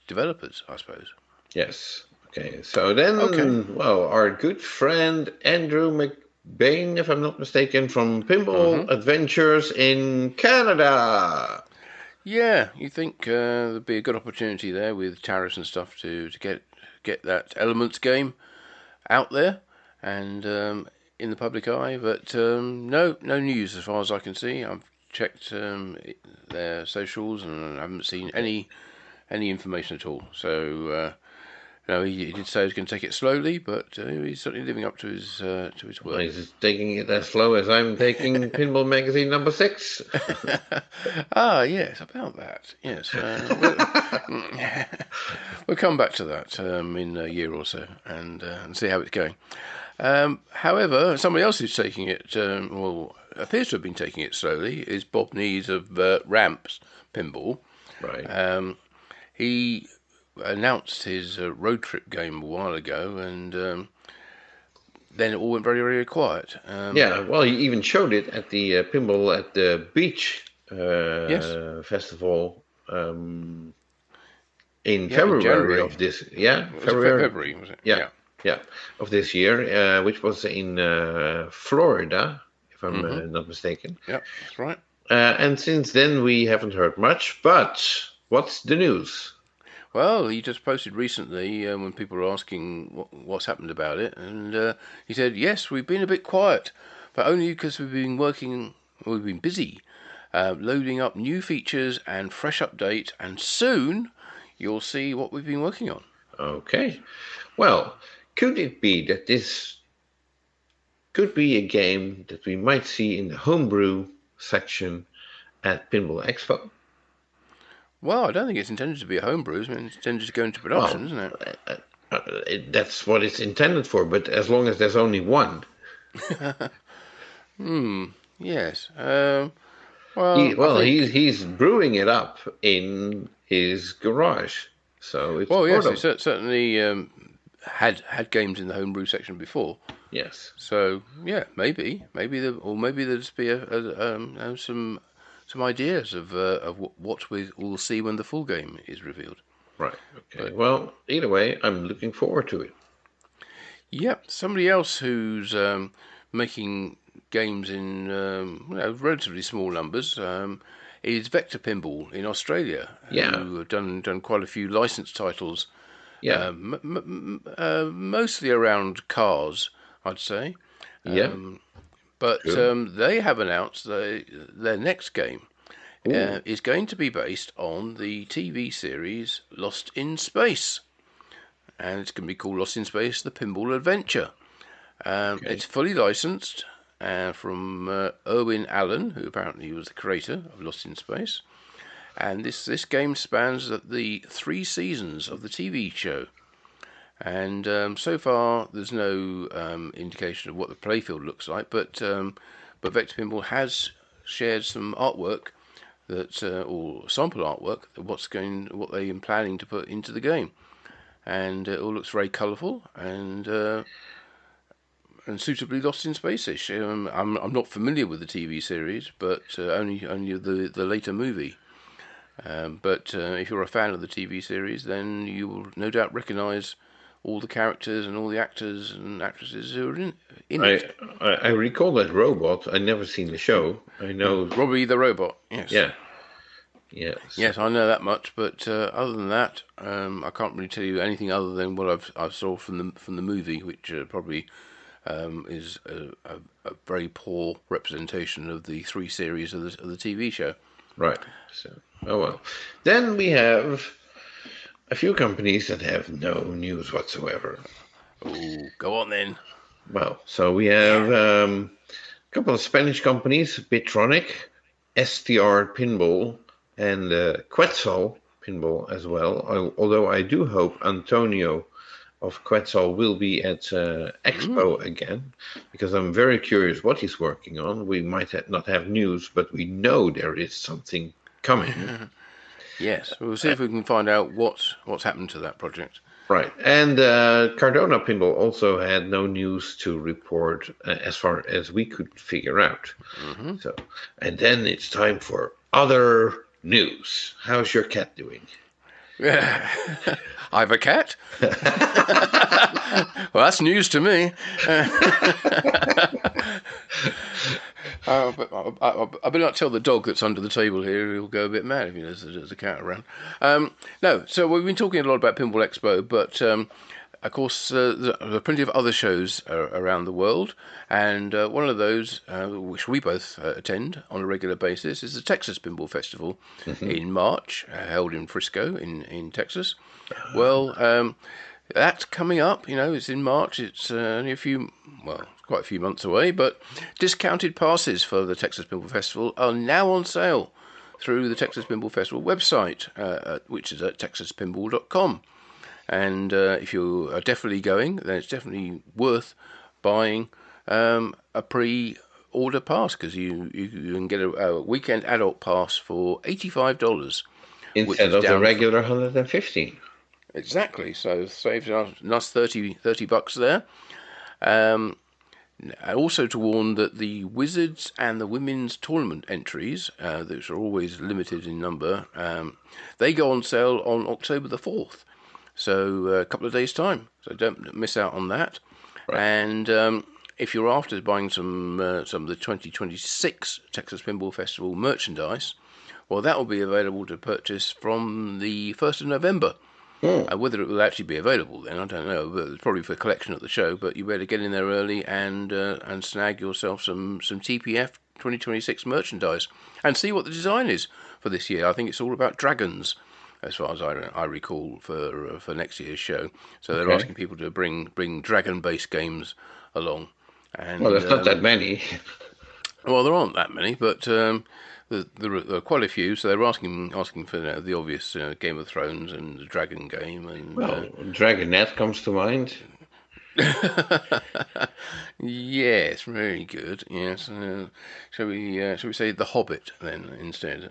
Speaker 1: developers, I suppose.
Speaker 2: Yes. Okay. So then,
Speaker 1: Okay.
Speaker 2: well, our good friend Andrew McBain, if I'm not mistaken, from Pinball
Speaker 1: Mhm.
Speaker 2: Adventures in Canada.
Speaker 1: Yeah, you think there'd be a good opportunity there with tariffs and stuff to get that Elements game out there and in the public eye, but no news as far as I can see. I've checked their socials and I haven't seen
Speaker 2: Okay.
Speaker 1: any information at all. So no, he did say he was going to take it slowly, but he's certainly living up to his
Speaker 2: Well,
Speaker 1: word.
Speaker 2: he's taking it as slow as I'm taking Pinball Magazine number 6.
Speaker 1: Ah, yes, about that. Yes, we'll come back to that in a year or so and see how it's going. However, somebody else who's taking it, well, appears to have been taking it slowly, is Bob Needs of Ramps Pinball.
Speaker 2: Right.
Speaker 1: He announced his road trip game a while ago, and then it all went very quiet.
Speaker 2: Yeah, well, he even showed it at the Pinball at the Beach
Speaker 1: Yes,
Speaker 2: festival in
Speaker 1: yeah, in
Speaker 2: February
Speaker 1: January.
Speaker 2: of this. Yeah,
Speaker 1: Was it
Speaker 2: February.
Speaker 1: February? Was it?
Speaker 2: Yeah,
Speaker 1: Yeah.
Speaker 2: yeah, of this year, which was in Florida, if I'm
Speaker 1: Mhm.
Speaker 2: not mistaken.
Speaker 1: Yeah, that's right.
Speaker 2: And since then, we haven't heard much. But what's the news?
Speaker 1: Well, he just posted recently when people were asking what's happened about it, and he said, "Yes, we've been a bit quiet, but only because we've been busy loading up new features and fresh update, and soon you'll see what we've been working on."
Speaker 2: Okay. Well, could it be that this could be a game that we might see in the homebrew section at Pinball Expo?
Speaker 1: Well, I don't think it's intended to be a homebrew. I mean, it's intended to go into production,
Speaker 2: Well,
Speaker 1: isn't it?
Speaker 2: that's what it's intended for, but as long as there's only one.
Speaker 1: Hmm. Yes. Well, I
Speaker 2: Well,
Speaker 1: think.
Speaker 2: he's brewing it up in his garage, so it's
Speaker 1: Well, yes, it
Speaker 2: portable.
Speaker 1: certainly had games in the homebrew section before.
Speaker 2: Yes,
Speaker 1: So yeah, maybe maybe there'll just be some ideas of what we'll see when the full game is revealed.
Speaker 2: right. Okay.
Speaker 1: But
Speaker 2: Well, either way, I'm looking forward to it.
Speaker 1: yeah, somebody else who's making games in relatively small numbers is Vector Pinball in Australia,
Speaker 2: Yeah,
Speaker 1: who have done quite a few licensed titles,
Speaker 2: yeah,
Speaker 1: mostly around cars, I'd say.
Speaker 2: yeah.
Speaker 1: But
Speaker 2: True.
Speaker 1: they have announced their next game
Speaker 2: Ooh,
Speaker 1: is going to be based on the TV series Lost in Space, and it's going to be called Lost in Space: The Pinball Adventure. It's
Speaker 2: okay.
Speaker 1: fully licensed from Irwin Allen, who apparently was the creator of Lost in Space, and this game spans the 3 seasons of the TV show. And so far, there's no indication of what the playfield looks like, but Vector Pinball has shared some artwork that or sample artwork of what they are planning to put into the game, and it all looks very colourful and suitably Lost in Space-ish. I'm not familiar with the TV series, but only the later movie. But if you're a fan of the TV series, then you will no doubt recognise all the characters and all the actors and actresses who are in
Speaker 2: I,
Speaker 1: it.
Speaker 2: I recall that robot. I never seen the show. I know.
Speaker 1: Robbie the robot, yes.
Speaker 2: Yeah, yeah. So,
Speaker 1: Yes, I know that much, but other than that, I can't really tell you anything other than what I saw from the movie, which probably is a very poor representation of the 3 series of the TV show.
Speaker 2: right. So, oh well. Then we have a few companies that have no news whatsoever.
Speaker 1: Oh, go on then.
Speaker 2: Well, so we have a couple of Spanish companies, Bitronic STR Pinball and Quetzal Pinball as well. Although I do hope Antonio of Quetzal will be at Expo again, because I'm very curious what he's working on. We might not have news, but we know there is something coming.
Speaker 1: Yes, we'll see if we can find out what's happened to that project.
Speaker 2: Right, and Cardona Pinball also had no news to report as far as we could figure out. So, and then it's time for other news. How's your cat doing?
Speaker 1: I have a cat. Well, that's news to me. I better not tell the dog that's under the table here. He'll go a bit mad if he knows there's a cat around. No, so we've been talking a lot about Pinball Expo, but of course there are plenty of other shows around the world, and one of those, which we both attend on a regular basis, is the Texas Pinball Festival in March, held in Frisco in Texas. Well, that's coming up, it's in March. It's only quite a few months away, but discounted passes for the Texas Pinball Festival are now on sale through the Texas Pinball Festival website, which is at texaspinball.com. And if you are definitely going, then it's definitely worth buying a pre-order pass, because you can get a weekend adult pass for $85.
Speaker 2: Instead of the regular $115.
Speaker 1: Exactly, so saves a nice $30 there. Also to warn that the Wizards and the women's tournament entries, which are always limited in number, they go on sale on October the 4th, so a couple of days' time. So don't miss out on that. Right. And if you're after buying some of the 2026 Texas Pinball Festival merchandise, well, that will be available to purchase from the 1st of November. Whether it will actually be available then, I don't know, but it's probably for collection at the show. But you better get in there early and snag yourself some TPF 2026 merchandise and see what the design is for this year. I think it's all about dragons, as far as I recall, for next year's show. So they're asking people to bring dragon-based games along. And,
Speaker 2: well, there's not that many.
Speaker 1: Well, there aren't that many, but there are quite a few. So they're asking for the obvious Game of Thrones and the Dragon game. And
Speaker 2: Dragonette comes to mind.
Speaker 1: Yes, very good. Yes, shall we say The Hobbit then instead,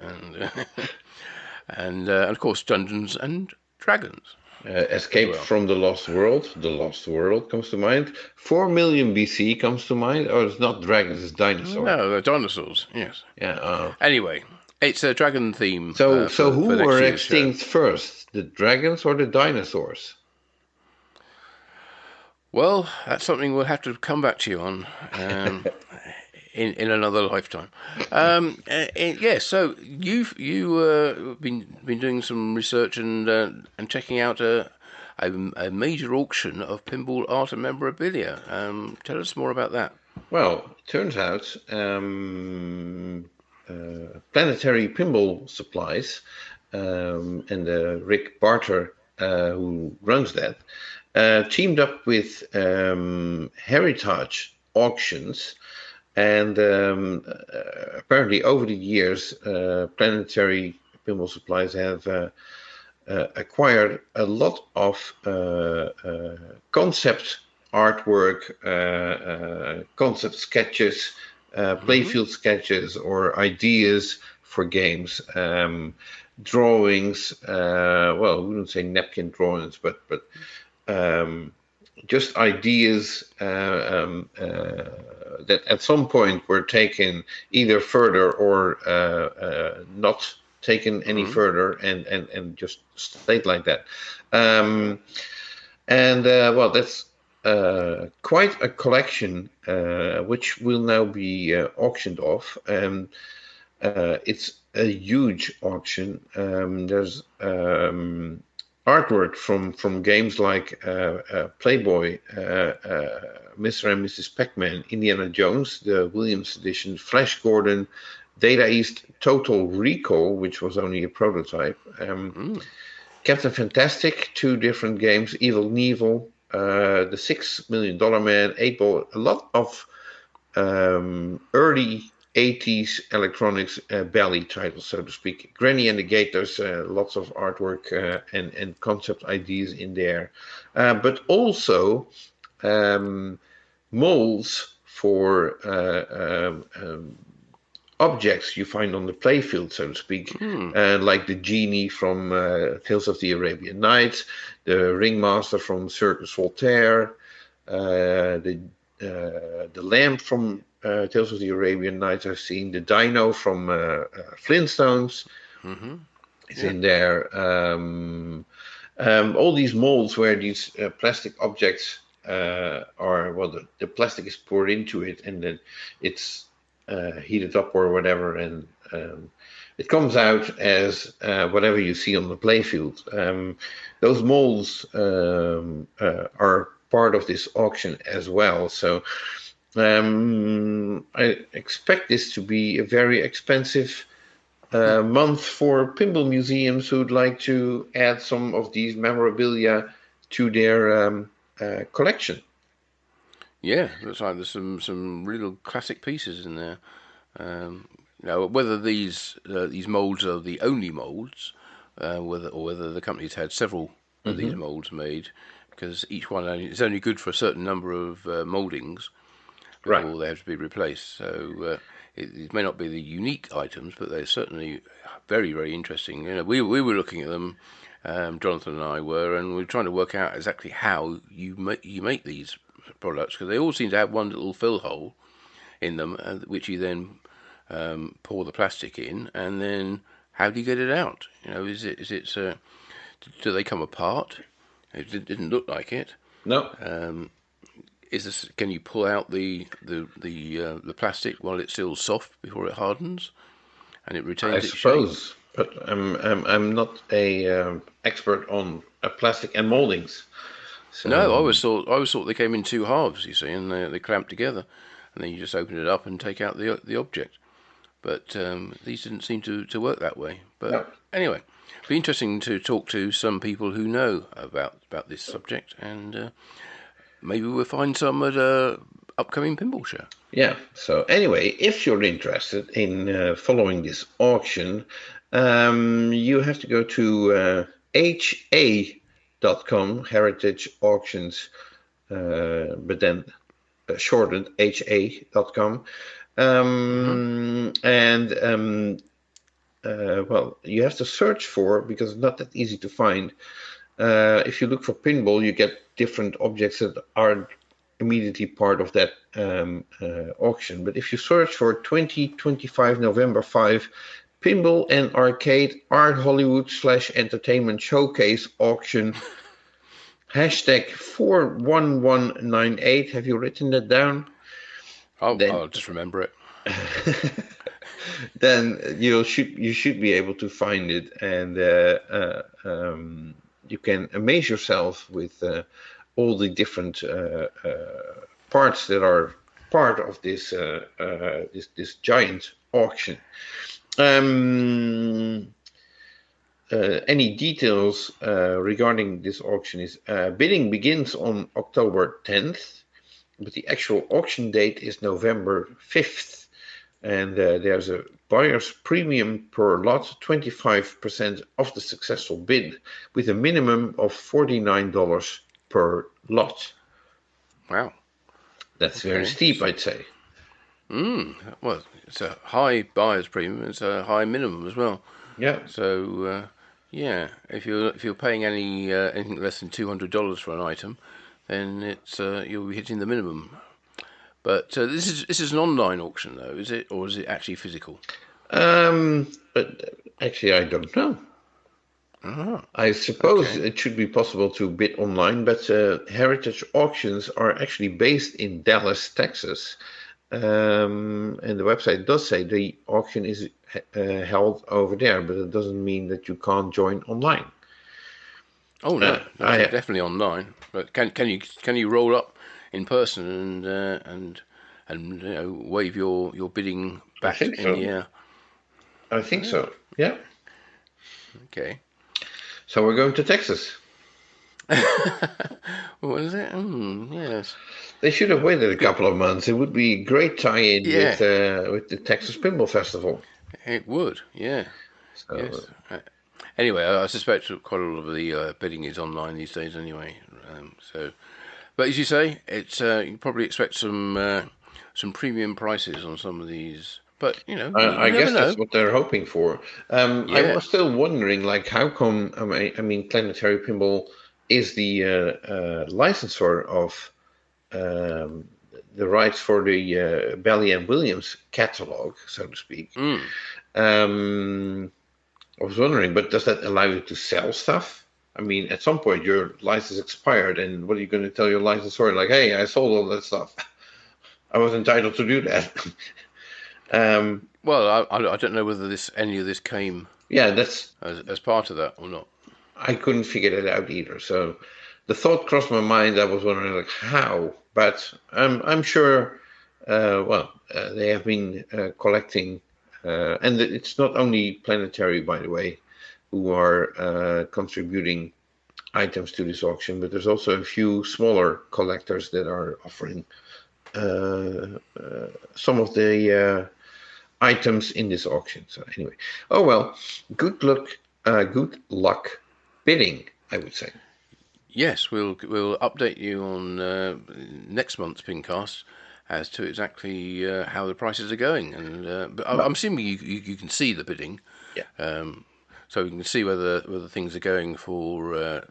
Speaker 1: and of course Dungeons and Dragons.
Speaker 2: Escape from the Lost World. The Lost World comes to mind. 4 million BC comes to mind. Oh, it's not dragons, it's dinosaurs.
Speaker 1: No, they're dinosaurs. Yes.
Speaker 2: Yeah.
Speaker 1: Anyway, it's a dragon theme.
Speaker 2: So who were extinct first, the dragons or the dinosaurs?
Speaker 1: Well, that's something we'll have to come back to you on in another lifetime. Yes. So you've been doing some research and checking out a major auction of pinball art and memorabilia. Tell us more about that.
Speaker 2: Well, it turns out Planetary Pinball Supplies and Rick Barter, who runs that, teamed up with Heritage Auctions, and apparently over the years, Planetary Pinball Supplies have acquired a lot of concept artwork, concept sketches, playfield sketches, or ideas for games, drawings. Well, we wouldn't say napkin drawings, but just ideas that at some point were taken either further or not taken any further, and just stayed like that. Well, that's quite a collection, which will now be auctioned off. It's a huge auction. There's artwork from games like Playboy, Mr. and Mrs. Pac-Man, Indiana Jones, the Williams edition, Flash Gordon, Data East Total Recall, which was only a prototype, Captain Fantastic, 2 different games, Evil Knievel, the $6 Million Man, 8 Ball, a lot of early 80s electronics Bally titles, so to speak. Granny and the Gate, there's lots of artwork and concept ideas in there. But also molds for objects you find on the playfield, so to speak, like the genie from Tales of the Arabian Nights, the ringmaster from Circus Voltaire, the lamp from Tales of the Arabian Nights I've seen, the dino from Flintstones is in there. All these molds where these plastic objects are, well, the plastic is poured into it and then it's heated up or whatever, and it comes out as whatever you see on the playfield. Those molds are part of this auction as well. So I expect this to be a very expensive month for pinball museums who'd like to add some of these memorabilia to their collection.
Speaker 1: Yeah, looks like there's some real classic pieces in there. Now, whether these molds are the only molds, whether the company's had several of these molds made, because each one is only good for a certain number of moldings before they have to be replaced. So it may not be the unique items, but they're certainly very, very interesting. You know, we were looking at them, Jonathan and I were, and we were trying to work out exactly how you make these products, because they all seem to have one little fill hole in them, which you then pour the plastic in, and then how do you get it out? You know, is it do they come apart? It didn't look like it.
Speaker 2: No.
Speaker 1: Can you pull out the plastic while it's still soft before it hardens, and it retains its shape? I suppose,
Speaker 2: but I'm not a expert on plastic and moldings. So,
Speaker 1: no, I always thought they came in two halves, you see, and they clamped together, and then you just open it up and take out the object. But these didn't seem to work that way. But anyway, it'd be interesting to talk to some people who know about this subject, and maybe we'll find some at a upcoming pinball show.
Speaker 2: Yeah. So anyway, if you're interested in following this auction, you have to go to HA.com, Heritage Auctions, but then shortened HA.com. And well, you have to search for, because it's not that easy to find. If you look for pinball, you get different objects that aren't immediately part of that auction. But if you search for 2025 November 5 Pinball and Arcade Art Hollywood / Entertainment Showcase Auction, hashtag 41198, have you written that down?
Speaker 1: I'll just remember it.
Speaker 2: Then you should be able to find it, and you can amaze yourself with all the different parts that are part of this this giant auction. Any details regarding this auction is bidding begins on October 10th, but the actual auction date is November 5th. And there's a buyer's premium per lot, 25% of the successful bid, with a minimum of $49 per lot.
Speaker 1: Wow.
Speaker 2: That's very steep, I'd say.
Speaker 1: Well, it's a high buyer's premium, it's a high minimum as well.
Speaker 2: Yeah.
Speaker 1: So, yeah, if you're paying anything less than $200 for an item, then it's you'll be hitting the minimum. But this is an online auction, though, is it, or is it actually physical?
Speaker 2: But actually, I don't know. I suppose it should be possible to bid online, but Heritage Auctions are actually based in Dallas, Texas, and the website does say the auction is held over there, but it doesn't mean that you can't join online.
Speaker 1: Oh no, definitely online. But can you roll up in person and you know, wave your bidding back in the air?
Speaker 2: I think so. Yeah.
Speaker 1: Okay.
Speaker 2: So we're going to Texas.
Speaker 1: What is it? Yes.
Speaker 2: They should have waited a couple of months. It would be a great tie-in
Speaker 1: Yeah,
Speaker 2: with the Texas Pinball Festival.
Speaker 1: it would. Yeah.
Speaker 2: So
Speaker 1: Yes. Anyway, I suspect quite a lot of the bidding is online these days anyway. But as you say, it's you probably expect some premium prices on some of these. But
Speaker 2: I
Speaker 1: you never
Speaker 2: guess that's
Speaker 1: know.
Speaker 2: what they're hoping for. I
Speaker 1: Yeah.
Speaker 2: was still wondering, like, how come? I mean, Planetary Pinball is the licensor of um, the rights for the Bally and Williams catalog, so to speak.
Speaker 1: Mm.
Speaker 2: I was wondering, but does that allow you to sell stuff? I mean, at some point your license expired, and what are you going to tell your licensor? Like, hey, I sold all that stuff. I was entitled to do that.
Speaker 1: Well, I don't know whether any of this came
Speaker 2: Yeah, that's
Speaker 1: as part of that or not.
Speaker 2: I couldn't figure that out either. So the thought crossed my mind. I was wondering, like, how, but I'm sure. They have been collecting, and it's not only Planetary, by the way, who are contributing items to this auction, but there's also a few smaller collectors that are offering some of the items in this auction. So anyway, oh well, good luck bidding, I would say.
Speaker 1: Yes, we'll update you on next month's PINcast as to exactly how the prices are going, and but I'm
Speaker 2: Well,
Speaker 1: assuming you can see the bidding,
Speaker 2: yeah.
Speaker 1: so you can see whether things are going for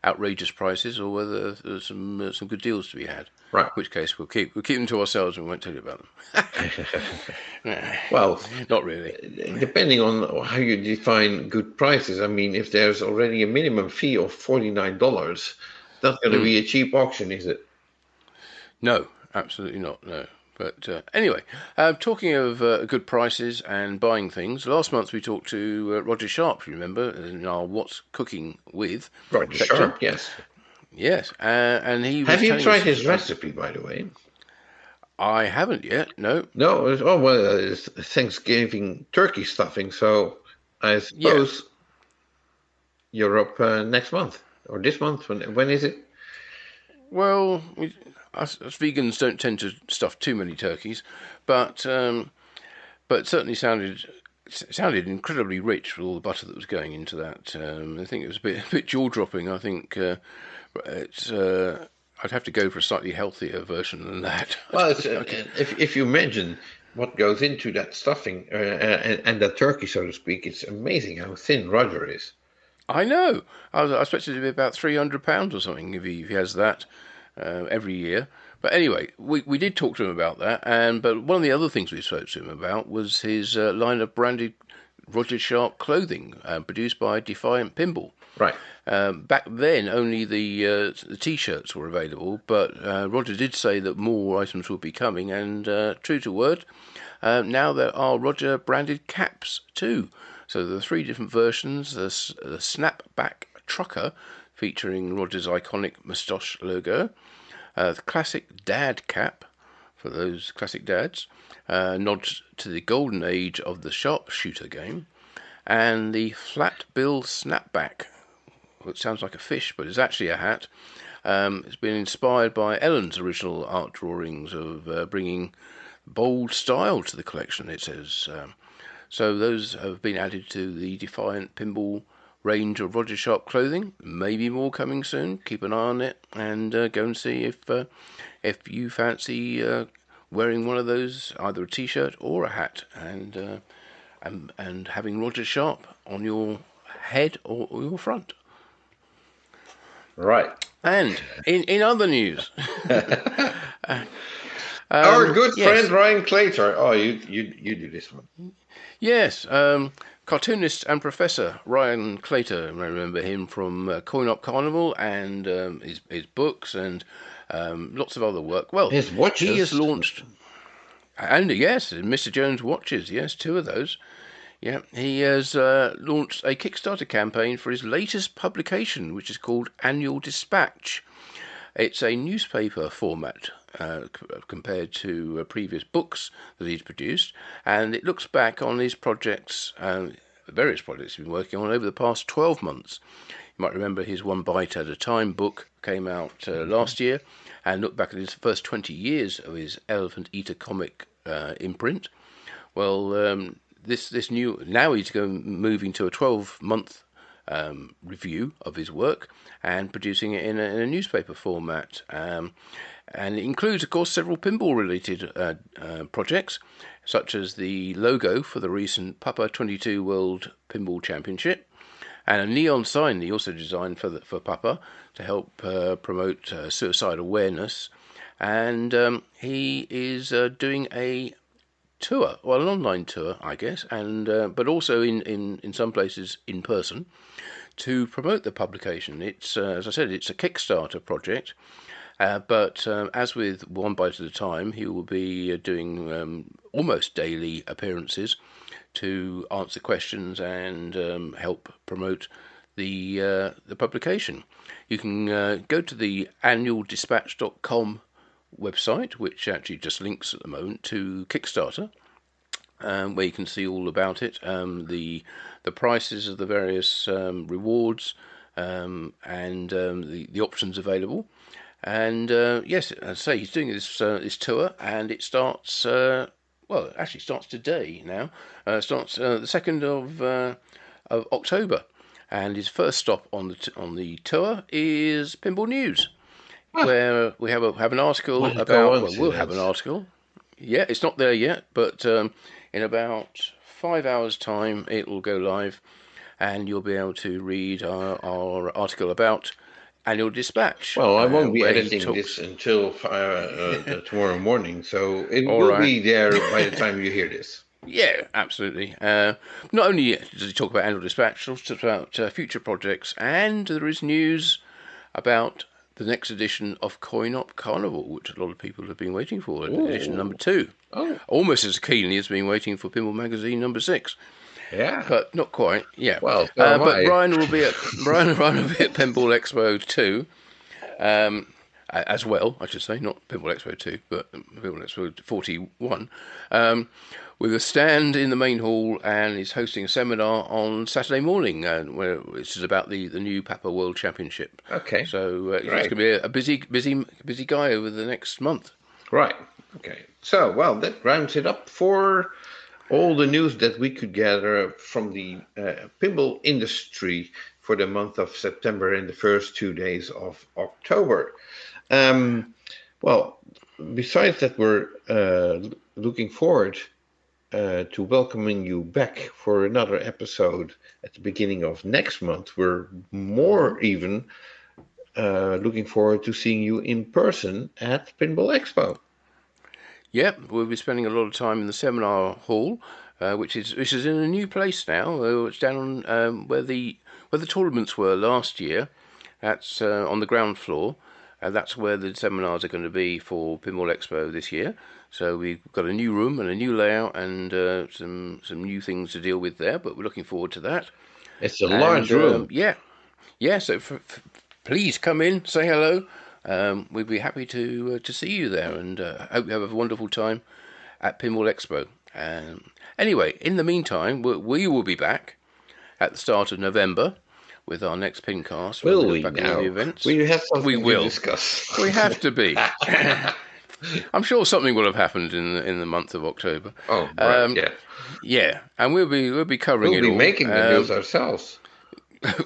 Speaker 1: outrageous prices or whether there's some good deals to be had.
Speaker 2: Right.
Speaker 1: In which case we'll keep them to ourselves and we won't tell you about them.
Speaker 2: Well,
Speaker 1: Not really.
Speaker 2: depending on how you define good prices, I mean, if there's already a minimum fee of $49, that's going to be a cheap auction, is it?
Speaker 1: No, absolutely not. No. But anyway, talking of good prices and buying things, last month we talked to Roger Sharp, you remember, in our What's Cooking With
Speaker 2: Right,
Speaker 1: section.
Speaker 2: sharp, yes.
Speaker 1: Yes, and he was
Speaker 2: Have you
Speaker 1: telling
Speaker 2: tried
Speaker 1: us,
Speaker 2: his recipe, by the way?
Speaker 1: I haven't yet, no.
Speaker 2: No, oh well, it's Thanksgiving turkey stuffing, so I
Speaker 1: Yeah,
Speaker 2: suppose you're up next month or this month. When is it?
Speaker 1: well, us vegans don't tend to stuff too many turkeys, but certainly sounded incredibly rich with all the butter that was going into that. I think it was a bit jaw dropping. I think it's. I'd have to go for a slightly healthier version than that.
Speaker 2: Well, it's, if you imagine what goes into that stuffing and that turkey, so to speak, it's amazing how thin Roger is.
Speaker 1: I know. I expected it to be about £300 or something if he has that every year. But anyway, we did talk to him about that, but one of the other things we spoke to him about was his line of branded Roger Sharp clothing produced by Defiant Pinball.
Speaker 2: Right.
Speaker 1: Back then, only the T-shirts were available, but Roger did say that more items would be coming, and true to word, now there are Roger branded caps too. So there are three different versions: the snapback trucker featuring Roger's iconic moustache logo, the classic dad cap for those classic dads, nods to the golden age of the sharpshooter game, and the flat bill snapback. Well, it sounds like a fish, but it's actually a hat. It's been inspired by Ellen's original art drawings of bringing bold style to the collection, it says. So those have been added to the Defiant Pinball range of Roger Sharp clothing. Maybe more coming soon. Keep an eye on it and go and see if you fancy wearing one of those, either a t-shirt or a hat, and having Roger Sharp on your head or your front.
Speaker 2: Right.
Speaker 1: And in other news,
Speaker 2: Our good
Speaker 1: yes.
Speaker 2: friend Ryan Claytor. Oh, you do this one.
Speaker 1: Yes, cartoonist and professor Ryan Claytor. I remember him from Coin Op Carnival and his books and lots of other work. Well,
Speaker 2: His watches.
Speaker 1: he has launched, and yes, Mr. Jones watches. Yes, two of those. Yeah, he has launched a Kickstarter campaign for his latest publication, which is called Annual Dispatch. It's a newspaper format compared to previous books that he's produced, and it looks back on his projects, various projects he's been working on over the past 12 months. might remember his One Bite at a Time book came out last year, and look back at his first 20 years of his Elephant Eater comic imprint. Well, this new, now he's moving to a 12-month review of his work and producing it in a newspaper format. And it includes, of course, several pinball-related projects, such as the logo for the recent Papa 22 World Pinball Championship, and a neon sign he also designed for Papa to help promote suicide awareness. And he is doing a tour, well, an online tour, I guess, and but also in some places in person to promote the publication. It's as I said, it's a Kickstarter project. But as with One Bite at a Time, he will be doing almost daily appearances to answer questions and help promote the publication. You can go to the annualdispatch.com website, which actually just links at the moment to Kickstarter, where you can see all about it, the prices of the various rewards, and the options available. And yes, as I say, he's doing this tour, and it starts. Well, it actually starts today now. Starts the 2nd of October, and his first stop on the tour is Pinball News, where we have an article about. Well, we'll have an article. Yeah, it's not there yet, but in about 5 hours' time, it will go live, and you'll be able to read our article about Annual Dispatch.
Speaker 2: Well, I won't be editing this until tomorrow morning, so it will be there by the time you hear this.
Speaker 1: Yeah, absolutely. Not only does he talk about Annual Dispatch, also about future projects, and there is news about the next edition of Coin-Op Carnival, which a lot of people have been waiting for, edition number 2. Oh. Almost as keenly as been waiting for Pinball Magazine number 6.
Speaker 2: Yeah,
Speaker 1: but not quite. Yeah,
Speaker 2: well,
Speaker 1: but Brian will be at Pinball Expo 2, as well. I should say, not Pinball Expo 2, but Pinball Expo 41, with a stand in the main hall, and is hosting a seminar on Saturday morning, where this is about the new Papa World Championship.
Speaker 2: Okay.
Speaker 1: So it's going to be a busy guy over the next month.
Speaker 2: Right. Okay. So that rounds it up for all the news that we could gather from the pinball industry for the month of September and the first 2 days of October. Besides that, we're looking forward to welcoming you back for another episode at the beginning of next month. We're more even looking forward to seeing you in person at Pinball Expo.
Speaker 1: Yep, we'll be spending a lot of time in the seminar hall, which is in a new place now. It's down where the tournaments were last year. That's on the ground floor. That's where the seminars are going to be for Pinball Expo this year. So we've got a new room and a new layout and some new things to deal with there. But we're looking forward to that.
Speaker 2: It's a large room.
Speaker 1: Yeah. So please come in, say hello. We'd be happy to see you there, and hope you have a wonderful time at Pinball Expo. Anyway, in the meantime, we will be back at the start of November with our next PINcast.
Speaker 2: Will we now? We have something to discuss.
Speaker 1: We have to be. I'm sure something will have happened in the month of October.
Speaker 2: Oh, right, yeah.
Speaker 1: Yeah, and we'll be covering it all.
Speaker 2: We'll be making the news ourselves.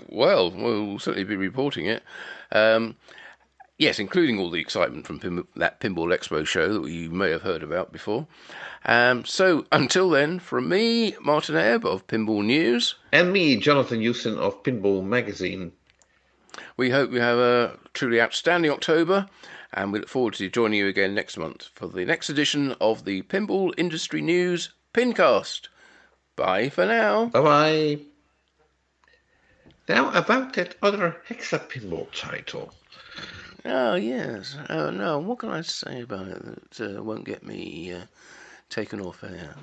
Speaker 1: Well, we'll certainly be reporting it. Yes, including all the excitement from that Pinball Expo show that you may have heard about before. So until then, from me, Martin Ebb of Pinball News.
Speaker 2: And me, Jonathan Houston of Pinball Magazine.
Speaker 1: We hope you have a truly outstanding October, and we look forward to joining you again next month for the next edition of the Pinball Industry News PINcast. Bye for now.
Speaker 2: Bye-bye. Now about that other Hexa Pinball title.
Speaker 1: Oh, yes. Oh, no, what can I say about it that won't get me taken off air?